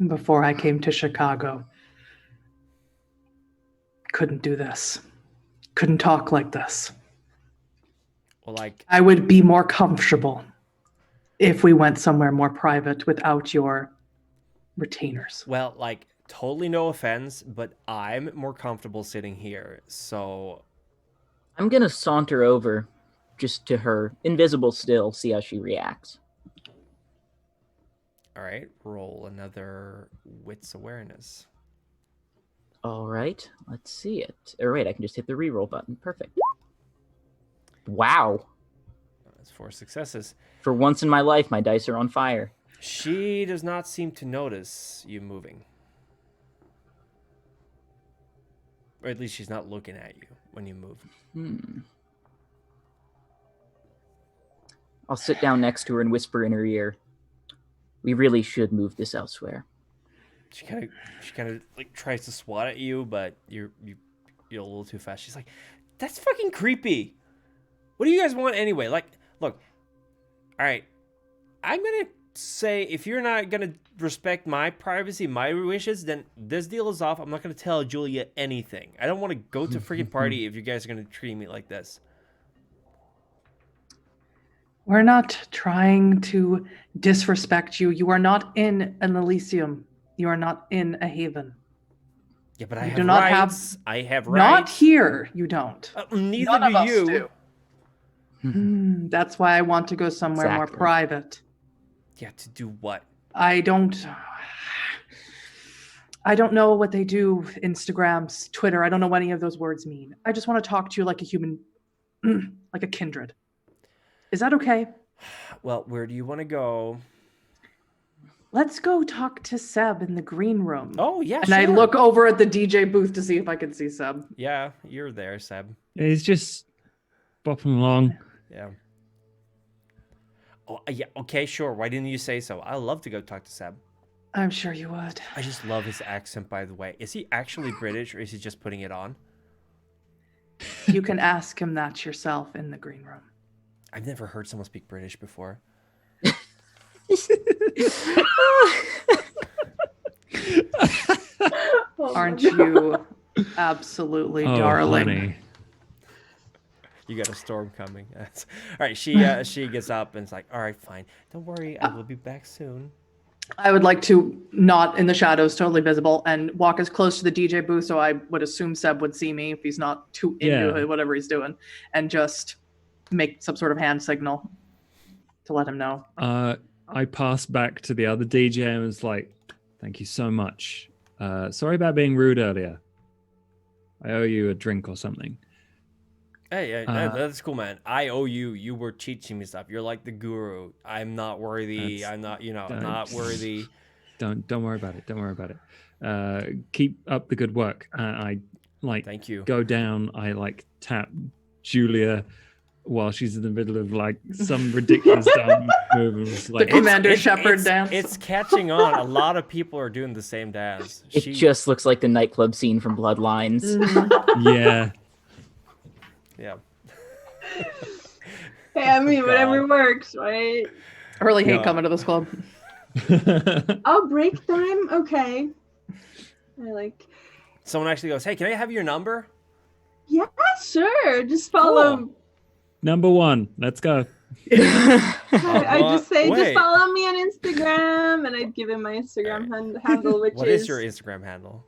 before I came to Chicago, couldn't do this. Couldn't talk like this. Well, like, I would be more comfortable if we went somewhere more private without your retainers. well, like, totally no offense, but I'm more comfortable sitting here. So, I'm going to saunter over just to her, invisible still, see how she reacts. all right, roll another wits awareness. All right, let's see it. Or wait, I can just hit the reroll button. Perfect. Wow. That's 4 successes. For once in my life, my dice are on fire. She does not seem to notice you moving. Or at least she's not looking at you when you move. I'll sit down next to her and whisper in her ear. We really should move this elsewhere. She kind of like tries to swat at you, but you're a little too fast. She's like, "That's fucking creepy. What do you guys want anyway?" Like, look, all right, I'm gonna say if you're not gonna respect my privacy, my wishes, then this deal is off. I'm not gonna tell Julia anything. I don't want to go to a freaking party if you guys are gonna treat me like this. We're not trying to disrespect you. You are not in an Elysium. You are not in a haven. Yeah, but I You have do not rights. I have Not rights. here, you don't. Neither None of do us you. do. That's why I want to go somewhere more Exactly. private. Yeah, to do what? I don't know what they do, Instagrams, Twitter. I don't know what any of those words mean. I just want to talk to you like a human, like a kindred. Is that okay? Well, where do you want to go? Let's go talk to Seb in the green room. Oh, yeah, And I sure. look over at the DJ booth to see if I can see Seb. Yeah, you're there, Seb. He's just bopping along. Yeah. Oh, yeah. Okay, sure. Why didn't you say so? I'd love to go talk to Seb. I'm sure you would. I just love his accent, by the way. Is he actually British or is he just putting it on? You can ask him that yourself in the green room. I've never heard someone speak British before. Aren't you absolutely Oh, darling? honey. You got a storm coming. All right, she gets up and is like, all right, fine. Don't worry, I will be back soon. I would like to, not in the shadows, totally visible, and walk as close to the DJ booth so I would assume Seb would see me if he's not too into it, whatever he's doing, and just make some sort of hand signal to let him know. I passed back to the other DJ and was like, thank you so much. Sorry about being rude earlier. I owe you a drink or something. Hey, that's cool, man. I owe you. You were teaching me stuff. You're like the guru. I'm not worthy. I'm not, not worthy. Don't worry about it. Don't worry about it. Keep up the good work. I Thank you. go down. I tap Julia while she's in the middle of some ridiculous dumb move. And was like, The Commander Shepard dance. It's catching on. A lot of people are doing the same dance. It just looks like the nightclub scene from Bloodlines. yeah. Yeah. Hey, I mean, God. whatever works, right? I really hate No. coming to this club. Oh, break time? Okay. I like, Someone actually goes, "Hey, can I have your number?" yeah, sure. Just follow. Cool. Number 1. Let's go. I just say, just wait. follow me on Instagram, and I'd give him my Instagram handle, which What is your Instagram handle?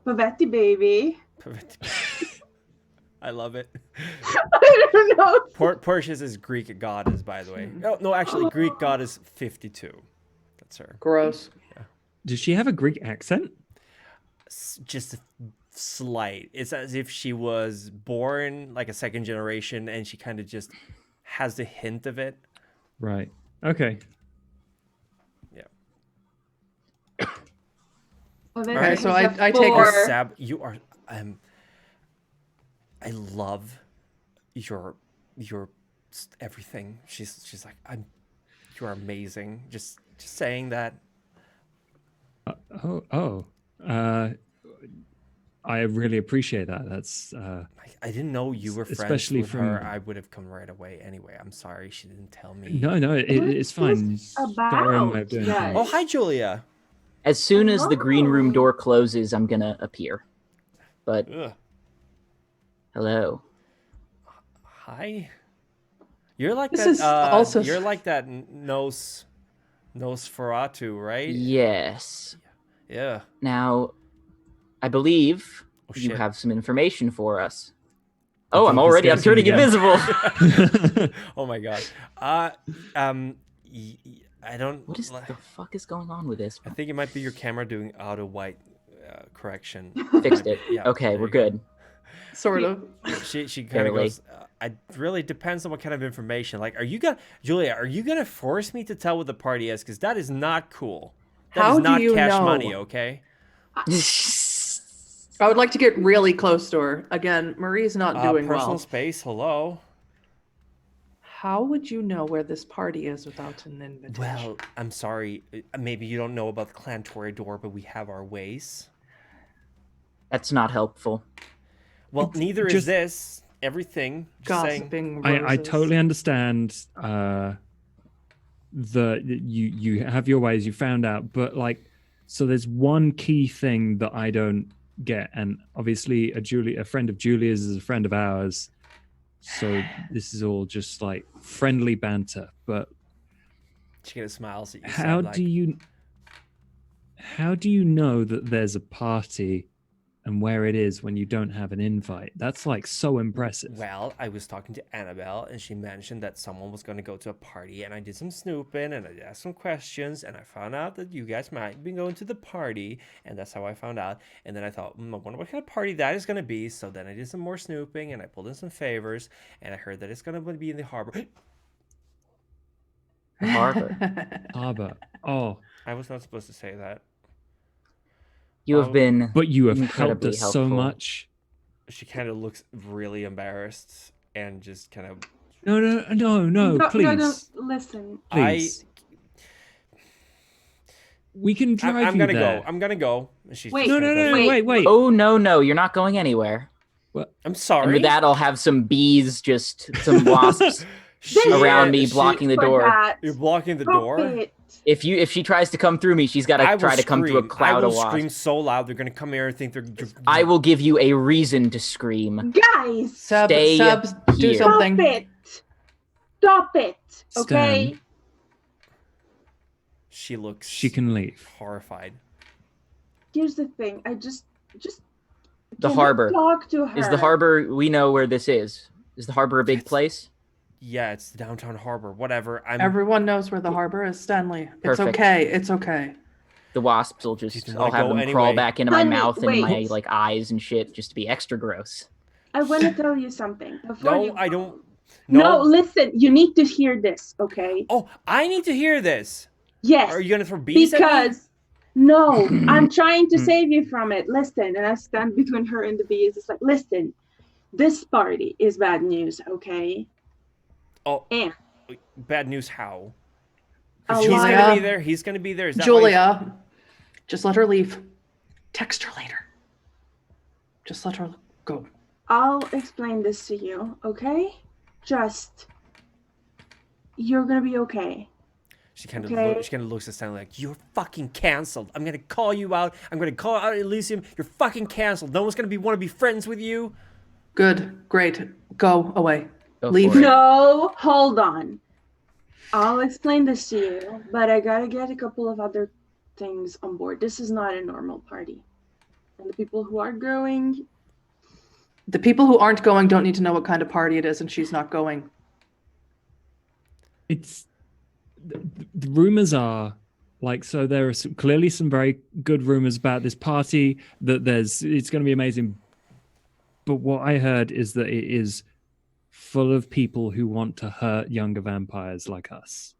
Pavetti baby. I love it. I don't know. Portia's is Greek goddess, by the way. Oh, no, actually, Greek goddess 52. That's her. Gross. Does she have a Greek accent? Just a slight. It's as if she was born like a second generation, and she kind of just has the hint of it. Right. Okay. Yeah. Okay, so I take four. her. Sab, you are. I love your everything. She's like, you're amazing. Just saying that. I really appreciate that. That's I didn't know you were friends especially with from her. I would have come right away anyway. I'm sorry she didn't tell me. no, it's fine. About Don't worry about doing that? things. Oh, hi, Julia. As soon as the green room Hello. door closes, I'm gonna appear. But Ugh. hello. Hi. You're like This that. is also- You're like that Nosferatu, right? Yes. Yeah. Now, I believe Oh, you shit. have some information for us. I Oh, thought I'm this already. I'm guy's turning gonna invisible. Oh my god. I don't. What is the fuck is going on with this? I think it might be your camera doing auto white correction. Fixed it. Yeah, Okay, there we're you go. good. Sort of. She kind of Barely. goes. It really depends on what kind of information. Like, Julia? Are you gonna force me to tell what the party is? Because that is not cool. That How is do not you cash know? money, okay? I would like to get really close to her. Again, Marie's not doing Personal well. space. Hello. How would you know where this party is without an invitation? Well, I'm sorry. Maybe you don't know about the clan Toreador, but we have our ways. That's not helpful. Well, neither is just- this. Everything. Just saying. Gossiping I roses. totally understand you have your ways, you found out, but like, so there's one key thing that I don't get, and obviously a friend of Julia's is a friend of ours, so this is all just like friendly banter. But She kind of smiles at you. how sad, like, do you know that there's a party and where it is when you don't have an invite? That's like so impressive. Well, I was talking to Annabelle, and she mentioned that someone was going to go to a party, and I did some snooping, and I asked some questions, and I found out that you guys might be going to the party, and that's how I found out. And then I thought, I wonder what kind of party that is going to be. So then I did some more snooping, and I pulled in some favors, and I heard that it's going to be in the harbor. The harbor. Harbor. Oh, I was not supposed to say that. You have been. but you have helped Incredibly us so helpful. much. She kind of looks really embarrassed and just kind of. No, please. Listen. Please. We can drive I'm you gonna there. go. I'm gonna go. And she's Wait. just No, gonna go, wait. Oh no, you're not going anywhere. I'm And sorry. with that, I'll have some bees, just some wasps She- around me, she- blocking the For door. that, You're blocking the stop door. it. If she tries to come through me, she's got I to will try to come through a scream. cloud I of will scream wasps. so loud they're gonna come here and think they're. I will give you a reason to scream. Guys, Sub, Stay subs, do here. stop something. it. Stop it. Okay. Stan. She looks. She can leave. horrified. Here's the thing. I just. The can you harbor. Talk to her. Is the harbor? We know where this is. Is the harbor a big Yes. place? Yeah, it's the downtown harbor. Whatever. Everyone knows where the harbor is, Stanley. It's Perfect. okay. It's okay. The wasps will just. Didn't I'll wanna have go them crawl anyway. back into my Honey, mouth and my wait. like eyes and shit, just to be extra gross. I want to tell you something. Before No, you I go. don't. No, listen. You need to hear this, okay? Oh, I need to hear this. Yes. Are you gonna throw bees at me? Because no, I'm trying to save you from it. Listen, and I stand between her and the bees. It's like, listen, this party is bad news, okay? Oh, And bad news. How? a He's lot gonna of- be there. He's gonna be there. Is that why- Julia, just let her leave. Text her later. Just let her go. I'll explain this to you, okay? Just you're gonna be okay. She kind Okay. of looks at Stanley like, "You're fucking canceled. I'm gonna call you out. I'm gonna call out Elysium. You're fucking canceled. No one's gonna want to be friends with you." Good. Great. Go away. Go Leave. for it. No, hold on. I'll explain this to you, but I gotta get a couple of other things on board. This is not a normal party. And the people who are going, The people who aren't going don't need to know what kind of party it is, and she's not going. It's the rumors are like, so there are clearly some very good rumors about this party, that it's going to be amazing. But what I heard is that it is full of people who want to hurt younger vampires like us.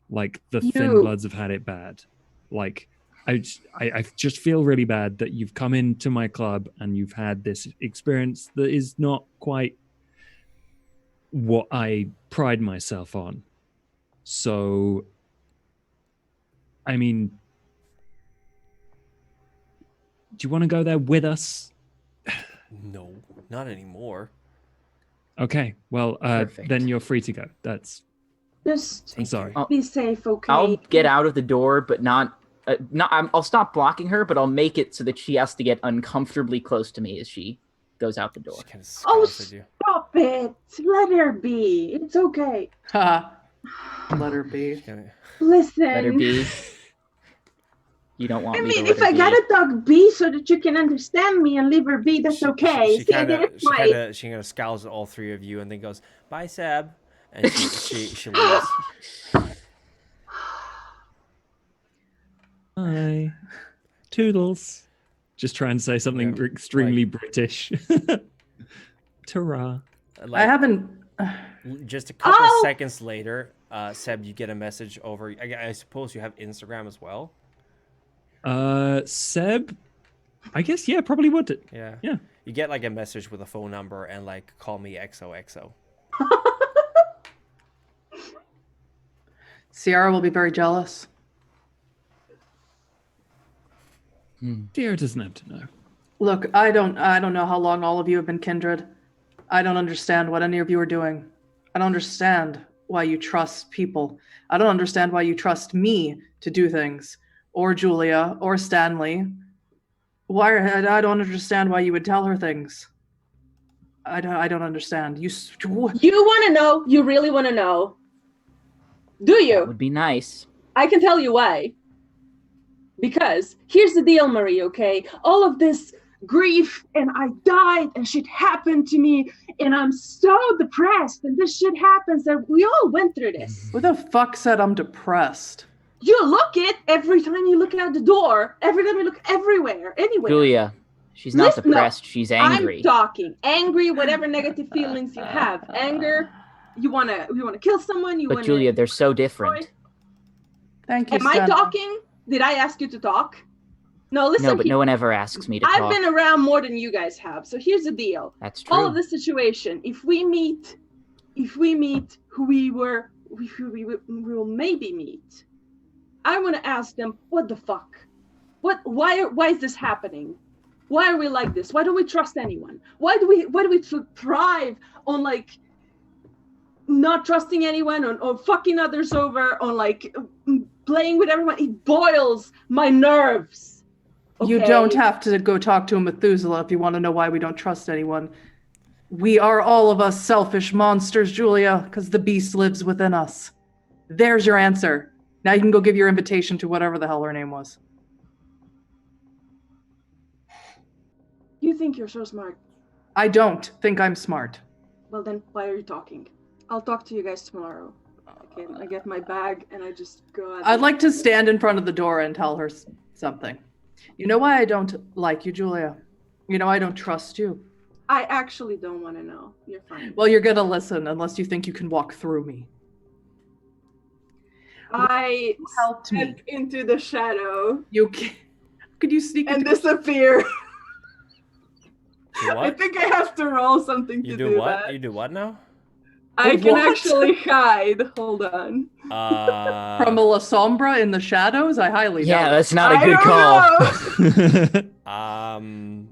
Like the Thin Bloods have had it bad. Like I just feel really bad that you've come into my club and you've had this experience that is not quite what I pride myself on. So, I mean, do you want to go there with us? No, not anymore. Okay, well, then you're free to go. just I'm sorry. be safe, okay? I'll get out of the door, but not. I'll stop blocking her, but I'll make it so that she has to get uncomfortably close to me as she goes out the door. She kind of Oh, scowls at you. stop it! Let her be. It's okay. Ha. Let her be. Listen. Let her be. You don't want I me mean, to let if her I be. gotta talk B so that you can understand me and leave her be, that's okay. She See, I did it twice. kind of scowls at all three of you and then goes, "Bye, Seb," and she leaves. Hi. Toodles. Just try and say something Yeah, extremely British. Ta-ra. Like, I haven't. just a couple Oh! seconds later, Seb, you get a message over. I suppose you have Instagram as well. Seb, I guess, yeah, probably would. Yeah. Yeah. You get like a message with a phone number and like, "Call me XOXO." Ciara will be very jealous. Dear doesn't have to know. Look, I don't know how long all of you have been kindred. I don't understand what any of you are doing. I don't understand why you trust people. I don't understand why you trust me to do things, or Julia, or Stanley. I don't understand why you would tell her things. I don't understand. You want to know? You really want to know? Do That you? would be nice. I can tell you why. Because here's the deal, Marie, okay? All of this grief, and I died, and shit happened to me, and I'm so depressed, and this shit happens, and we all went through this. Who the fuck said I'm depressed? You look it every time you look out the door, every time you look everywhere, anywhere. Julia, she's not Listen, no, depressed. She's angry. I'm talking. Angry, whatever negative feelings you have. Anger, you wanna kill someone, But Julia, they're so different. Thank you, Am I Stanley. talking? Did I ask you to talk? No, listen. No, but no one ever asks me to I've talk. been around more than you guys have. So here's the deal. That's true. All of this situation, if we meet who we will maybe meet, I want to ask them, what the fuck? Why is this happening? Why are we like this? Why don't we trust anyone? Why do we thrive on like not trusting anyone, or fucking others over, on like playing with everyone? It boils my nerves. You Okay? don't have to go talk to a Methuselah if you want to know why we don't trust anyone. We are all of us selfish monsters, Julia, because the beast lives within us. There's your answer. Now you can go give your invitation to whatever the hell her name was. You think you're so smart. I don't think I'm smart. Well, then why are you talking? I'll talk to you guys tomorrow. I get my bag and I just go out. I'd like to stand in front of the door and tell her something. You know why I don't like you, Julia? You know I don't trust you. I actually don't want to know. You're fine. Well, you're gonna listen unless you think you can walk through me. I Helped me. step into the shadow You can. Could you sneak and into disappear. You I what? think I have to roll something You to do do what? that. You do what now? I can What? actually hide. Hold on. from a La Sombra in the shadows? I highly Yeah, doubt it. that's not a I good don't call. know.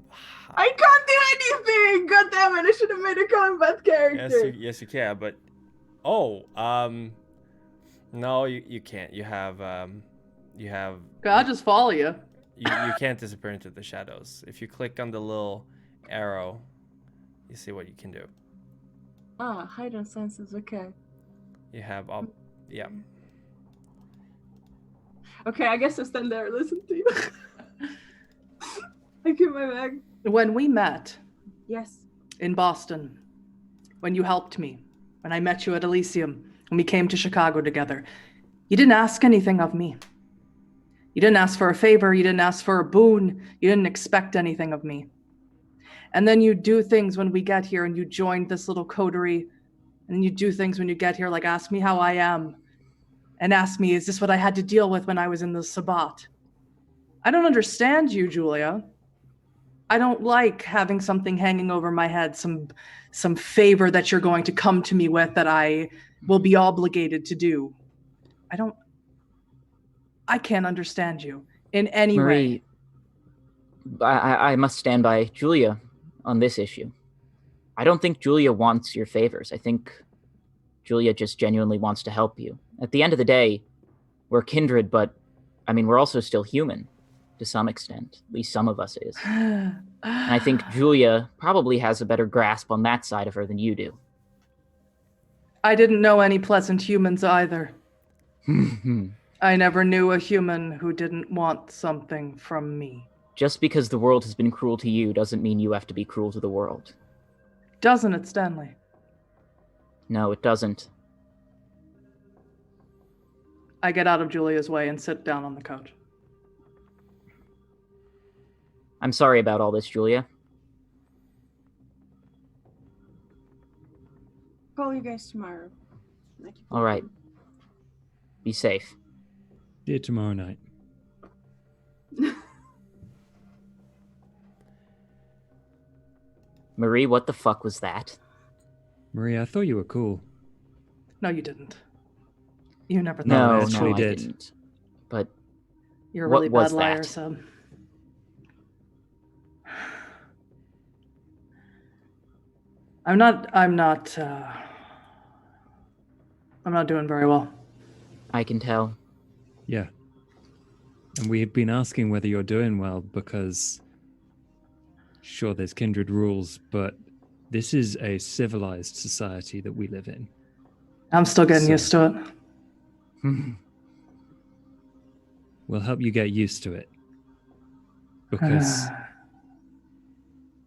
I can't do anything. God damn it! I should have made a combat character. yes, you can. But No, you can't. You have Okay, I'll just follow you. you can't disappear into the shadows. If you click on the little arrow, you see what you can do. Ah, heightened senses. Okay. You have yeah. Okay, I guess I'll stand there and listen to you. I give my bag. When we met Yes. in Boston, when you helped me, when I met you at Elysium, when we came to Chicago together, you didn't ask anything of me. You didn't ask for a favor. You didn't ask for a boon. You didn't expect anything of me. And then you do things when we get here, and you joined this little coterie, and you do things when you get here, like ask me how I am, and ask me, is this what I had to deal with when I was in the Sabbat? I don't understand you, Julia. I don't like having something hanging over my head, some favor that you're going to come to me with that I will be obligated to do. I can't understand you in any way. Marie, I must stand by Julia on this issue. I don't think Julia wants your favors. I think Julia just genuinely wants to help you. At the end of the day, we're kindred, but I mean, we're also still human to some extent. At least some of us is. And I think Julia probably has a better grasp on that side of her than you do. I didn't know any pleasant humans either. I never knew a human who didn't want something from me. Just because the world has been cruel to you doesn't mean you have to be cruel to the world. Doesn't it, Stanley? No, it doesn't. I get out of Julia's way and sit down on the couch. I'm sorry about all this, Julia. Call you guys tomorrow. All right. Be safe. See you tomorrow night. Marie, what the fuck was that? Maria, I thought you were cool. No, you didn't. You never thought No, I I was actually I did. didn't. But You're a what really was bad liar, that? Sub. I'm not doing very well. I can tell. Yeah. And we have been asking whether you're doing well because, sure, there's kindred rules, but this is a civilized society that we live in. I'm still getting So- used to it. We'll help you get used to it. Because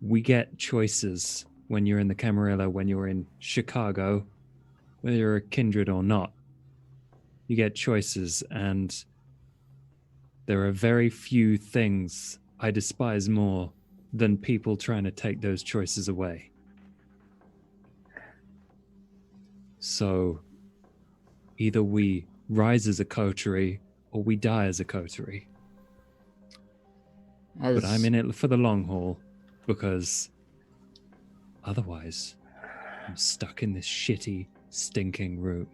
we get choices when you're in the Camarilla, when you're in Chicago, whether you're a kindred or not. You get choices, and there are very few things I despise more than people trying to take those choices away. So either we rise as a coterie or we die as a coterie. But I'm in it for the long haul because otherwise I'm stuck in this shitty, stinking room.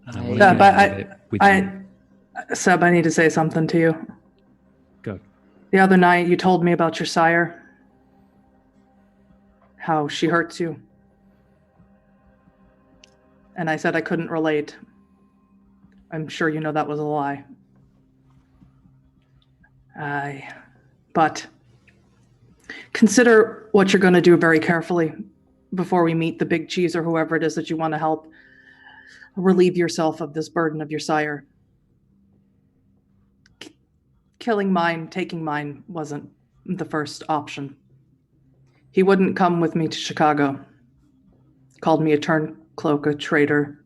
And I want to Seb, get out of it with you. Seb, I need to say something to you. Go. The other night, you told me about your sire. How she hurts you. And I said I couldn't relate. I'm sure you know that was a lie. But consider what you're going to do very carefully before we meet the big cheese or whoever it is that you want to help relieve yourself of this burden of your sire. Killing mine, taking mine wasn't the first option. He wouldn't come with me to Chicago. Called me a turncloak, a traitor.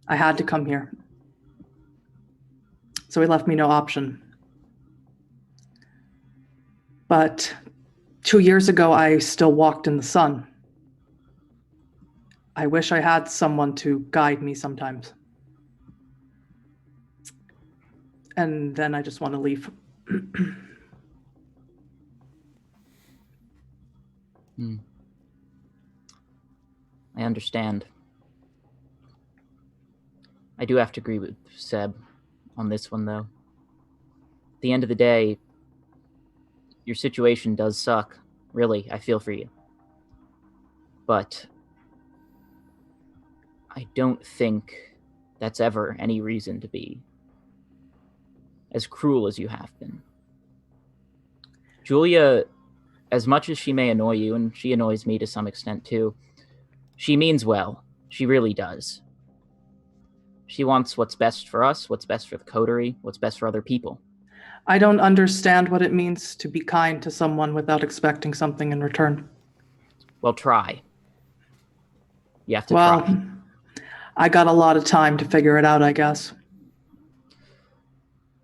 I had to come here. So he left me no option. But 2 years ago, I still walked in the sun. I wish I had someone to guide me sometimes. And then I just want to leave. I understand. I do have to agree with Seb on this one, though. At the end of the day, your situation does suck. Really, I feel for you. But I don't think that's ever any reason to be as cruel as you have been. Julia, as much as she may annoy you, and she annoys me to some extent too, she means well. She really does. She wants what's best for us, what's best for the coterie, what's best for other people. I don't understand what it means to be kind to someone without expecting something in return. Well, try. You have to Well, try. I got a lot of time to figure it out, I guess.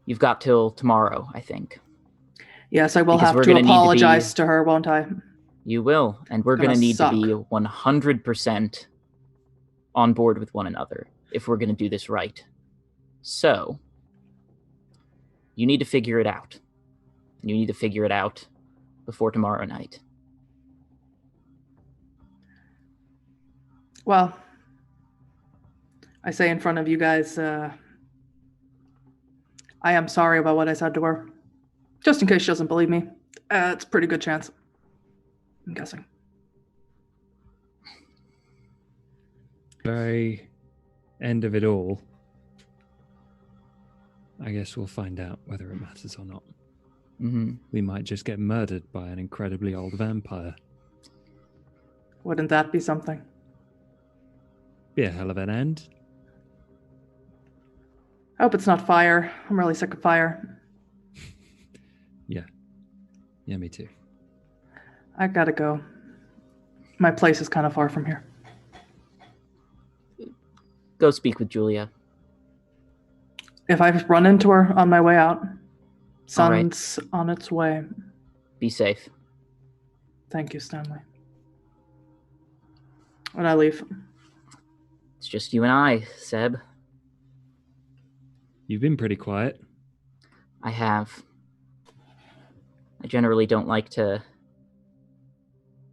You've got till tomorrow, I think. Yes, I will Because have we're to gonna need to apologize be- to her, won't I? You will, and we're going to Gonna need suck. to be 100% on board with one another if we're going to do this right. So, you need to figure it out. You need to figure it out before tomorrow night. Well, I say in front of you guys, I am sorry about what I said to her. Just in case she doesn't believe me. It's a pretty good chance. I'm guessing. Very end of it all, I guess we'll find out whether it matters or not. Mm-hmm. We might just get murdered by an incredibly old vampire. Wouldn't that be something? Be a hell of an end. I hope it's not fire. I'm really sick of fire. Yeah, me too. I gotta go. My place is kind of far from here. Go speak with Julia. If I run into her on my way out, All right. sun's on its way. Be safe. Thank you, Stanley. And I leave. It's just you and I, Seb. You've been pretty quiet. I have. I generally don't like to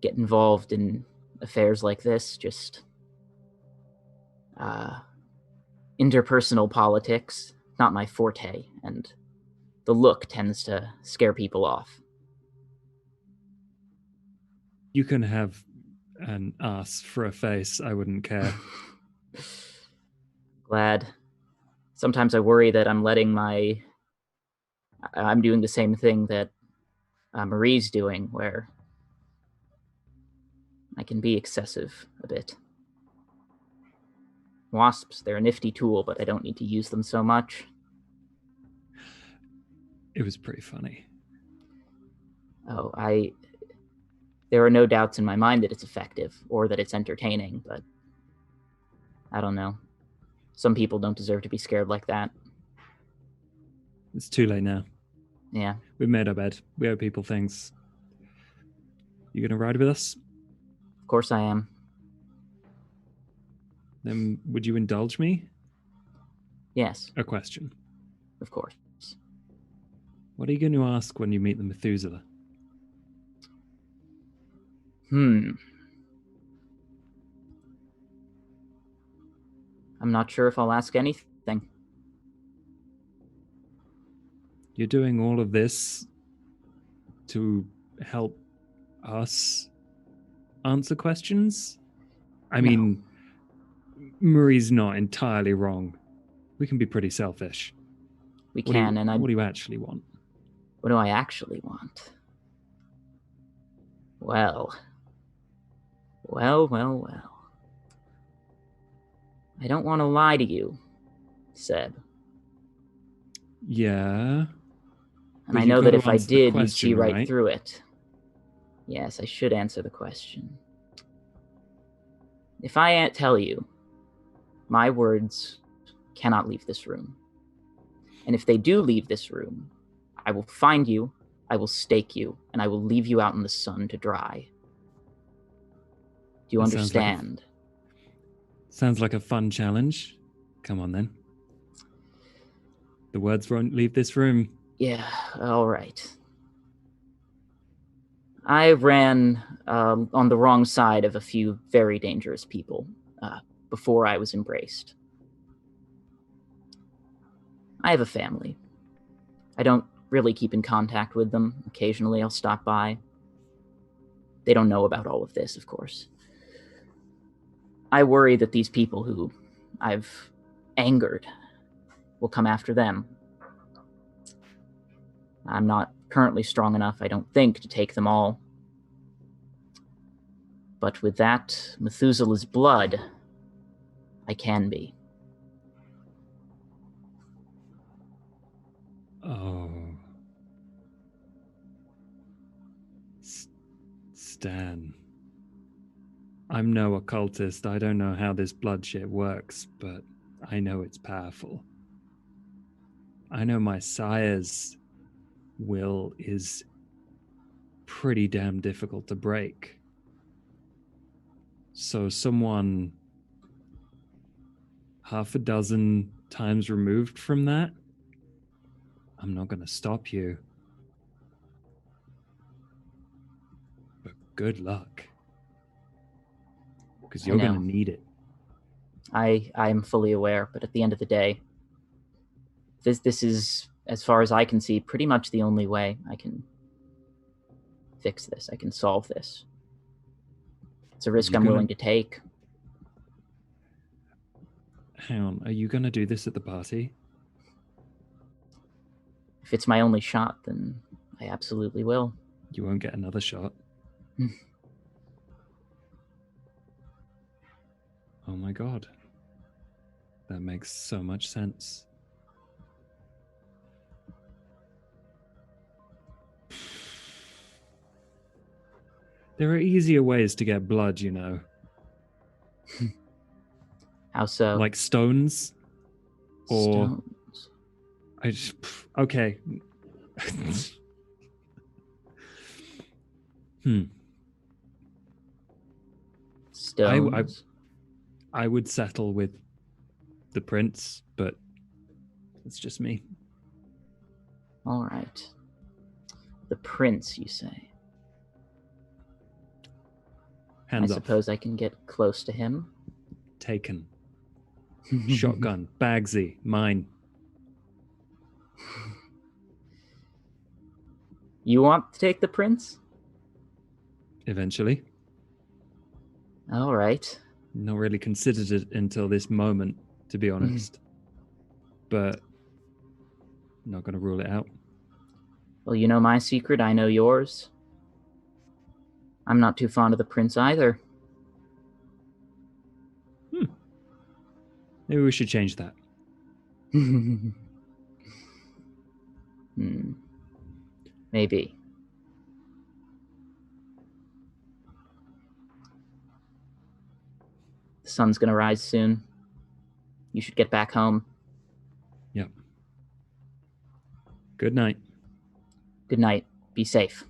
get involved in affairs like this, just interpersonal politics, not my forte, and the look tends to scare people off. You can have an ass for a face. I wouldn't care. Glad. Sometimes I worry that I'm doing the same thing that Marie's doing, where I can be excessive a bit. Wasps, they're a nifty tool, but I don't need to use them so much. It was pretty funny. Oh, there are no doubts in my mind that it's effective or that it's entertaining, but I don't know. Some people don't deserve to be scared like that. It's too late now. Yeah. We've made our bed. We owe people things. You gonna ride with us? Of course I am. Then would you indulge me? Yes, A question. of course. What are you going to ask when you meet the Methuselah? I'm not sure if I'll ask anything. You're doing all of this to help us answer questions? I mean, Marie's not entirely wrong. We can be pretty selfish. We What can, do you, and what do you actually want? what do I actually want? Well. I don't want to lie to you, Seb. Yeah. And But I you've know got that to if I answer the did, you'd question, see right right? through it. Yes, I should answer the question. If I tell you, my words cannot leave this room. And if they do leave this room, I will find you, I will stake you, and I will leave you out in the sun to dry. Do you That sounds like a- understand? Sounds like a fun challenge. Come on then. The words won't leave this room. Yeah, all right. I ran on the wrong side of a few very dangerous people before I was embraced. I have a family. I don't really keep in contact with them. Occasionally I'll stop by. They don't know about all of this, of course. I worry that these people who I've angered, will come after them. I'm not currently strong enough, I don't think, to take them all. But with that Methuselah's blood, I can be. Oh. Stan. I'm no occultist. I don't know how this blood shit works, but I know it's powerful. I know my sire's will is pretty damn difficult to break. So someone half a dozen times removed from that, I'm not going to stop you. But good luck. Because you're going to need it. I am fully aware, but at the end of the day, this is, as far as I can see, pretty much the only way I can fix this. I can solve this. It's a risk I'm willing to take. Hang on, are you going to do this at the party? If it's my only shot, then I absolutely will. You won't get another shot. Oh my god. That makes so much sense. There are easier ways to get blood, you know. How so? Like stones? Or... Stones. I just... Okay. Stones. I would settle with the prince, but it's just me. All right. The prince, you say? Hands I suppose I can get close to him. Taken. Shotgun. Bagsy. Mine. You want to take the prince? Eventually. All right. Not really considered it until this moment, to be honest. But not going to rule it out. Well, you know my secret, I know yours. I'm not too fond of the prince either. Maybe we should change that. Maybe. The sun's gonna rise soon. You should get back home. Yep. Good night. Good night. Be safe.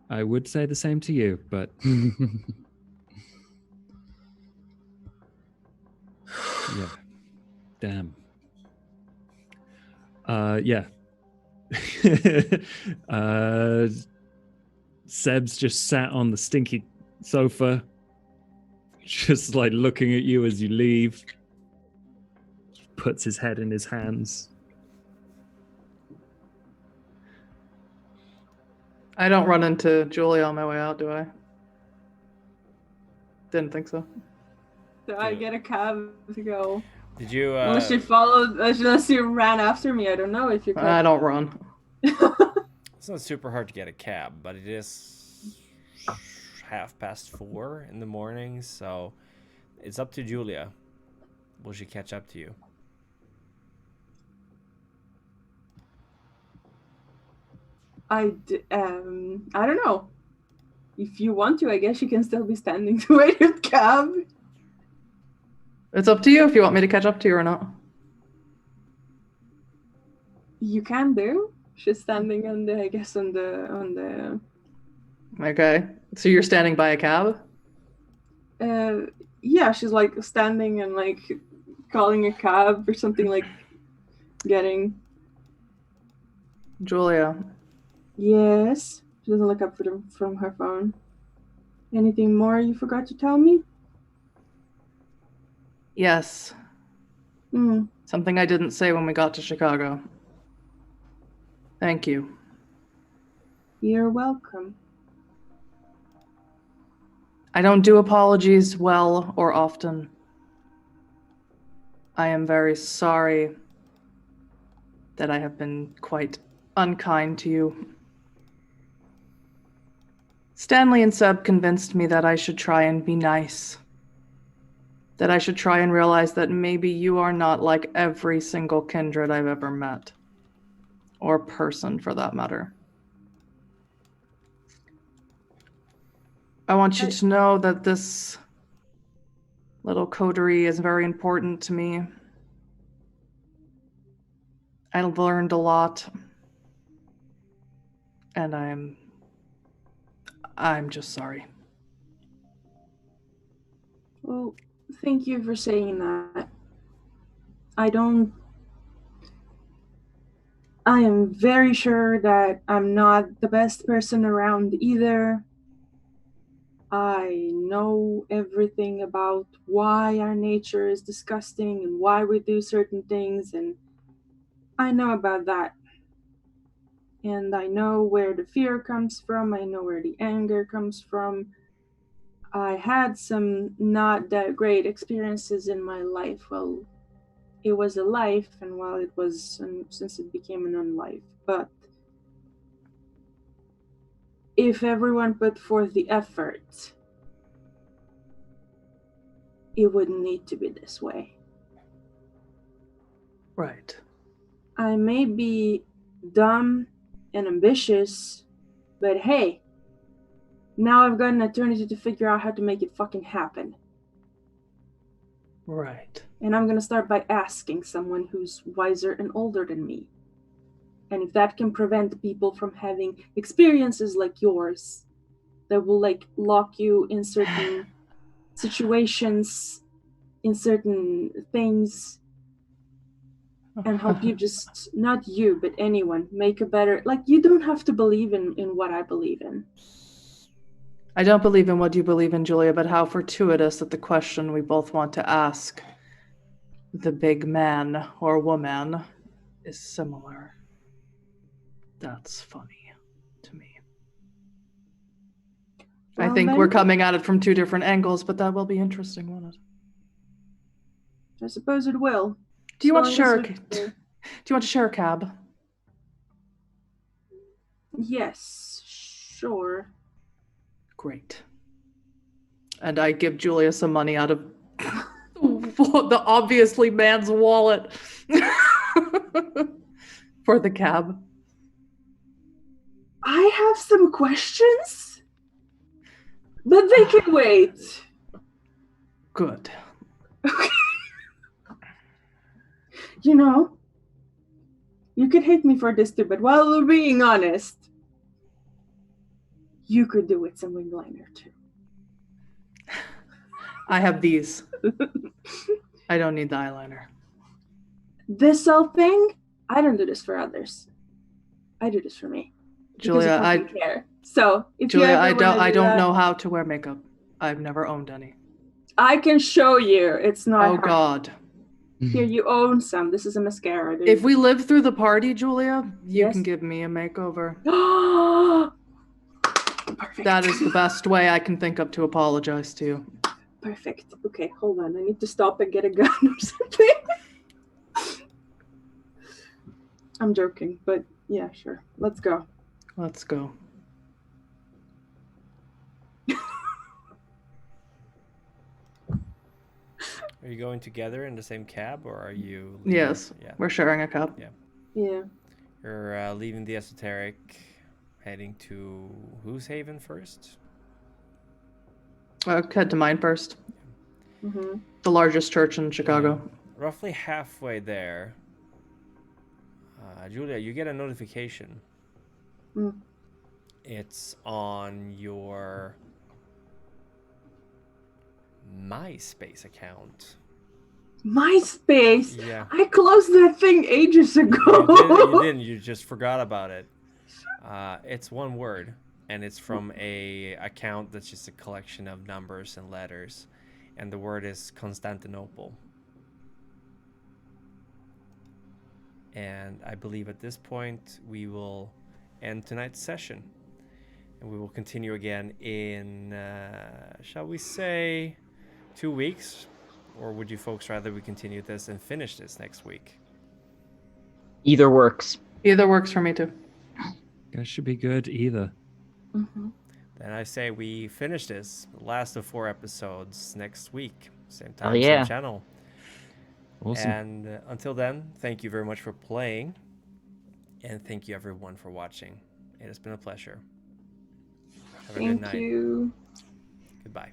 I would say the same to you, but... yeah. Damn. Yeah. Seb's just sat on the stinky sofa, just like looking at you as you leave. Puts his head in his hands. I don't run into Julia on my way out, do I? Didn't think so. So I get a cab to go. Did you? Unless you followed, unless you ran after me, I don't know if you could. I don't run. It's not super hard to get a cab, but it is 4:30 in the morning, so it's up to Julia. Will she catch up to you? I don't know. If you want to, I guess you can still be standing to wait with cab. It's up to you if you want me to catch up to you or not. You can do. She's standing on the, I guess, on the. Okay. So you're standing by a cab? Yeah, she's like standing and like calling a cab or something, like getting. Julia. Yes. She doesn't look up from her phone. Anything more you forgot to tell me? Yes. Something I didn't say when we got to Chicago. Thank you. You're welcome. I don't do apologies well or often. I am very sorry that I have been quite unkind to you. Stanley and Seb convinced me that I should try and be nice. That I should try and realize that maybe you are not like every single kindred I've ever met. Or person, for that matter. I want you to know that this little coterie is very important to me. I learned a lot. And I'm just sorry. Well, thank you for saying that. I am very sure that I'm not the best person around either. I know everything about why our nature is disgusting and why we do certain things, and I know about that. And I know where the fear comes from, I know where the anger comes from. I had some not that great experiences in my life. Well, it was a life, and while it was, since it became an unlife. But if everyone put forth the effort, it wouldn't need to be this way. Right. I may be dumb and ambitious, but hey, now I've got an eternity to figure out how to make it fucking happen. Right. And I'm gonna start by asking someone who's wiser and older than me. And if that can prevent people from having experiences like yours that will like lock you in certain situations, in certain things, and help you just, not you, but anyone, make a better, like, you don't have to believe in what I believe in. I don't believe in what you believe in, Julia, but how fortuitous that the question we both want to ask the big man or woman is similar. That's funny to me. I Well, think then, we're coming at it from two different angles, but that will be interesting, won't it? I suppose it will. Do you want to As share long as do you want to share a cab? Yes, sure. Great. And I give Julia some money out of the obviously man's wallet for the cab. I have some questions, but they can wait. Good. You know, you could hate me for this too, but while we're being honest, you could do with some wing liner too. I have these. I don't need the eyeliner. This whole thing, I don't do this for others. I do this for me. Julia, I care. So if you Julia, ever I don't that, know how to wear makeup. I've never owned any. I can show you. It's not Oh hard. God. Here, you own some. This is a mascara. If we live through the party, Julia, you Yes? can give me a makeover. Perfect. That is the best way I can think of to apologize to you. Perfect. Okay, hold on. I need to stop and get a gun or something. I'm joking, but yeah, sure. Let's go. Let's go. Are you going together in the same cab, or are you? Yes, Yeah. we're sharing a cab. Yeah. Yeah. You're leaving the esoteric, heading to whose haven first? Head to mine first. Mm-hmm. The largest church in Chicago. Roughly halfway there, Julia, you get a notification. Mm. It's on your MySpace account. MySpace? Yeah. I closed that thing ages ago. You didn't. You just forgot about it. It's one word, and it's from a account that's just a collection of numbers and letters, and the word is Constantinople. And I believe at this point we will end tonight's session, and we will continue again in, shall we say, 2 weeks. or would you folks rather we continue this and finish this next week? Either works. Either works for me too. That should be good either. Mm-hmm. Then I say we finish this, the last of 4 episodes, next week. Same Hell time, yeah. same channel. Awesome. And until then, thank you very much for playing. And thank you everyone for watching. It has been a pleasure. Have a good Thank night. you. Goodbye.